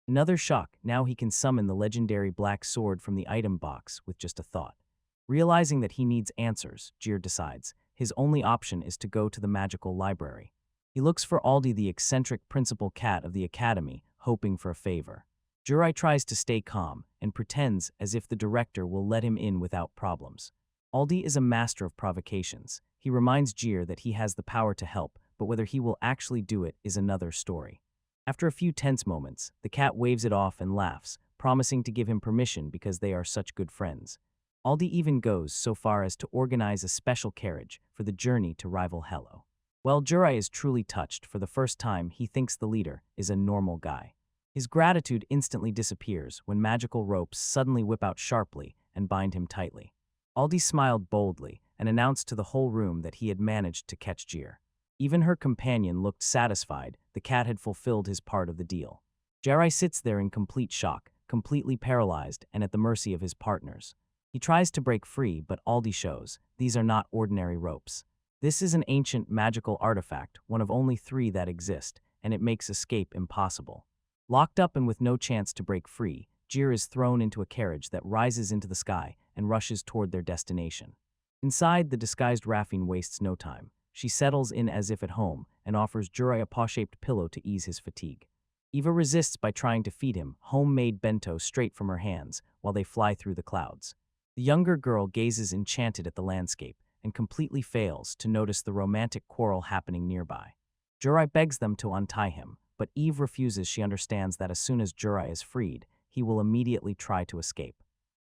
Another shock, now he can summon the legendary black sword from the item box with just a thought. Realizing that he needs answers, Jir decides his only option is to go to the magical library. He looks for Aldi, the eccentric principal cat of the academy, hoping for a favor. Jirai tries to stay calm and pretends as if the director will let him in without problems. Aldi is a master of provocations. He reminds Jir that he has the power to help, but whether he will actually do it is another story. After a few tense moments, the cat waves it off and laughs, promising to give him permission because they are such good friends. Aldi even goes so far as to organize a special carriage for the journey to rival Hello. While Jirai is truly touched, for the first time he thinks the leader is a normal guy. His gratitude instantly disappears when magical ropes suddenly whip out sharply and bind him tightly. Aldi smiled boldly and announced to the whole room that he had managed to catch Jir. Even her companion looked satisfied. The cat had fulfilled his part of the deal. Jirai sits there in complete shock, completely paralyzed and at the mercy of his partners. He tries to break free, but Aldi shows these are not ordinary ropes. This is an ancient magical artifact, one of only 3 that exist, and it makes escape impossible. Locked up and with no chance to break free, Jir is thrown into a carriage that rises into the sky and rushes toward their destination. Inside, the disguised Raffine wastes no time. She settles in as if at home and offers Jirai a paw-shaped pillow to ease his fatigue. Eva resists by trying to feed him homemade bento straight from her hands while they fly through the clouds. The younger girl gazes enchanted at the landscape and completely fails to notice the romantic quarrel happening nearby. Jirai begs them to untie him, but Eve refuses. She understands that as soon as Jirai is freed, he will immediately try to escape.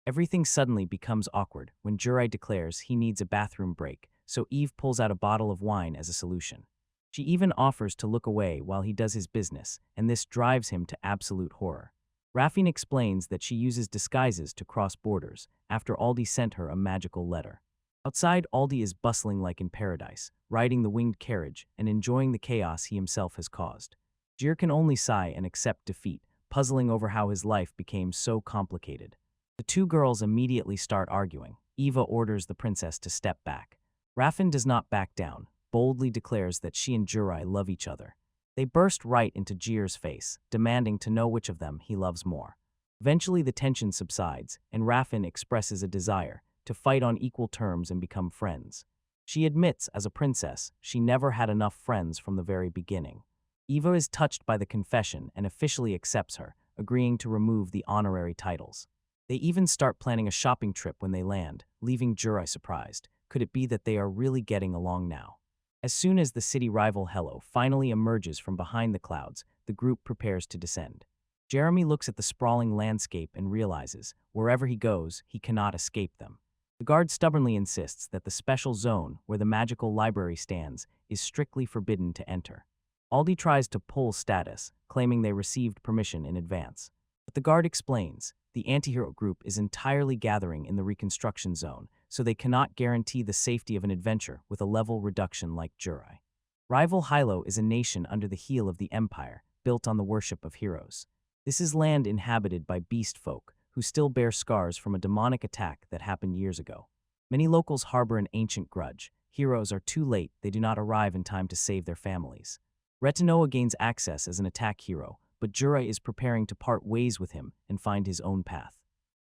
Everything suddenly becomes awkward when Jirai declares he needs a bathroom break, so Eve pulls out a bottle of wine as a solution. She even offers to look away while he does his business, and this drives him to absolute horror. Raffine explains that she uses disguises to cross borders after Aldi sent her a magical letter. Outside, Aldi is bustling like in paradise, riding the winged carriage and enjoying the chaos he himself has caused. Jir can only sigh and accept defeat, puzzling over how his life became so complicated. The 2 girls immediately start arguing. Eva orders the princess to step back. Raffine does not back down, boldly declares that she and Jirai love each other. They burst right into Jir's face, demanding to know which of them he loves more. Eventually the tension subsides, and Raffine expresses a desire to fight on equal terms and become friends. She admits, as a princess, she never had enough friends from the very beginning. Eva is touched by the confession and officially accepts her, agreeing to remove the honorary titles. They even start planning a shopping trip when they land, leaving Jirai surprised. Could it be that they are really getting along now? As soon as the city rival Hello finally emerges from behind the clouds, the group prepares to descend. Jeremy looks at the sprawling landscape and realizes, wherever he goes, he cannot escape them. The guard stubbornly insists that the special zone where the magical library stands is strictly forbidden to enter. Aldi tries to pull status, claiming they received permission in advance. But the guard explains, the antihero group is entirely gathering in the reconstruction zone, so they cannot guarantee the safety of an adventure with a level reduction like Jirai. Rival Hilo is a nation under the heel of the Empire, built on the worship of heroes. This is land inhabited by beast folk, who still bear scars from a demonic attack that happened years ago. Many locals harbor an ancient grudge. Heroes are too late, they do not arrive in time to save their families. Retinoa gains access as an attack hero, but Jirai is preparing to part ways with him and find his own path.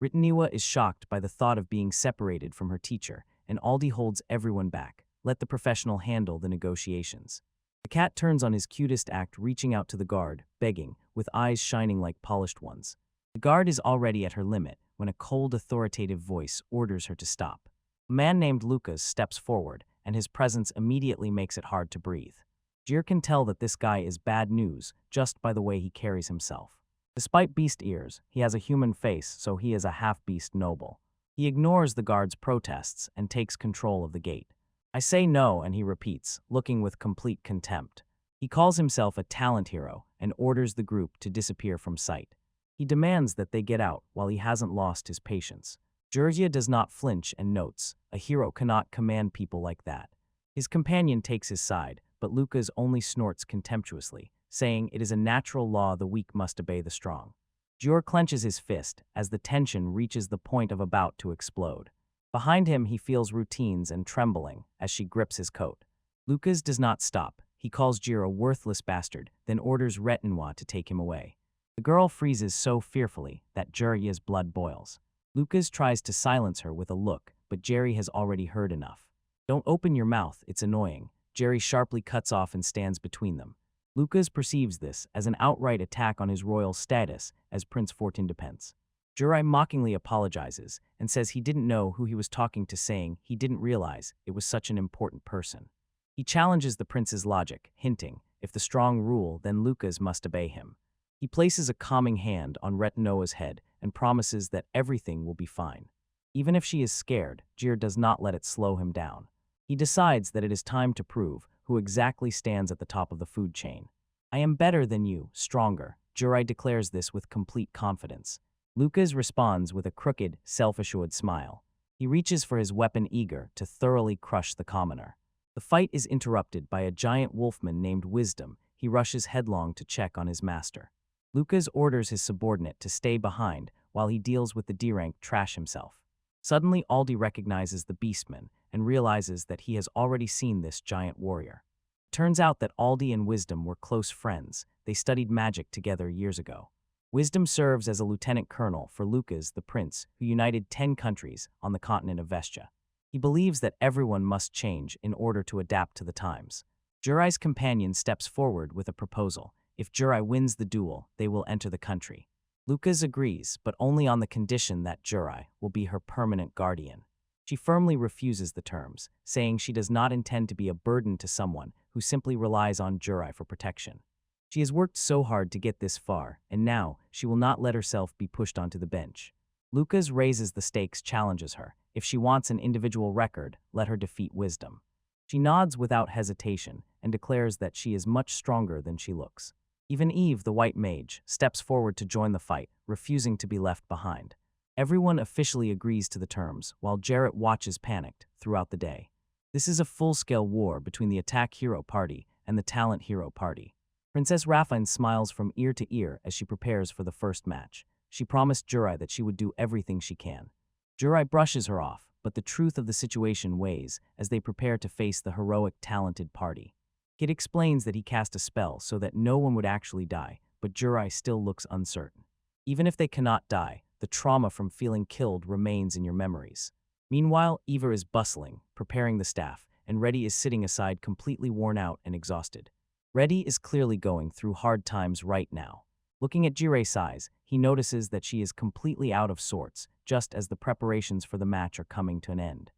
Ritaniwa is shocked by the thought of being separated from her teacher, and Aldi holds everyone back. Let the professional handle the negotiations. The cat turns on his cutest act, reaching out to the guard, begging, with eyes shining like polished ones. The guard is already at her limit when a cold, authoritative voice orders her to stop. A man named Lucas steps forward, and his presence immediately makes it hard to breathe. Jir can tell that this guy is bad news just by the way he carries himself. Despite beast ears, he has a human face, so he is a half-beast noble. He ignores the guard's protests and takes control of the gate. I say no, and he repeats, looking with complete contempt. He calls himself a talent hero and orders the group to disappear from sight. He demands that they get out while he hasn't lost his patience. Georgia does not flinch and notes, a hero cannot command people like that. His companion takes his side, but Lucas only snorts contemptuously, saying it is a natural law the weak must obey the strong. Jur clenches his fist as the tension reaches the point of about to explode. Behind him, he feels routines and trembling as she grips his coat. Lucas does not stop. He calls Jir a worthless bastard, then orders Retinwa to take him away. The girl freezes so fearfully that Jurya's blood boils. Lucas tries to silence her with a look, but Jerry has already heard enough. Don't open your mouth, it's annoying. Jerry sharply cuts off and stands between them. Lucas perceives this as an outright attack on his royal status as Prince Fortindependence. Jurai mockingly apologizes and says he didn't know who he was talking to, saying he didn't realize it was such an important person. He challenges the prince's logic, hinting, if the strong rule, then Lucas must obey him. He places a calming hand on Retinoa's head and promises that everything will be fine. Even if she is scared, Jir does not let it slow him down. He decides that it is time to prove who exactly stands at the top of the food chain. I am better than you, stronger. Jurai declares this with complete confidence. Lucas responds with a crooked, self-assured smile. He reaches for his weapon, eager to thoroughly crush the commoner. The fight is interrupted by a giant wolfman named Wisdom. He rushes headlong to check on his master. Lucas orders his subordinate to stay behind while he deals with the D-rank trash himself. Suddenly, Aldi recognizes the beastman and realizes that he has already seen this giant warrior. Turns out that Aldi and Wisdom were close friends. They studied magic together years ago. Wisdom serves as a lieutenant colonel for Lucas, the prince, who united 10 countries on the continent of Vestia. He believes that everyone must change in order to adapt to the times. Jurai's companion steps forward with a proposal. If Jurai wins the duel, they will enter the country. Lucas agrees, but only on the condition that Jurai will be her permanent guardian. She firmly refuses the terms, saying she does not intend to be a burden to someone who simply relies on Jurai for protection. She has worked so hard to get this far, and now she will not let herself be pushed onto the bench. Lucas raises the stakes, challenges her. If she wants an individual record, let her defeat Wisdom. She nods without hesitation and declares that she is much stronger than she looks. Even Eve, the white mage, steps forward to join the fight, refusing to be left behind. Everyone officially agrees to the terms, while Jarrett watches panicked throughout the day. This is a full-scale war between the attack hero party and the talent hero party. Princess Raffine smiles from ear to ear as she prepares for the first match. She promised Jurai that she would do everything she can. Jurai brushes her off, but the truth of the situation weighs as they prepare to face the heroic, talented party. Kid explains that he cast a spell so that no one would actually die, but Jurai still looks uncertain. Even if they cannot die, the trauma from feeling killed remains in your memories. Meanwhile, Eva is bustling, preparing the staff, and Reddy is sitting aside completely worn out and exhausted. Reddy is clearly going through hard times right now. Looking at Jirai's size, he notices that she is completely out of sorts, just as the preparations for the match are coming to an end.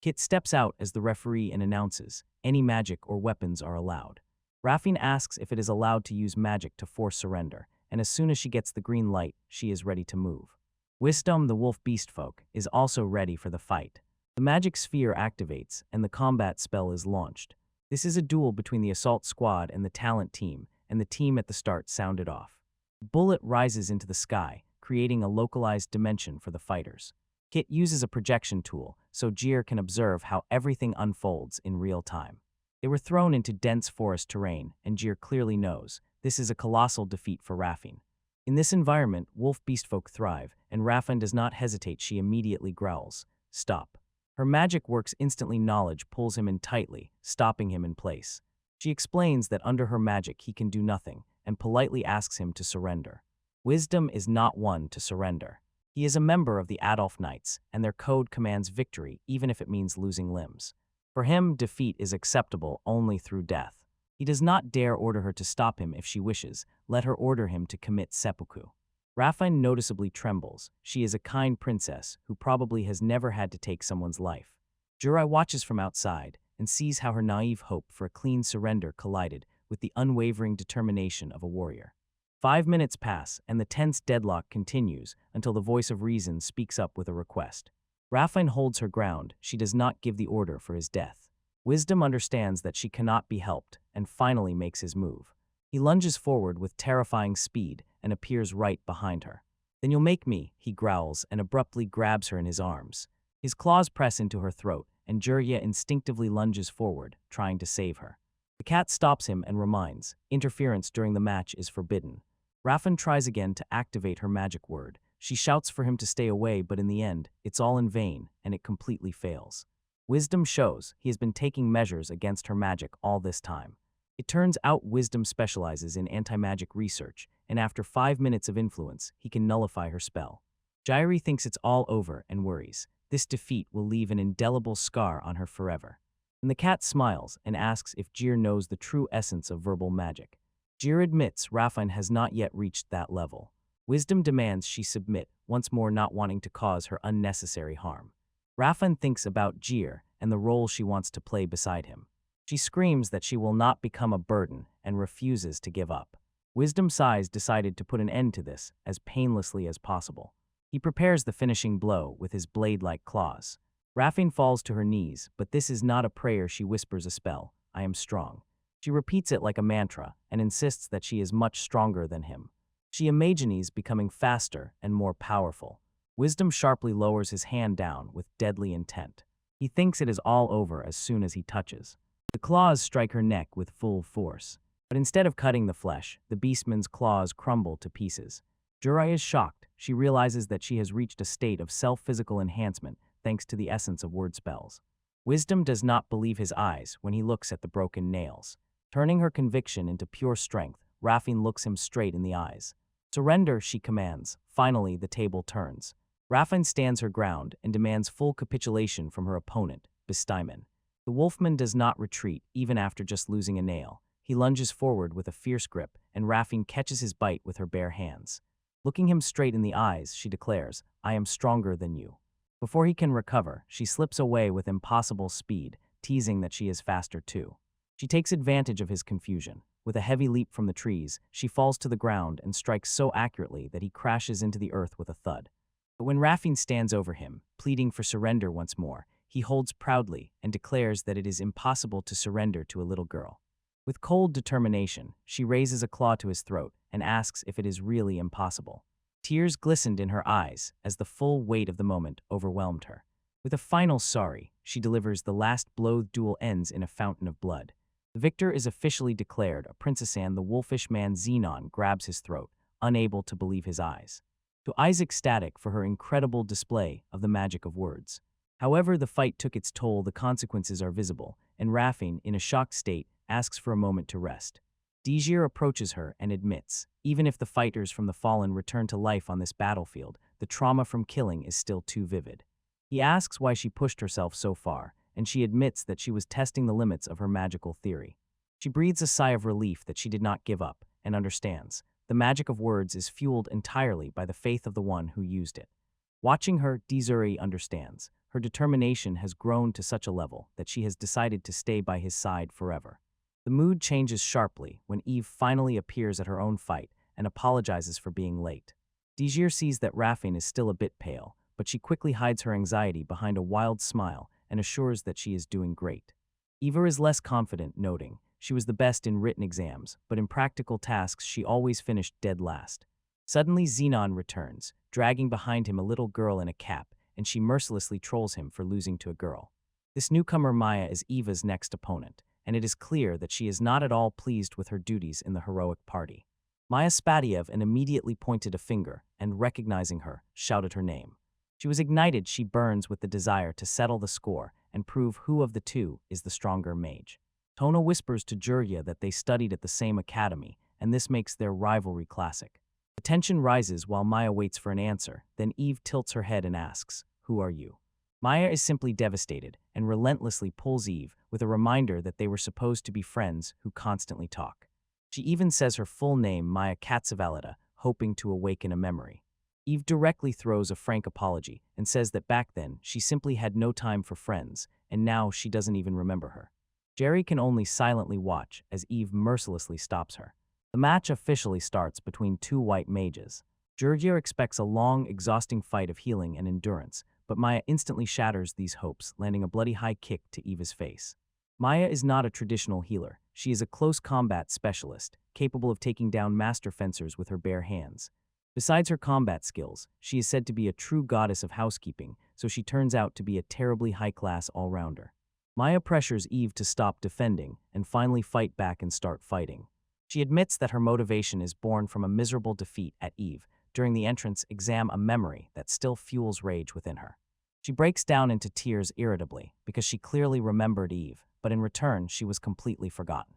Kit steps out as the referee and announces, any magic or weapons are allowed. Raffine asks if it is allowed to use magic to force surrender, and as soon as she gets the green light, she is ready to move. Wisdom, the wolf beast folk, is also ready for the fight. The magic sphere activates, and the combat spell is launched. This is a duel between the assault squad and the talent team, and the team at the start sounded off. A bullet rises into the sky, creating a localized dimension for the fighters. Kit uses a projection tool, so Jir can observe how everything unfolds in real time. They were thrown into dense forest terrain, and Jir clearly knows this is a colossal defeat for Raffine. In this environment, wolf beastfolk thrive, and Raffine does not hesitate. She immediately growls, stop. Her magic works instantly. Knowledge pulls him in tightly, stopping him in place. She explains that under her magic he can do nothing, and politely asks him to surrender. Wisdom is not one to surrender. He is a member of the Adolf Knights, and their code commands victory even if it means losing limbs. For him, defeat is acceptable only through death. He does not dare order her to stop him if she wishes. Let her order him to commit seppuku. Raffine noticeably trembles. She is a kind princess who probably has never had to take someone's life. Jurai watches from outside and sees how her naive hope for a clean surrender collided with the unwavering determination of a warrior. 5 minutes pass, and the tense deadlock continues until the voice of reason speaks up with a request. Raphine holds her ground. She does not give the order for his death. Wisdom understands that she cannot be helped and finally makes his move. He lunges forward with terrifying speed and appears right behind her. "Then you'll make me," he growls and abruptly grabs her in his arms. His claws press into her throat, and Jurya instinctively lunges forward, trying to save her. The cat stops him and reminds, interference during the match is forbidden. Raphine tries again to activate her magic word. She shouts for him to stay away, but in the end, it's all in vain, and it completely fails. Wisdom shows he has been taking measures against her magic all this time. It turns out Wisdom specializes in anti-magic research, and after 5 minutes of influence, he can nullify her spell. Jairi thinks it's all over and worries. This defeat will leave an indelible scar on her forever. And the cat smiles and asks if Jir knows the true essence of verbal magic. Jir admits Raphine has not yet reached that level. Wisdom demands she submit, once more not wanting to cause her unnecessary harm. Raphine thinks about Jir and the role she wants to play beside him. She screams that she will not become a burden and refuses to give up. Wisdom sighs, decided to put an end to this as painlessly as possible. He prepares the finishing blow with his blade-like claws. Raphine falls to her knees, but this is not a prayer. She whispers a spell, "I am strong." She repeats it like a mantra and insists that she is much stronger than him. She imagines becoming faster and more powerful. Wisdom sharply lowers his hand down with deadly intent. He thinks it is all over as soon as he touches. The claws strike her neck with full force. But instead of cutting the flesh, the beastman's claws crumble to pieces. Jurai is shocked. She realizes that she has reached a state of self-physical enhancement thanks to the essence of word spells. Wisdom does not believe his eyes when he looks at the broken nails. Turning her conviction into pure strength, Raphine looks him straight in the eyes. "Surrender," she commands. Finally, the table turns. Raphine stands her ground and demands full capitulation from her opponent, Bestaiman. The wolfman does not retreat, even after just losing a nail. He lunges forward with a fierce grip, and Raphine catches his bite with her bare hands. Looking him straight in the eyes, she declares, "I am stronger than you." Before he can recover, she slips away with impossible speed, teasing that she is faster too. She takes advantage of his confusion. With a heavy leap from the trees, she falls to the ground and strikes so accurately that he crashes into the earth with a thud. But when Raphine stands over him, pleading for surrender once more, he holds proudly and declares that it is impossible to surrender to a little girl. With cold determination, she raises a claw to his throat and asks if it is really impossible. Tears glistened in her eyes as the full weight of the moment overwhelmed her. With a final sorry, she delivers the last blow. The duel ends in a fountain of blood. The victor is officially declared a princess, and the wolfish man Xenon grabs his throat, unable to believe his eyes. To Eyes ecstatic for her incredible display of the magic of words. However, the fight took its toll. The consequences are visible, and Raphine, in a shocked state, asks for a moment to rest. Djir approaches her and admits, even if the fighters from the Fallen return to life on this battlefield, the trauma from killing is still too vivid. He asks why she pushed herself so far, and she admits that she was testing the limits of her magical theory. She breathes a sigh of relief that she did not give up, and understands. The magic of words is fueled entirely by the faith of the one who used it. Watching her, Dizuri understands. Her determination has grown to such a level that she has decided to stay by his side forever. The mood changes sharply when Eve finally appears at her own fight and apologizes for being late. Djir sees that Raphine is still a bit pale, but she quickly hides her anxiety behind a wild smile and assures that she is doing great. Eva is less confident, noting she was the best in written exams, but in practical tasks she always finished dead last. Suddenly Xenon returns, dragging behind him a little girl in a cap, and she mercilessly trolls him for losing to a girl. This newcomer Maya is Eva's next opponent, and it is clear that she is not at all pleased with her duties in the heroic party. Maya Spadiev and immediately pointed a finger, and recognizing her, shouted her name. She was ignited. She burns with the desire to settle the score and prove who of the two is the stronger mage. Tona whispers to Jurya that they studied at the same academy, and this makes their rivalry classic. The tension rises while Maya waits for an answer, then Eve tilts her head and asks, "Who are you?" Maya is simply devastated and relentlessly pulls Eve with a reminder that they were supposed to be friends who constantly talk. She even says her full name, Maya Katsavalida, hoping to awaken a memory. Eve directly throws a frank apology and says that back then she simply had no time for friends, and now she doesn't even remember her. Jerry can only silently watch as Eve mercilessly stops her. The match officially starts between two white mages. Georgia expects a long, exhausting fight of healing and endurance, but Maya instantly shatters these hopes, landing a bloody high kick to Eva's face. Maya is not a traditional healer. She is a close combat specialist, capable of taking down master fencers with her bare hands. Besides her combat skills, she is said to be a true goddess of housekeeping, so she turns out to be a terribly high-class all-rounder. Maya pressures Eve to stop defending and finally fight back and start fighting. She admits that her motivation is born from a miserable defeat at Eve during the entrance exam, a memory that still fuels rage within her. She breaks down into tears irritably because she clearly remembered Eve, but in return she was completely forgotten.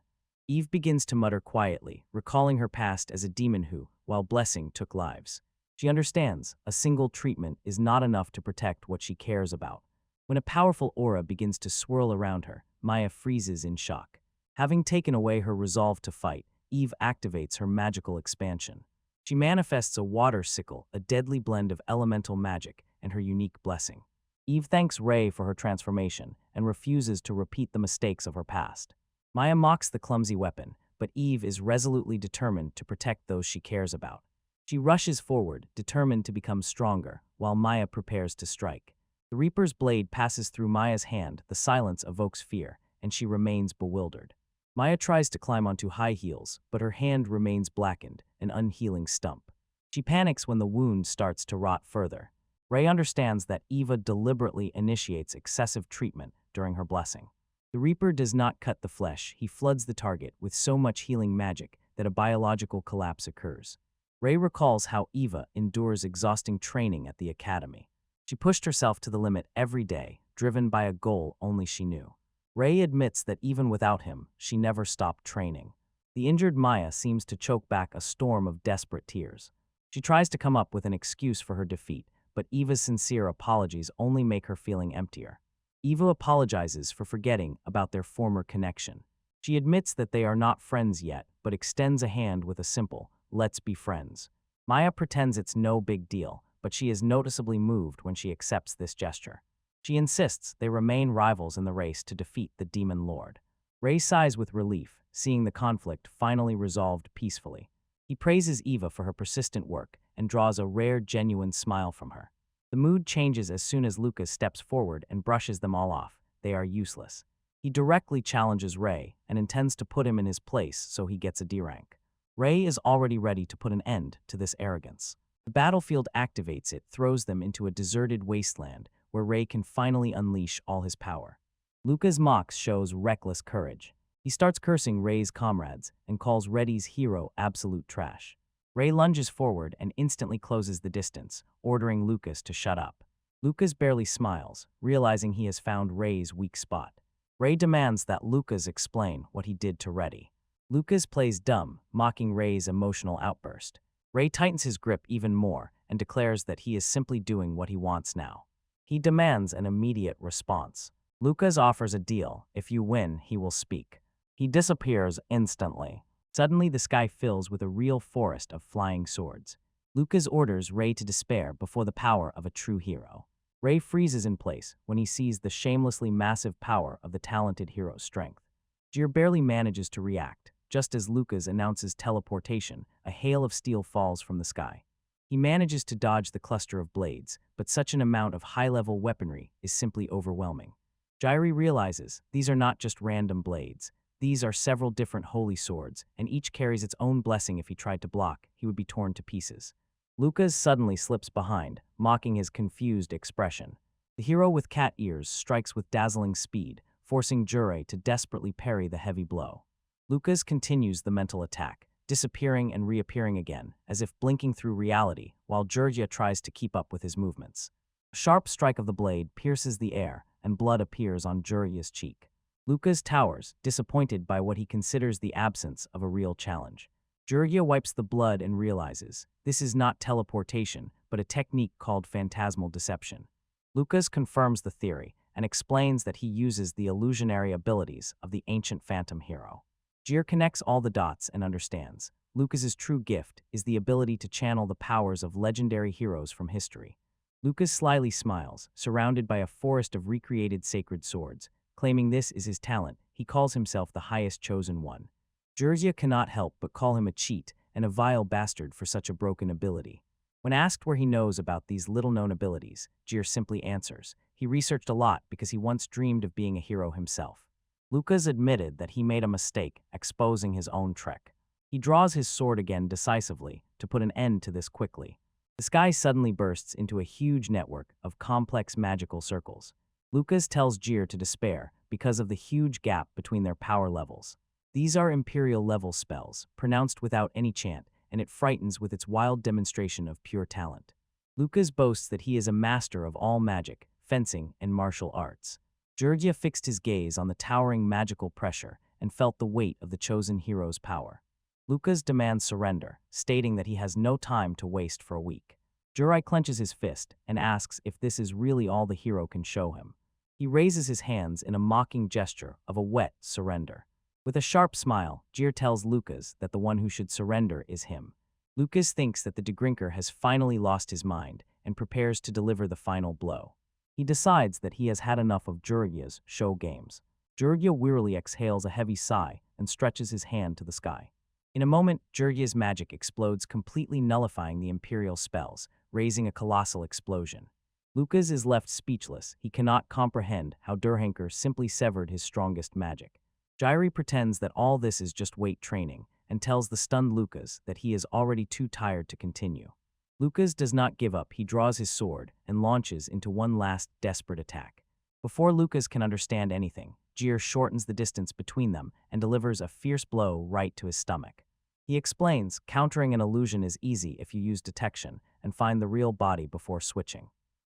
Eve begins to mutter quietly, recalling her past as a demon who, while blessing, took lives. She understands a single treatment is not enough to protect what she cares about. When a powerful aura begins to swirl around her, Maya freezes in shock. Having taken away her resolve to fight, Eve activates her magical expansion. She manifests a water sickle, a deadly blend of elemental magic, and her unique blessing. Eve thanks Rei for her transformation and refuses to repeat the mistakes of her past. Maya mocks the clumsy weapon, but Eve is resolutely determined to protect those she cares about. She rushes forward, determined to become stronger, while Maya prepares to strike. The Reaper's blade passes through Maya's hand, the silence evokes fear, and she remains bewildered. Maya tries to climb onto high heels, but her hand remains blackened, an unhealing stump. She panics when the wound starts to rot further. Rei understands that Eva deliberately initiates excessive treatment during her blessing. The Reaper does not cut the flesh, he floods the target with so much healing magic that a biological collapse occurs. Rei recalls how Eva endures exhausting training at the academy. She pushed herself to the limit every day, driven by a goal only she knew. Rei admits that even without him, she never stopped training. The injured Maya seems to choke back a storm of desperate tears. She tries to come up with an excuse for her defeat, but Eva's sincere apologies only make her feeling emptier. Eva apologizes for forgetting about their former connection. She admits that they are not friends yet, but extends a hand with a simple, "Let's be friends." Maya pretends it's no big deal, but she is noticeably moved when she accepts this gesture. She insists they remain rivals in the race to defeat the Demon Lord. Rei sighs with relief, seeing the conflict finally resolved peacefully. He praises Eva for her persistent work and draws a rare, genuine smile from her. The mood changes as soon as Lucas steps forward and brushes them all off. They are useless. He directly challenges Rei and intends to put him in his place so he gets a D rank. Rei is already ready to put an end to this arrogance. The battlefield activates it, throws them into a deserted wasteland where Rei can finally unleash all his power. Lucas Mox shows reckless courage. He starts cursing Rei's comrades and calls Reddy's hero absolute trash. Rei lunges forward and instantly closes the distance, ordering Lucas to shut up. Lucas barely smiles, realizing he has found Rei's weak spot. Rei demands that Lucas explain what he did to Reddy. Lucas plays dumb, mocking Rei's emotional outburst. Rei tightens his grip even more and declares that he is simply doing what he wants now. He demands an immediate response. Lucas offers a deal. If you win, he will speak. He disappears instantly. Suddenly, the sky fills with a real forest of flying swords. Lucas orders Rei to despair before the power of a true hero. Rei freezes in place when he sees the shamelessly massive power of the talented hero's strength. Jir barely manages to react. Just as Lucas announces teleportation, a hail of steel falls from the sky. He manages to dodge the cluster of blades, but such an amount of high-level weaponry is simply overwhelming. Jairi realizes these are not just random blades. These are several different holy swords, and each carries its own blessing. If he tried to block, he would be torn to pieces. Lucas suddenly slips behind, mocking his confused expression. The hero with cat ears strikes with dazzling speed, forcing Jure to desperately parry the heavy blow. Lucas continues the mental attack, disappearing and reappearing again, as if blinking through reality, while Georgia tries to keep up with his movements. A sharp strike of the blade pierces the air, and blood appears on Juria's cheek. Lucas towers, disappointed by what he considers the absence of a real challenge. Juria wipes the blood and realizes this is not teleportation, but a technique called phantasmal deception. Lucas confirms the theory and explains that he uses the illusionary abilities of the ancient phantom hero. Jir connects all the dots and understands. Lucas's true gift is the ability to channel the powers of legendary heroes from history. Lucas slyly smiles, surrounded by a forest of recreated sacred swords. Claiming this is his talent, he calls himself the highest chosen one. Jurgia cannot help but call him a cheat and a vile bastard for such a broken ability. When asked where he knows about these little-known abilities, Jir simply answers, he researched a lot because he once dreamed of being a hero himself. Lucas admitted that he made a mistake, exposing his own trick. He draws his sword again decisively to put an end to this quickly. The sky suddenly bursts into a huge network of complex magical circles. Lucas tells Jir to despair because of the huge gap between their power levels. These are Imperial-level spells, pronounced without any chant, and it frightens with its wild demonstration of pure talent. Lucas boasts that he is a master of all magic, fencing, and martial arts. Georgia fixed his gaze on the towering magical pressure and felt the weight of the chosen hero's power. Lucas demands surrender, stating that he has no time to waste for a week. Jirai clenches his fist and asks if this is really all the hero can show him. He raises his hands in a mocking gesture of a wet surrender. With a sharp smile, Jir tells Lucas that the one who should surrender is him. Lucas thinks that the degrinker has finally lost his mind and prepares to deliver the final blow. He decides that he has had enough of Jurgia's show games. Jurgia wearily exhales a heavy sigh and stretches his hand to the sky. In a moment, Jurgia's magic explodes, completely nullifying the Imperial spells, raising a colossal explosion. Lucas is left speechless. He cannot comprehend how Durhanker simply severed his strongest magic. Jairi pretends that all this is just weight training and tells the stunned Lucas that he is already too tired to continue. Lucas does not give up. He draws his sword and launches into one last desperate attack. Before Lucas can understand anything, Jir shortens the distance between them and delivers a fierce blow right to his stomach. He explains, countering an illusion is easy if you use detection and find the real body before switching.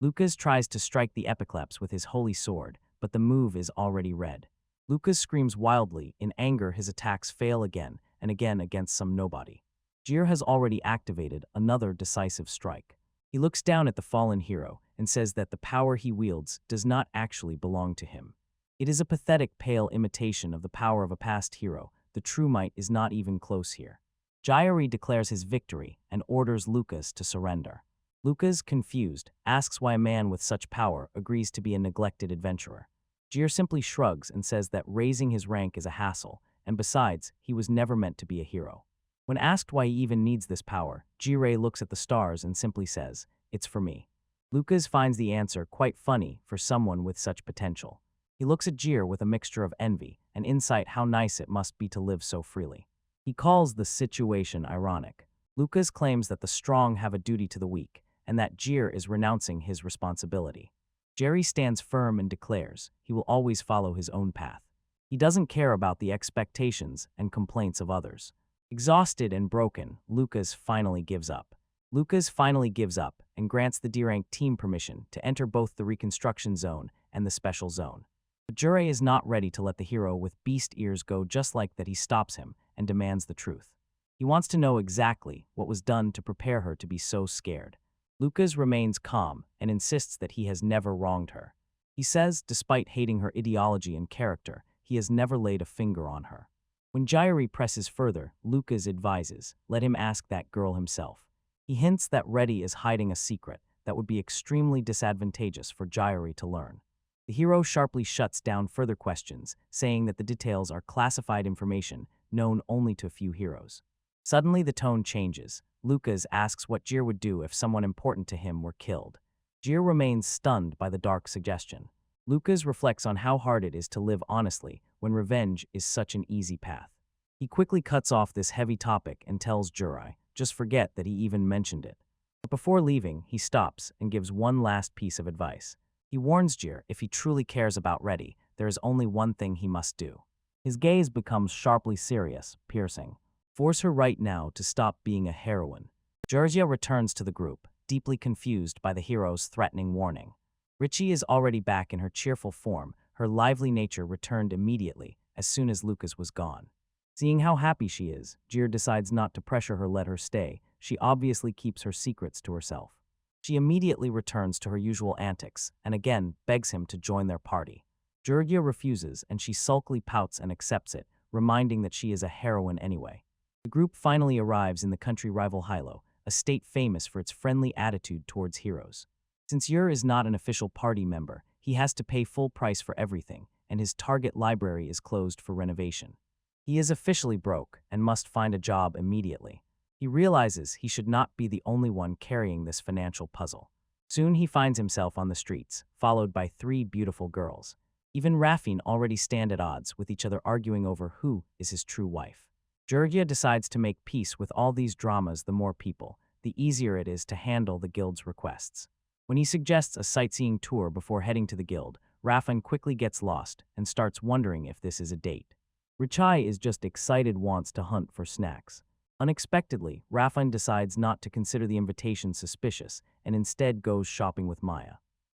Lucas tries to strike the epicleps with his holy sword, but the move is already red. Lucas screams wildly. In anger, his attacks fail again and again against some nobody. Jir has already activated another decisive strike. He looks down at the fallen hero and says that the power he wields does not actually belong to him. It is a pathetic, pale imitation of the power of a past hero. The true might is not even close here. Jairi declares his victory and orders Lucas to surrender. Lucas, confused, asks why a man with such power agrees to be a neglected adventurer. Jir simply shrugs and says that raising his rank is a hassle, and besides, he was never meant to be a hero. When asked why he even needs this power, Jirei looks at the stars and simply says, "It's for me." Lucas finds the answer quite funny for someone with such potential. He looks at Jir with a mixture of envy and insight how nice it must be to live so freely. He calls the situation ironic. Lucas claims that the strong have a duty to the weak, and that Jir is renouncing his responsibility. Jerry stands firm and declares he will always follow his own path. He doesn't care about the expectations and complaints of others. Exhausted and broken, Lucas finally gives up. And grants the D-Rank team permission to enter both the reconstruction zone and the special zone. But Jurei is not ready to let the hero with beast ears go just like that. He stops him and demands the truth. He wants to know exactly what was done to prepare her to be so scared. Lucas remains calm and insists that he has never wronged her. He says, despite hating her ideology and character, he has never laid a finger on her. When Jairi presses further, Lucas advises, let him ask that girl himself. He hints that Reddy is hiding a secret that would be extremely disadvantageous for Jairi to learn. The hero sharply shuts down further questions, saying that the details are classified information known only to a few heroes. Suddenly the tone changes. Lucas asks what Jir would do if someone important to him were killed. Jir remains stunned by the dark suggestion. Lucas reflects on how hard it is to live honestly when revenge is such an easy path. He quickly cuts off this heavy topic and tells Jirai, just forget that he even mentioned it. But before leaving, he stops and gives one last piece of advice. He warns Jir if he truly cares about Reddy, there is only one thing he must do. His gaze becomes sharply serious, piercing. Force her right now to stop being a heroine. Georgia returns to the group, deeply confused by the hero's threatening warning. Richie is already back in her cheerful form. Her lively nature returned immediately as soon as Lucas was gone. Seeing how happy she is, Jir decides not to pressure her, let her stay. She obviously keeps her secrets to herself. She immediately returns to her usual antics and again begs him to join their party. Georgia refuses and she sulkily pouts and accepts it, reminding that she is a heroine anyway. The group finally arrives in the country rival Hilo, a state famous for its friendly attitude towards heroes. Since Ur is not an official party member, he has to pay full price for everything, and his target library is closed for renovation. He is officially broke and must find a job immediately. He realizes he should not be the only one carrying this financial puzzle. Soon he finds himself on the streets, followed by three beautiful girls. Even Raffine already stand at odds with each other, arguing over who is his true wife. Jurgia decides to make peace with all these dramas. The more people, the easier it is to handle the guild's requests. When he suggests a sightseeing tour before heading to the guild, Raffine quickly gets lost and starts wondering if this is a date. Richai is just excited, wants to hunt for snacks. Unexpectedly, Raffine decides not to consider the invitation suspicious and instead goes shopping with Maya.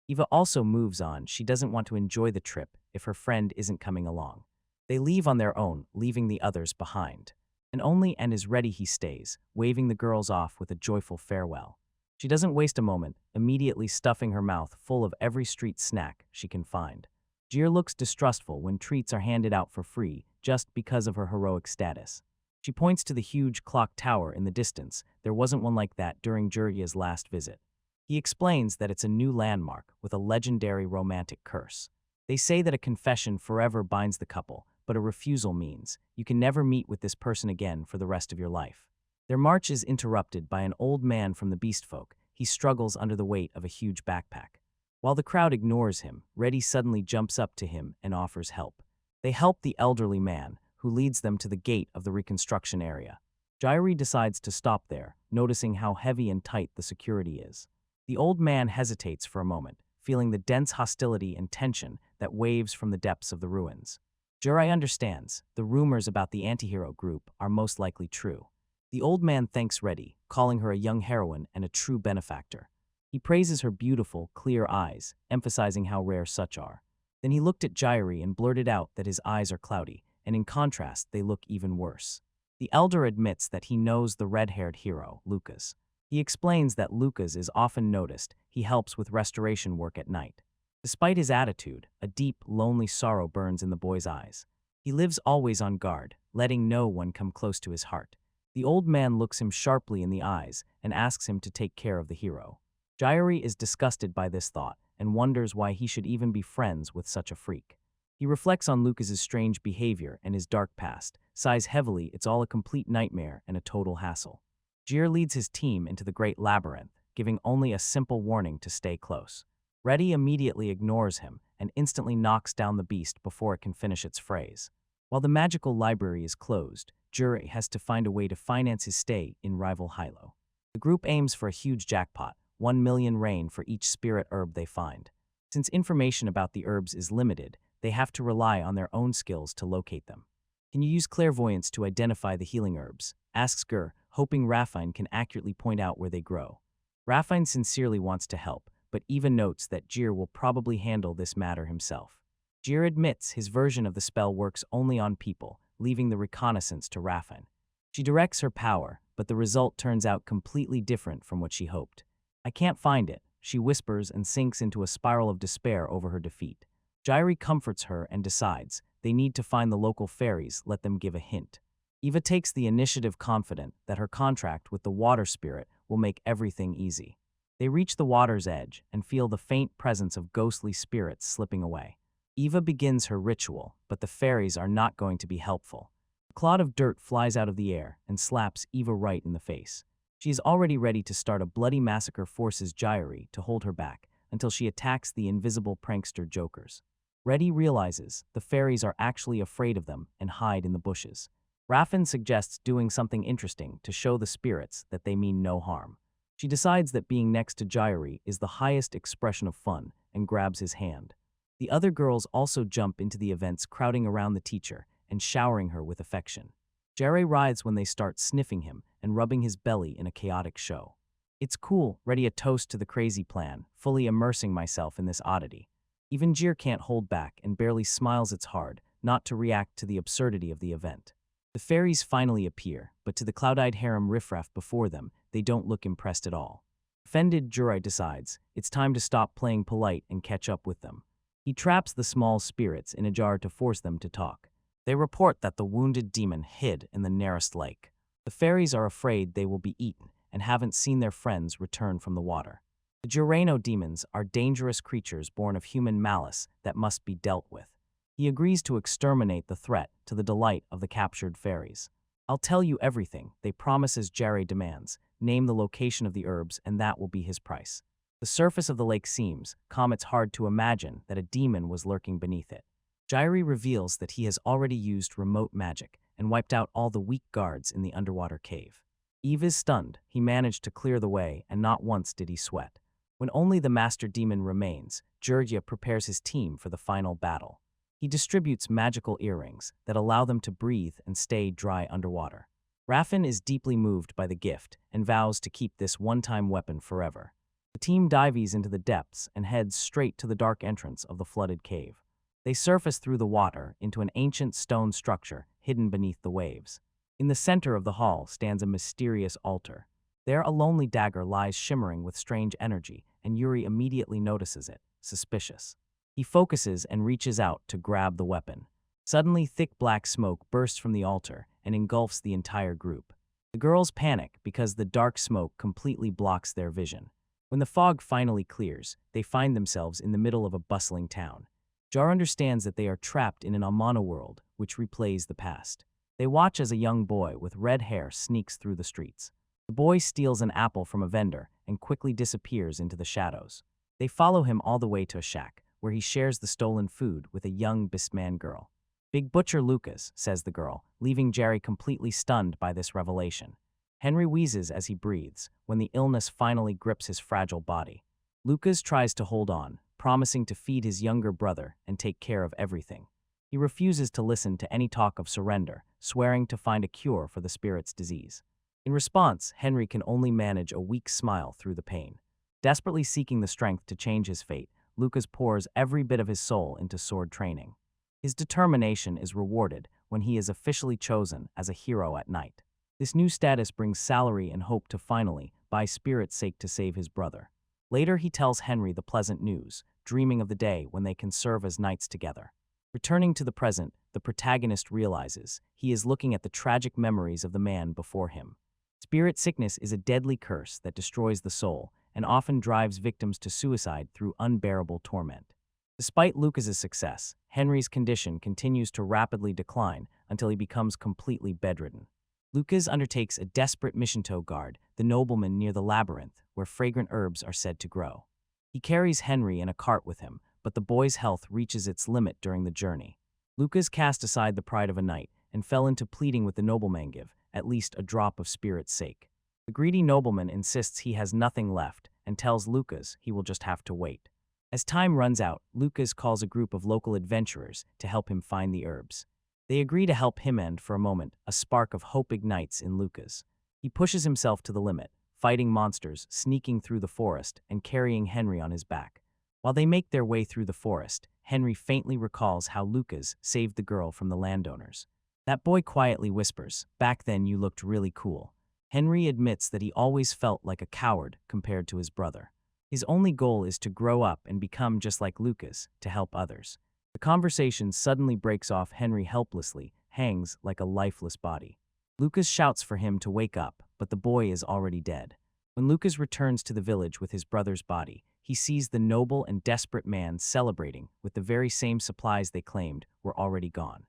Eva also moves on. She doesn't want to enjoy the trip if her friend isn't coming along. They leave on their own, leaving the others behind. And only N is ready. He stays, waving the girls off with a joyful farewell. She doesn't waste a moment, immediately stuffing her mouth full of every street snack she can find. Jir looks distrustful when treats are handed out for free just because of her heroic status. She points to the huge clock tower in the distance. There wasn't one like that during Jurgia's last visit. He explains that it's a new landmark with a legendary romantic curse. They say that a confession forever binds the couple, but a refusal means you can never meet with this person again for the rest of your life. Their march is interrupted by an old man from the beast folk. He struggles under the weight of a huge backpack. While the crowd ignores him, Reddy suddenly jumps up to him and offers help. They help the elderly man, who leads them to the gate of the reconstruction area. Jairi decides to stop there, noticing how heavy and tight the security is. The old man hesitates for a moment, feeling the dense hostility and tension that waves from the depths of the ruins. Jirai understands the rumors about the antihero group are most likely true. The old man thanks Reddy, calling her a young heroine and a true benefactor. He praises her beautiful, clear eyes, emphasizing how rare such are. Then he looked at Jairi and blurted out that his eyes are cloudy, and in contrast, they look even worse. The elder admits that he knows the red-haired hero, Lucas. He explains that Lucas is often noticed. He helps with restoration work at night. Despite his attitude, a deep, lonely sorrow burns in the boy's eyes. He lives always on guard, letting no one come close to his heart. The old man looks him sharply in the eyes and asks him to take care of the hero. Jairi is disgusted by this thought and wonders why he should even be friends with such a freak. He reflects on Lucas's strange behavior and his dark past, sighs heavily. It's all a complete nightmare and a total hassle. Jir leads his team into the great labyrinth, giving only a simple warning to stay close. Reddy immediately ignores him and instantly knocks down the beast before it can finish its phrase. While the magical library is closed, Jir has to find a way to finance his stay in rival Hilo. The group aims for a huge jackpot, 1 million rain for each spirit herb they find. Since information about the herbs is limited, they have to rely on their own skills to locate them. Can you use clairvoyance to identify the healing herbs? Asks Gur, hoping Raffine can accurately point out where they grow. Raffine sincerely wants to help, but even notes that Jir will probably handle this matter himself. Jir admits his version of the spell works only on people, leaving the reconnaissance to Raffine. She directs her power, but the result turns out completely different from what she hoped. I can't find it, she whispers and sinks into a spiral of despair over her defeat. Jairi comforts her and decides they need to find the local fairies, let them give a hint. Eva takes the initiative, confident that her contract with the water spirit will make everything easy. They reach the water's edge and feel the faint presence of ghostly spirits slipping away. Eva begins her ritual, but the fairies are not going to be helpful. A clod of dirt flies out of the air and slaps Eva right in the face. She is already ready to start a bloody massacre, forces Jairi to hold her back until she attacks the invisible prankster jokers. Reddy realizes the fairies are actually afraid of them and hide in the bushes. Raffin suggests doing something interesting to show the spirits that they mean no harm. She decides that being next to Jairi is the highest expression of fun and grabs his hand. The other girls also jump into the events, crowding around the teacher and showering her with affection. Jairi writhes when they start sniffing him and rubbing his belly in a chaotic show. It's cool, ready a toast to the crazy plan, fully immersing myself in this oddity. Even Jir can't hold back and barely smiles. It's hard not to react to the absurdity of the event. The fairies finally appear, but to the cloud-eyed harem riffraff before them, they don't look impressed at all. Offended, Jurai decides it's time to stop playing polite and catch up with them. He traps the small spirits in a jar to force them to talk. They report that the wounded demon hid in the nearest lake. The fairies are afraid they will be eaten and haven't seen their friends return from the water. The Jurano demons are dangerous creatures born of human malice that must be dealt with. He agrees to exterminate the threat to the delight of the captured fairies. I'll tell you everything, they promise as Jerry demands. Name the location of the herbs, and that will be his price. The surface of the lake seems, it's hard to imagine that a demon was lurking beneath it. Jairi reveals that he has already used remote magic and wiped out all the weak guards in the underwater cave. Eve is stunned. He managed to clear the way, and not once did he sweat. When only the master demon remains, Georgia prepares his team for the final battle. He distributes magical earrings that allow them to breathe and stay dry underwater. Raffin is deeply moved by the gift and vows to keep this one-time weapon forever. The team dives into the depths and heads straight to the dark entrance of the flooded cave. They surface through the water into an ancient stone structure hidden beneath the waves. In the center of the hall stands a mysterious altar. There a lonely dagger lies shimmering with strange energy, and Yuri immediately notices it, suspicious. He focuses and reaches out to grab the weapon. Suddenly, thick black smoke bursts from the altar and engulfs the entire group. The girls panic because the dark smoke completely blocks their vision. When the fog finally clears, they find themselves in the middle of a bustling town. Jar understands that they are trapped in an Amana world, which replays the past. They watch as a young boy with red hair sneaks through the streets. The boy steals an apple from a vendor and quickly disappears into the shadows. They follow him all the way to a shack, where he shares the stolen food with a young Bisman girl. "Big Butcher Lucas," says the girl, leaving Jerry completely stunned by this revelation. Henry wheezes as he breathes, when the illness finally grips his fragile body. Lucas tries to hold on, promising to feed his younger brother and take care of everything. He refuses to listen to any talk of surrender, swearing to find a cure for the spirit's disease. In response, Henry can only manage a weak smile through the pain. Desperately seeking the strength to change his fate, Lucas pours every bit of his soul into sword training. His determination is rewarded when he is officially chosen as a hero at night. This new status brings salary and hope to finally, by spirit's sake, to save his brother. Later, he tells Henry the pleasant news, dreaming of the day when they can serve as knights together. Returning to the present, the protagonist realizes he is looking at the tragic memories of the man before him. Spirit sickness is a deadly curse that destroys the soul and often drives victims to suicide through unbearable torment. Despite Lucas's success, Henry's condition continues to rapidly decline until he becomes completely bedridden. Lucas undertakes a desperate mission to guard the nobleman near the labyrinth, where fragrant herbs are said to grow. He carries Henry in a cart with him, but the boy's health reaches its limit during the journey. Lucas cast aside the pride of a knight and fell into pleading with the nobleman give at least a drop of spirit's sake. The greedy nobleman insists he has nothing left and tells Lucas he will just have to wait. As time runs out, Lucas calls a group of local adventurers to help him find the herbs. They agree to help him, and for a moment, a spark of hope ignites in Lucas. He pushes himself to the limit, fighting monsters, sneaking through the forest, and carrying Henry on his back. While they make their way through the forest, Henry faintly recalls how Lucas saved the girl from the landowners. That boy quietly whispers, "Back then you looked really cool." Henry admits that he always felt like a coward compared to his brother. His only goal is to grow up and become just like Lucas, to help others. The conversation suddenly breaks off. Henry helplessly hangs like a lifeless body. Lucas shouts for him to wake up, but the boy is already dead. When Lucas returns to the village with his brother's body, he sees the noble and desperate man celebrating with the very same supplies they claimed were already gone.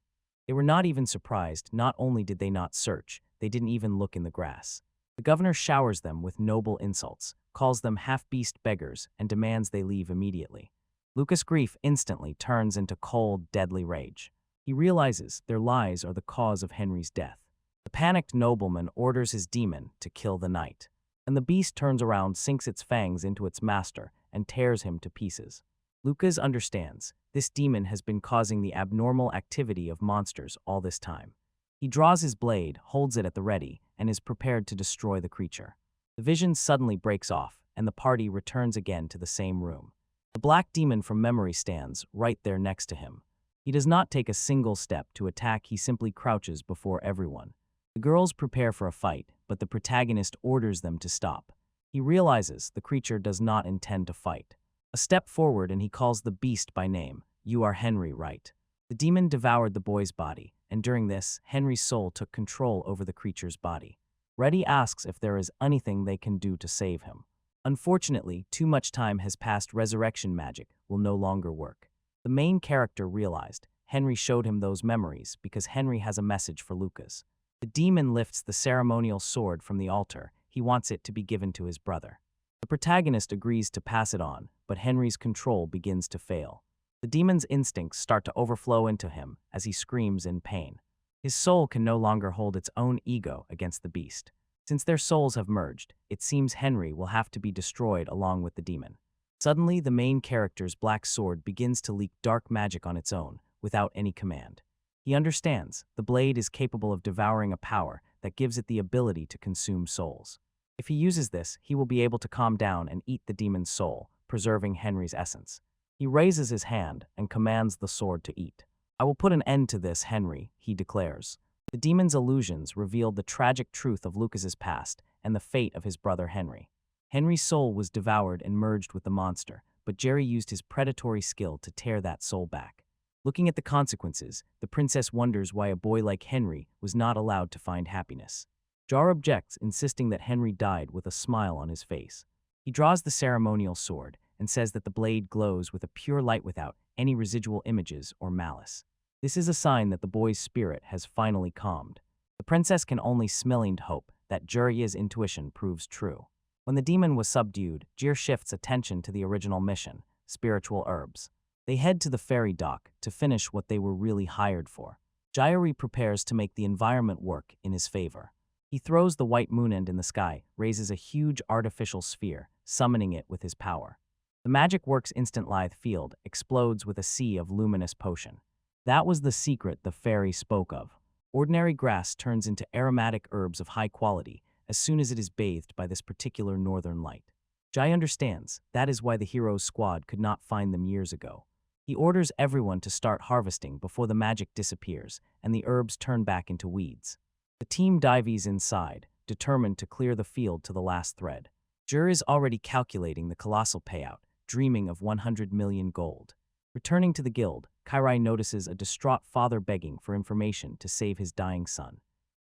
They were not even surprised. Not only did they not search, they didn't even look in the grass. The governor showers them with noble insults, calls them half-beast beggars, and demands they leave immediately. Lucas' grief instantly turns into cold, deadly rage. He realizes their lies are the cause of Henry's death. The panicked nobleman orders his demon to kill the knight, and the beast turns around, sinks its fangs into its master, and tears him to pieces. Lucas understands this demon has been causing the abnormal activity of monsters all this time. He draws his blade, holds it at the ready, and is prepared to destroy the creature. The vision suddenly breaks off, and the party returns again to the same room. The black demon from memory stands right there next to him. He does not take a single step to attack. He simply crouches before everyone. The girls prepare for a fight, but the protagonist orders them to stop. He realizes the creature does not intend to fight. A step forward and he calls the beast by name. "You are Henry, right?" The demon devoured the boy's body, and during this, Henry's soul took control over the creature's body. Reddy asks if there is anything they can do to save him. Unfortunately, too much time has passed. Resurrection magic will no longer work. The main character realized Henry showed him those memories because Henry has a message for Lucas. The demon lifts the ceremonial sword from the altar. He wants it to be given to his brother. The protagonist agrees to pass it on, but Henry's control begins to fail. The demon's instincts start to overflow into him as he screams in pain. His soul can no longer hold its own ego against the beast. Since their souls have merged, it seems Henry will have to be destroyed along with the demon. Suddenly, the main character's black sword begins to leak dark magic on its own, without any command. He understands the blade is capable of devouring a power that gives it the ability to consume souls. If he uses this, he will be able to calm down and eat the demon's soul, preserving Henry's essence. He raises his hand and commands the sword to eat. "I will put an end to this, Henry," he declares. The demon's illusions revealed the tragic truth of Lucas's past and the fate of his brother Henry. Henry's soul was devoured and merged with the monster, but Jerry used his predatory skill to tear that soul back. Looking at the consequences, the princess wonders why a boy like Henry was not allowed to find happiness. Jar objects, insisting that Henry died with a smile on his face. He draws the ceremonial sword and says that the blade glows with a pure light without any residual images or malice. This is a sign that the boy's spirit has finally calmed. The princess can only smell and hope that Juria's intuition proves true. When the demon was subdued, Jir shifts attention to the original mission, spiritual herbs. They head to the ferry dock to finish what they were really hired for. Jiri prepares to make the environment work in his favor. He throws the white moon end in the sky, raises a huge artificial sphere, summoning it with his power. The magic works instant lithe field explodes with a sea of luminous potion. That was the secret the fairy spoke of. Ordinary grass turns into aromatic herbs of high quality as soon as it is bathed by this particular northern light. Jai understands that is why the hero's squad could not find them years ago. He orders everyone to start harvesting before the magic disappears and the herbs turn back into weeds. The team dives inside, determined to clear the field to the last thread. Jur is already calculating the colossal payout, dreaming of 100 million gold. Returning to the guild, Kairai notices a distraught father begging for information to save his dying son.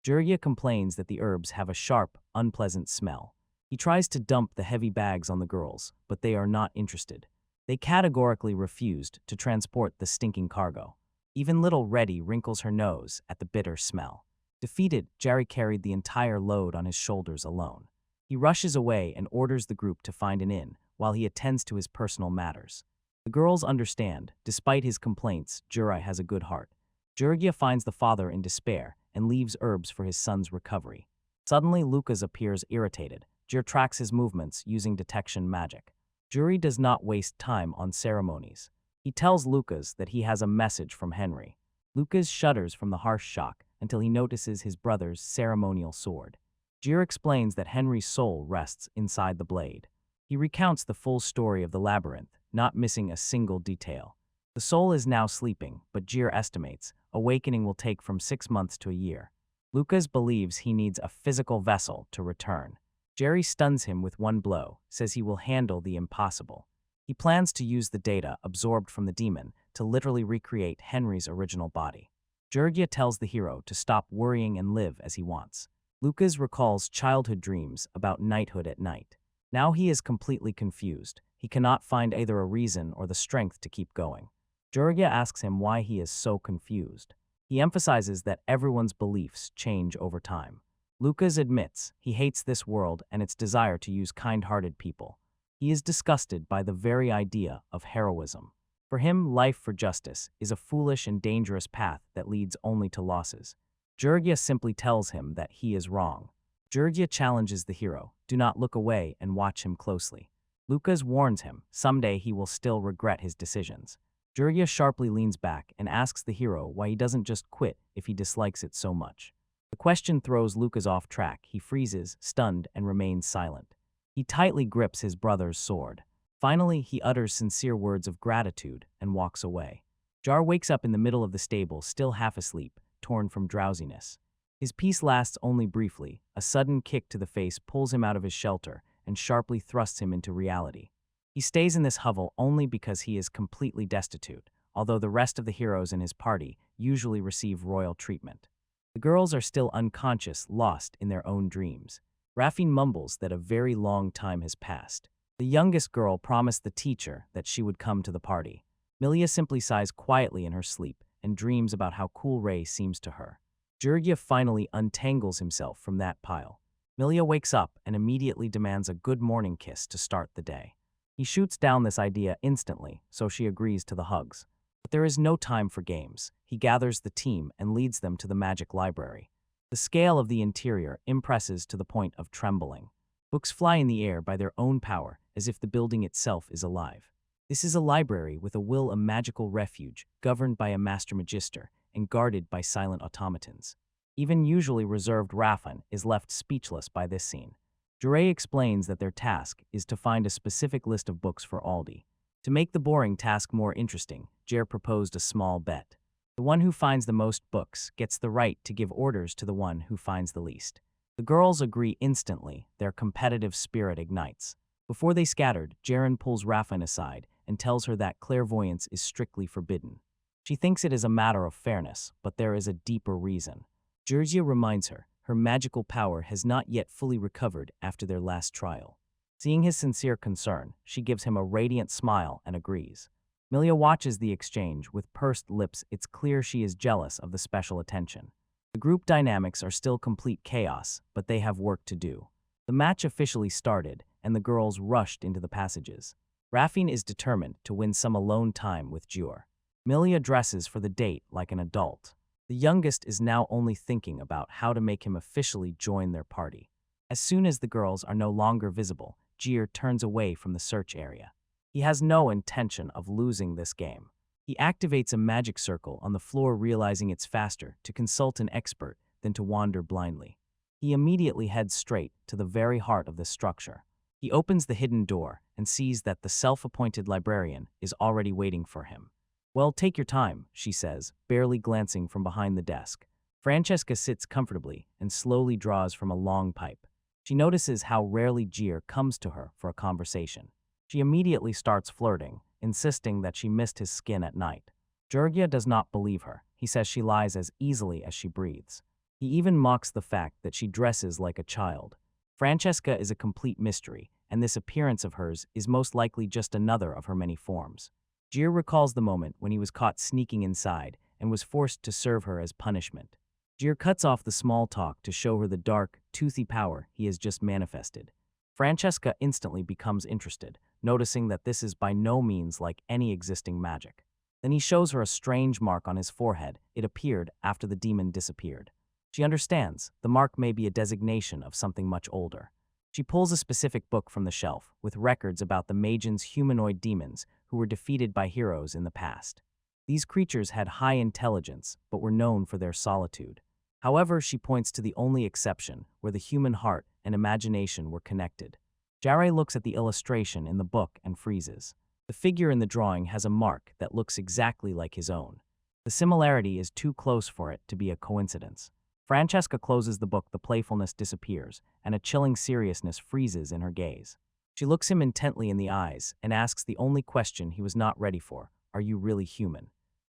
Jurya complains that the herbs have a sharp, unpleasant smell. He tries to dump the heavy bags on the girls, but they are not interested. They categorically refused to transport the stinking cargo. Even little Reddy wrinkles her nose at the bitter smell. Defeated, Jerry carried the entire load on his shoulders alone. He rushes away and orders the group to find an inn while he attends to his personal matters. The girls understand. Despite his complaints, Jurai has a good heart. Jurgia finds the father in despair and leaves herbs for his son's recovery. Suddenly, Lucas appears irritated. Jur tracks his movements using detection magic. Juri does not waste time on ceremonies. He tells Lucas that he has a message from Henry. Lucas shudders from the harsh shock until he notices his brother's ceremonial sword. Jir explains that Henry's soul rests inside the blade. He recounts the full story of the labyrinth, not missing a single detail. The soul is now sleeping, but Jir estimates awakening will take from 6 months to a year. Lucas believes he needs a physical vessel to return. Jerry stuns him with one blow, says he will handle the impossible. He plans to use the data absorbed from the demon to literally recreate Henry's original body. Jurgia tells the hero to stop worrying and live as he wants. Lucas recalls childhood dreams about knighthood at night. Now he is completely confused. He cannot find either a reason or the strength to keep going. Jurgia asks him why he is so confused. He emphasizes that everyone's beliefs change over time. Lucas admits he hates this world and its desire to use kind-hearted people. He is disgusted by the very idea of heroism. For him, life for justice is a foolish and dangerous path that leads only to losses. Jurgia simply tells him that he is wrong. Jurgia challenges the hero, do not look away and watch him closely. Lucas warns him, someday he will still regret his decisions. Jurgia sharply leans back and asks the hero why he doesn't just quit if he dislikes it so much. The question throws Lucas off track. He freezes, stunned, and remains silent. He tightly grips his brother's sword. Finally, he utters sincere words of gratitude and walks away. Jar wakes up in the middle of the stable, still half asleep, torn from drowsiness. His peace lasts only briefly. A sudden kick to the face pulls him out of his shelter and sharply thrusts him into reality. He stays in this hovel only because he is completely destitute, although the rest of the heroes in his party usually receive royal treatment. The girls are still unconscious, lost in their own dreams. Raffine mumbles that a very long time has passed. The youngest girl promised the teacher that she would come to the party. Milia simply sighs quietly in her sleep and dreams about how cool Ray seems to her. Jurya finally untangles himself from that pile. Milya wakes up and immediately demands a good morning kiss to start the day. He shoots down this idea instantly, so she agrees to the hugs. But there is no time for games. He gathers the team and leads them to the magic library. The scale of the interior impresses to the point of trembling. Books fly in the air by their own power, as if the building itself is alive. This is a library with a magical refuge, governed by a master magister, and guarded by silent automatons. Even usually reserved Rafan is left speechless by this scene. Jure explains that their task is to find a specific list of books for Aldi. To make the boring task more interesting, Jer proposed a small bet. The one who finds the most books gets the right to give orders to the one who finds the least. The girls agree instantly, their competitive spirit ignites. Before they scattered, Jaren pulls Rafan aside and tells her that clairvoyance is strictly forbidden. She thinks it is a matter of fairness, but there is a deeper reason. Jurgia reminds her magical power has not yet fully recovered after their last trial. Seeing his sincere concern, she gives him a radiant smile and agrees. Milya watches the exchange with pursed lips. It's clear she is jealous of the special attention. The group dynamics are still complete chaos, but they have work to do. The match officially started, and the girls rushed into the passages. Rafin is determined to win some alone time with Jur. Milya dresses for the date like an adult. The youngest is now only thinking about how to make him officially join their party. As soon as the girls are no longer visible, Jir turns away from the search area. He has no intention of losing this game. He activates a magic circle on the floor, realizing it's faster to consult an expert than to wander blindly. He immediately heads straight to the very heart of the structure. He opens the hidden door and sees that the self-appointed librarian is already waiting for him. "Well, take your time," she says, barely glancing from behind the desk. Francesca sits comfortably and slowly draws from a long pipe. She notices how rarely Jir comes to her for a conversation. She immediately starts flirting, insisting that she missed his skin at night. Jurgia does not believe her. He says she lies as easily as she breathes. He even mocks the fact that she dresses like a child. Francesca is a complete mystery, and this appearance of hers is most likely just another of her many forms. Jir recalls the moment when he was caught sneaking inside and was forced to serve her as punishment. Jir cuts off the small talk to show her the dark, toothy power he has just manifested. Francesca instantly becomes interested, noticing that this is by no means like any existing magic. Then he shows her a strange mark on his forehead. It appeared after the demon disappeared. She understands the mark may be a designation of something much older. She pulls a specific book from the shelf with records about the Magian's humanoid demons who were defeated by heroes in the past. These creatures had high intelligence, but were known for their solitude. However, she points to the only exception where the human heart and imagination were connected. Jare looks at the illustration in the book and freezes. The figure in the drawing has a mark that looks exactly like his own. The similarity is too close for it to be a coincidence. Francesca closes the book, the playfulness disappears, and a chilling seriousness freezes in her gaze. She looks him intently in the eyes and asks the only question he was not ready for: "Are you really human?"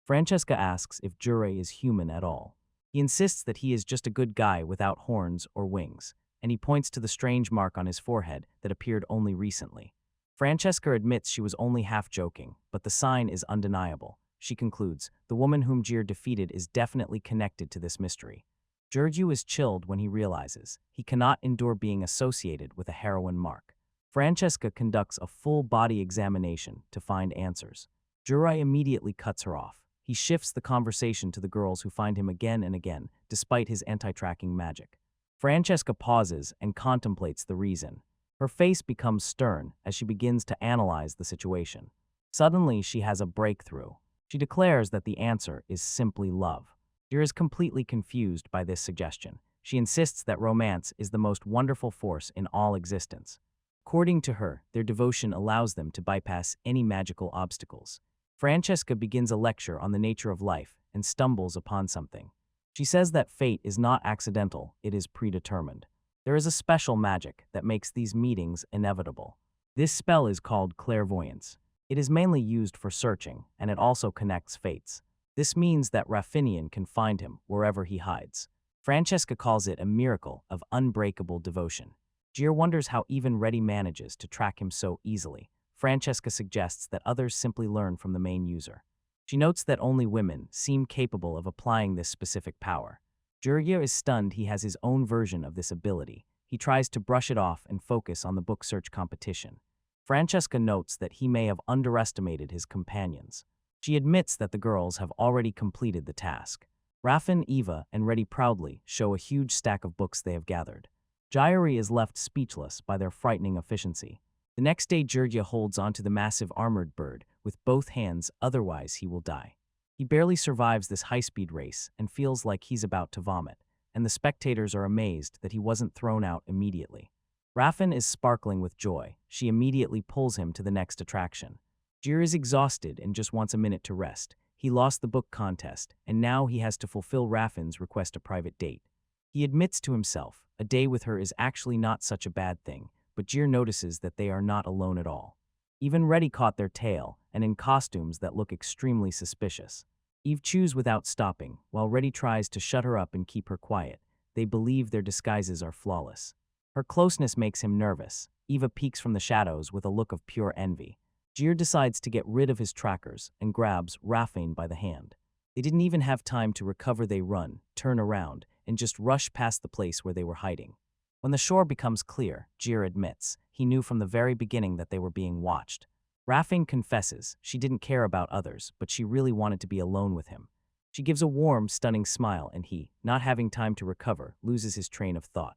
Francesca asks if Jure is human at all. He insists that he is just a good guy without horns or wings, and he points to the strange mark on his forehead that appeared only recently. Francesca admits she was only half joking, but the sign is undeniable. She concludes, the woman whom Jir defeated is definitely connected to this mystery. Giorgio is chilled when he realizes he cannot endure being associated with a heroine mark. Francesca conducts a full-body examination to find answers. Jurai immediately cuts her off. He shifts the conversation to the girls who find him again and again, despite his anti-tracking magic. Francesca pauses and contemplates the reason. Her face becomes stern as she begins to analyze the situation. Suddenly, she has a breakthrough. She declares that the answer is simply love. Jir is completely confused by this suggestion. She insists that romance is the most wonderful force in all existence. According to her, their devotion allows them to bypass any magical obstacles. Francesca begins a lecture on the nature of life and stumbles upon something. She says that fate is not accidental, it is predetermined. There is a special magic that makes these meetings inevitable. This spell is called clairvoyance. It is mainly used for searching, and it also connects fates. This means that Raffinian can find him wherever he hides. Francesca calls it a miracle of unbreakable devotion. Jir wonders how even Reddy manages to track him so easily. Francesca suggests that others simply learn from the main user. She notes that only women seem capable of applying this specific power. Jirya is stunned he has his own version of this ability. He tries to brush it off and focus on the book search competition. Francesca notes that he may have underestimated his companions. She admits that the girls have already completed the task. Raffin, Eva, and Reddy proudly show a huge stack of books they have gathered. Jairi is left speechless by their frightening efficiency. The next day, Jirya holds onto the massive armored bird with both hands, otherwise he will die. He barely survives this high-speed race and feels like he's about to vomit, and the spectators are amazed that he wasn't thrown out immediately. Raffin is sparkling with joy. She immediately pulls him to the next attraction. Jir is exhausted and just wants a minute to rest. He lost the book contest, and now he has to fulfill Raffin's request a private date. He admits to himself, a day with her is actually not such a bad thing, but Jir notices that they are not alone at all. Even Reddy caught their tail, and in costumes that look extremely suspicious. Eve chews without stopping, while Reddy tries to shut her up and keep her quiet. They believe their disguises are flawless. Her closeness makes him nervous. Eva peeks from the shadows with a look of pure envy. Jir decides to get rid of his trackers and grabs Raffin by the hand. They didn't even have time to recover. They run, turn around, and just rush past the place where they were hiding. When the shore becomes clear, Jir admits he knew from the very beginning that they were being watched. Raffin confesses she didn't care about others, but she really wanted to be alone with him. She gives a warm, stunning smile, and he, not having time to recover, loses his train of thought.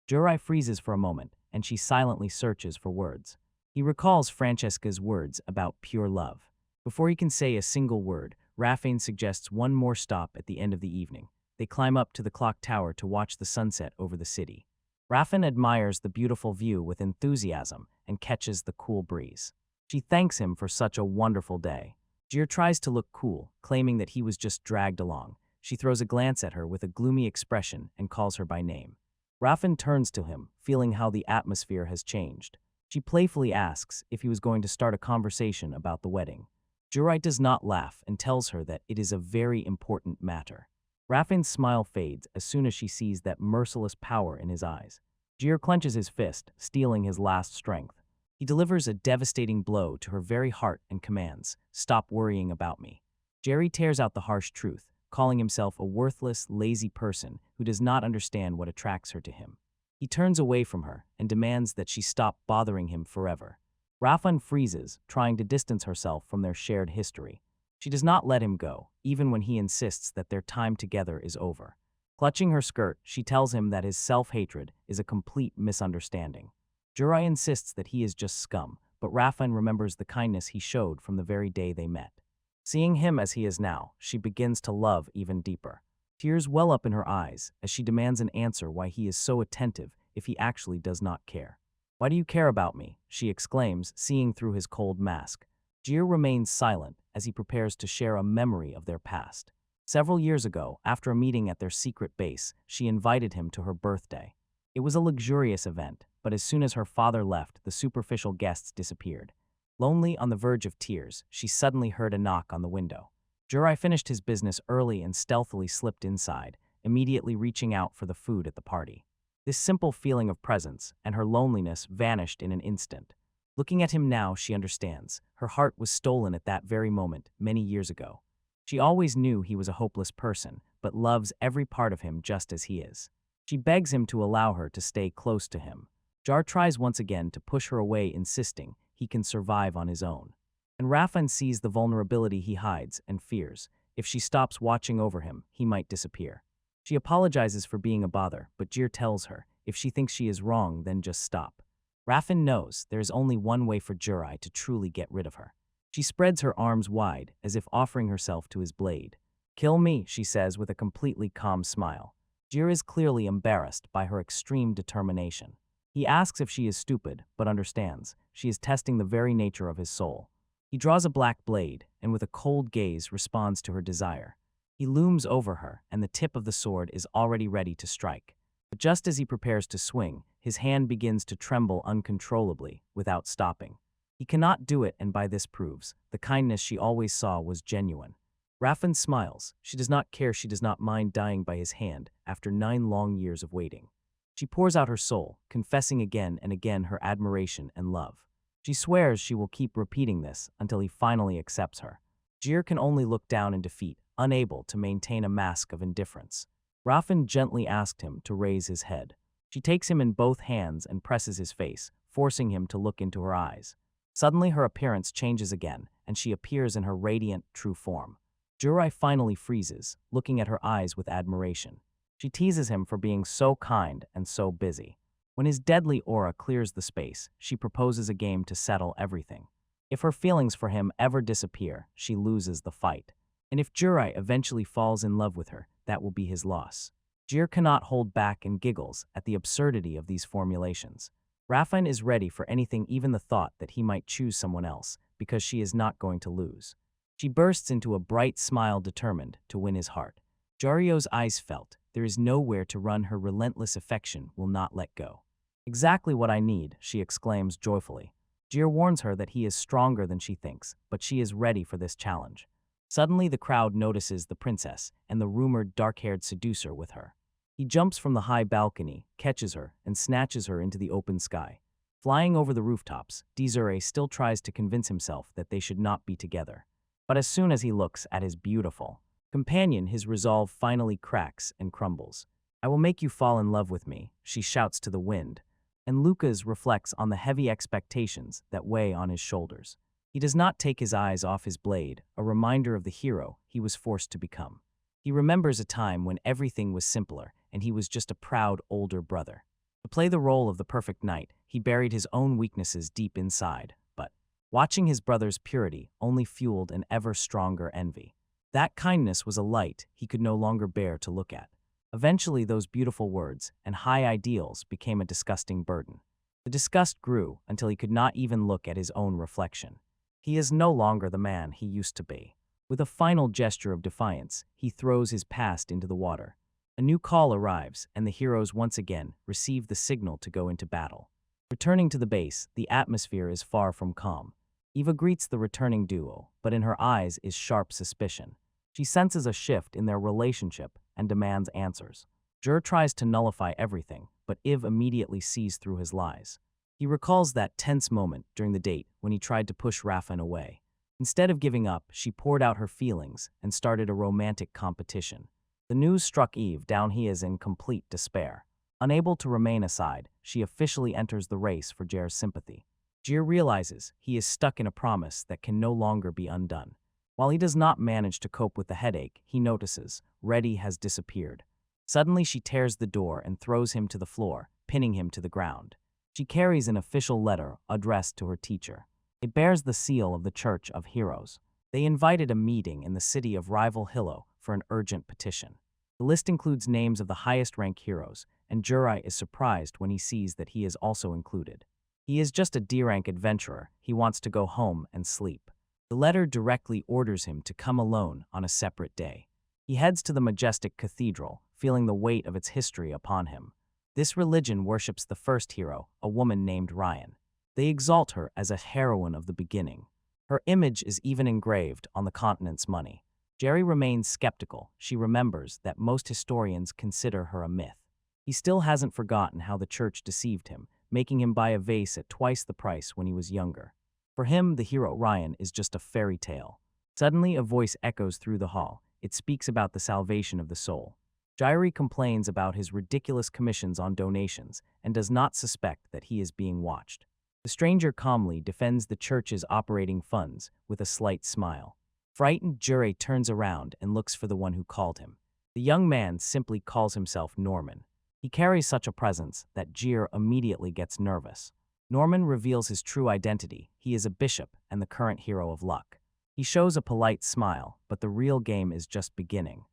Jurai freezes for a moment, and she silently searches for words. He recalls Francesca's words about pure love. Before he can say a single word, Raffin suggests one more stop at the end of the evening. They climb up to the clock tower to watch the sunset over the city. Raffin admires the beautiful view with enthusiasm and catches the cool breeze. She thanks him for such a wonderful day. Jir tries to look cool, claiming that he was just dragged along. She throws a glance at her with a gloomy expression and calls her by name. Raffin turns to him, feeling how the atmosphere has changed. She playfully asks if he was going to start a conversation about the wedding. Jurai does not laugh and tells her that it is a very important matter. Raffin's smile fades as soon as she sees that merciless power in his eyes. Jir clenches his fist, stealing his last strength. He delivers a devastating blow to her very heart and commands, "Stop worrying about me." Jerry tears out the harsh truth, calling himself a worthless, lazy person who does not understand what attracts her to him. He turns away from her and demands that she stop bothering him forever. Raffin freezes, trying to distance herself from their shared history. She does not let him go, even when he insists that their time together is over. Clutching her skirt, she tells him that his self-hatred is a complete misunderstanding. Jurai insists that he is just scum, but Raffin remembers the kindness he showed from the very day they met. Seeing him as he is now, she begins to love even deeper. Tears well up in her eyes as she demands an answer why he is so attentive if he actually does not care. "Why do you care about me?" she exclaims, seeing through his cold mask. Jir remains silent as he prepares to share a memory of their past. Several years ago, after a meeting at their secret base, she invited him to her birthday. It was a luxurious event, but as soon as her father left, the superficial guests disappeared. Lonely, on the verge of tears, she suddenly heard a knock on the window. Jurai finished his business early and stealthily slipped inside, immediately reaching out for the food at the party. This simple feeling of presence and her loneliness vanished in an instant. Looking at him now, she understands. Her heart was stolen at that very moment, many years ago. She always knew he was a hopeless person, but loves every part of him just as he is. She begs him to allow her to stay close to him. Jar tries once again to push her away, insisting he can survive on his own. And Raffin sees the vulnerability he hides and fears. If she stops watching over him, he might disappear. She apologizes for being a bother, but Jir tells her, if she thinks she is wrong, then just stop. Raffin knows there is only one way for Jurai to truly get rid of her. She spreads her arms wide, as if offering herself to his blade. "Kill me," she says with a completely calm smile. Jir is clearly embarrassed by her extreme determination. He asks if she is stupid, but understands. She is testing the very nature of his soul. He draws a black blade, and with a cold gaze responds to her desire. He looms over her, and the tip of the sword is already ready to strike. But just as he prepares to swing, his hand begins to tremble uncontrollably, without stopping. He cannot do it, and by this proves, the kindness she always saw was genuine. Raffin smiles. She does not care, she does not mind dying by his hand after 9 long years of waiting. She pours out her soul, confessing again and again her admiration and love. She swears she will keep repeating this until he finally accepts her. Jir can only look down in defeat, unable to maintain a mask of indifference. Raffen gently asked him to raise his head. She takes him in both hands and presses his face, forcing him to look into her eyes. Suddenly her appearance changes again, and she appears in her radiant, true form. Jurai finally freezes, looking at her eyes with admiration. She teases him for being so kind and so busy. When his deadly aura clears the space, she proposes a game to settle everything. If her feelings for him ever disappear, she loses the fight. And if Jurai eventually falls in love with her, that will be his loss. Jir cannot hold back and giggles at the absurdity of these formulations. Raffen is ready for anything, even the thought that he might choose someone else, because she is not going to lose. She bursts into a bright smile, determined to win his heart. Jario's eyes felt. There is nowhere to run. Her relentless affection will not let go. Exactly what I need, she exclaims joyfully. Jir warns her that he is stronger than she thinks, but she is ready for this challenge. Suddenly the crowd notices the princess and the rumored dark-haired seducer with her. He jumps from the high balcony, catches her, and snatches her into the open sky. Flying over the rooftops, Desiree still tries to convince himself that they should not be together. But as soon as he looks at his beautiful companion, his resolve finally cracks and crumbles. I will make you fall in love with me, she shouts to the wind. And Lucas reflects on the heavy expectations that weigh on his shoulders. He does not take his eyes off his blade, a reminder of the hero he was forced to become. He remembers a time when everything was simpler, and he was just a proud older brother. To play the role of the perfect knight, he buried his own weaknesses deep inside, but watching his brother's purity only fueled an ever stronger envy. That kindness was a light he could no longer bear to look at. Eventually, those beautiful words and high ideals became a disgusting burden. The disgust grew until he could not even look at his own reflection. He is no longer the man he used to be. With a final gesture of defiance, he throws his past into the water. A new call arrives, and the heroes once again receive the signal to go into battle. Returning to the base, the atmosphere is far from calm. Eva greets the returning duo, but in her eyes is sharp suspicion. She senses a shift in their relationship and demands answers. Jur tries to nullify everything, but Iv immediately sees through his lies. He recalls that tense moment during the date when he tried to push Raffen away. Instead of giving up, she poured out her feelings and started a romantic competition. The news struck Eve down. He is in complete despair. Unable to remain aside, she officially enters the race for Jer's sympathy. Jer realizes he is stuck in a promise that can no longer be undone. While he does not manage to cope with the headache, he notices Reddy has disappeared. Suddenly she tears the door and throws him to the floor, pinning him to the ground. She carries an official letter addressed to her teacher. It bears the seal of the Church of Heroes. They invited a meeting in the city of Rival Hillo for an urgent petition. The list includes names of the highest-ranked heroes, and Jurai is surprised when he sees that he is also included. He is just a D-rank adventurer. He wants to go home and sleep. The letter directly orders him to come alone on a separate day. He heads to the majestic cathedral, feeling the weight of its history upon him. This religion worships the first hero, a woman named Ryan. They exalt her as a heroine of the beginning. Her image is even engraved on the continent's money. Jerry remains skeptical. She remembers that most historians consider her a myth. He still hasn't forgotten how the church deceived him, making him buy a vase at twice the price when he was younger. For him, the hero Ryan is just a fairy tale. Suddenly, a voice echoes through the hall. It speaks about the salvation of the soul. Jairi complains about his ridiculous commissions on donations and does not suspect that he is being watched. The stranger calmly defends the church's operating funds with a slight smile. Frightened, Jure turns around and looks for the one who called him. The young man simply calls himself Norman. He carries such a presence that Jir immediately gets nervous. Norman reveals his true identity. He is a bishop and the current hero of luck. He shows a polite smile, but the real game is just beginning.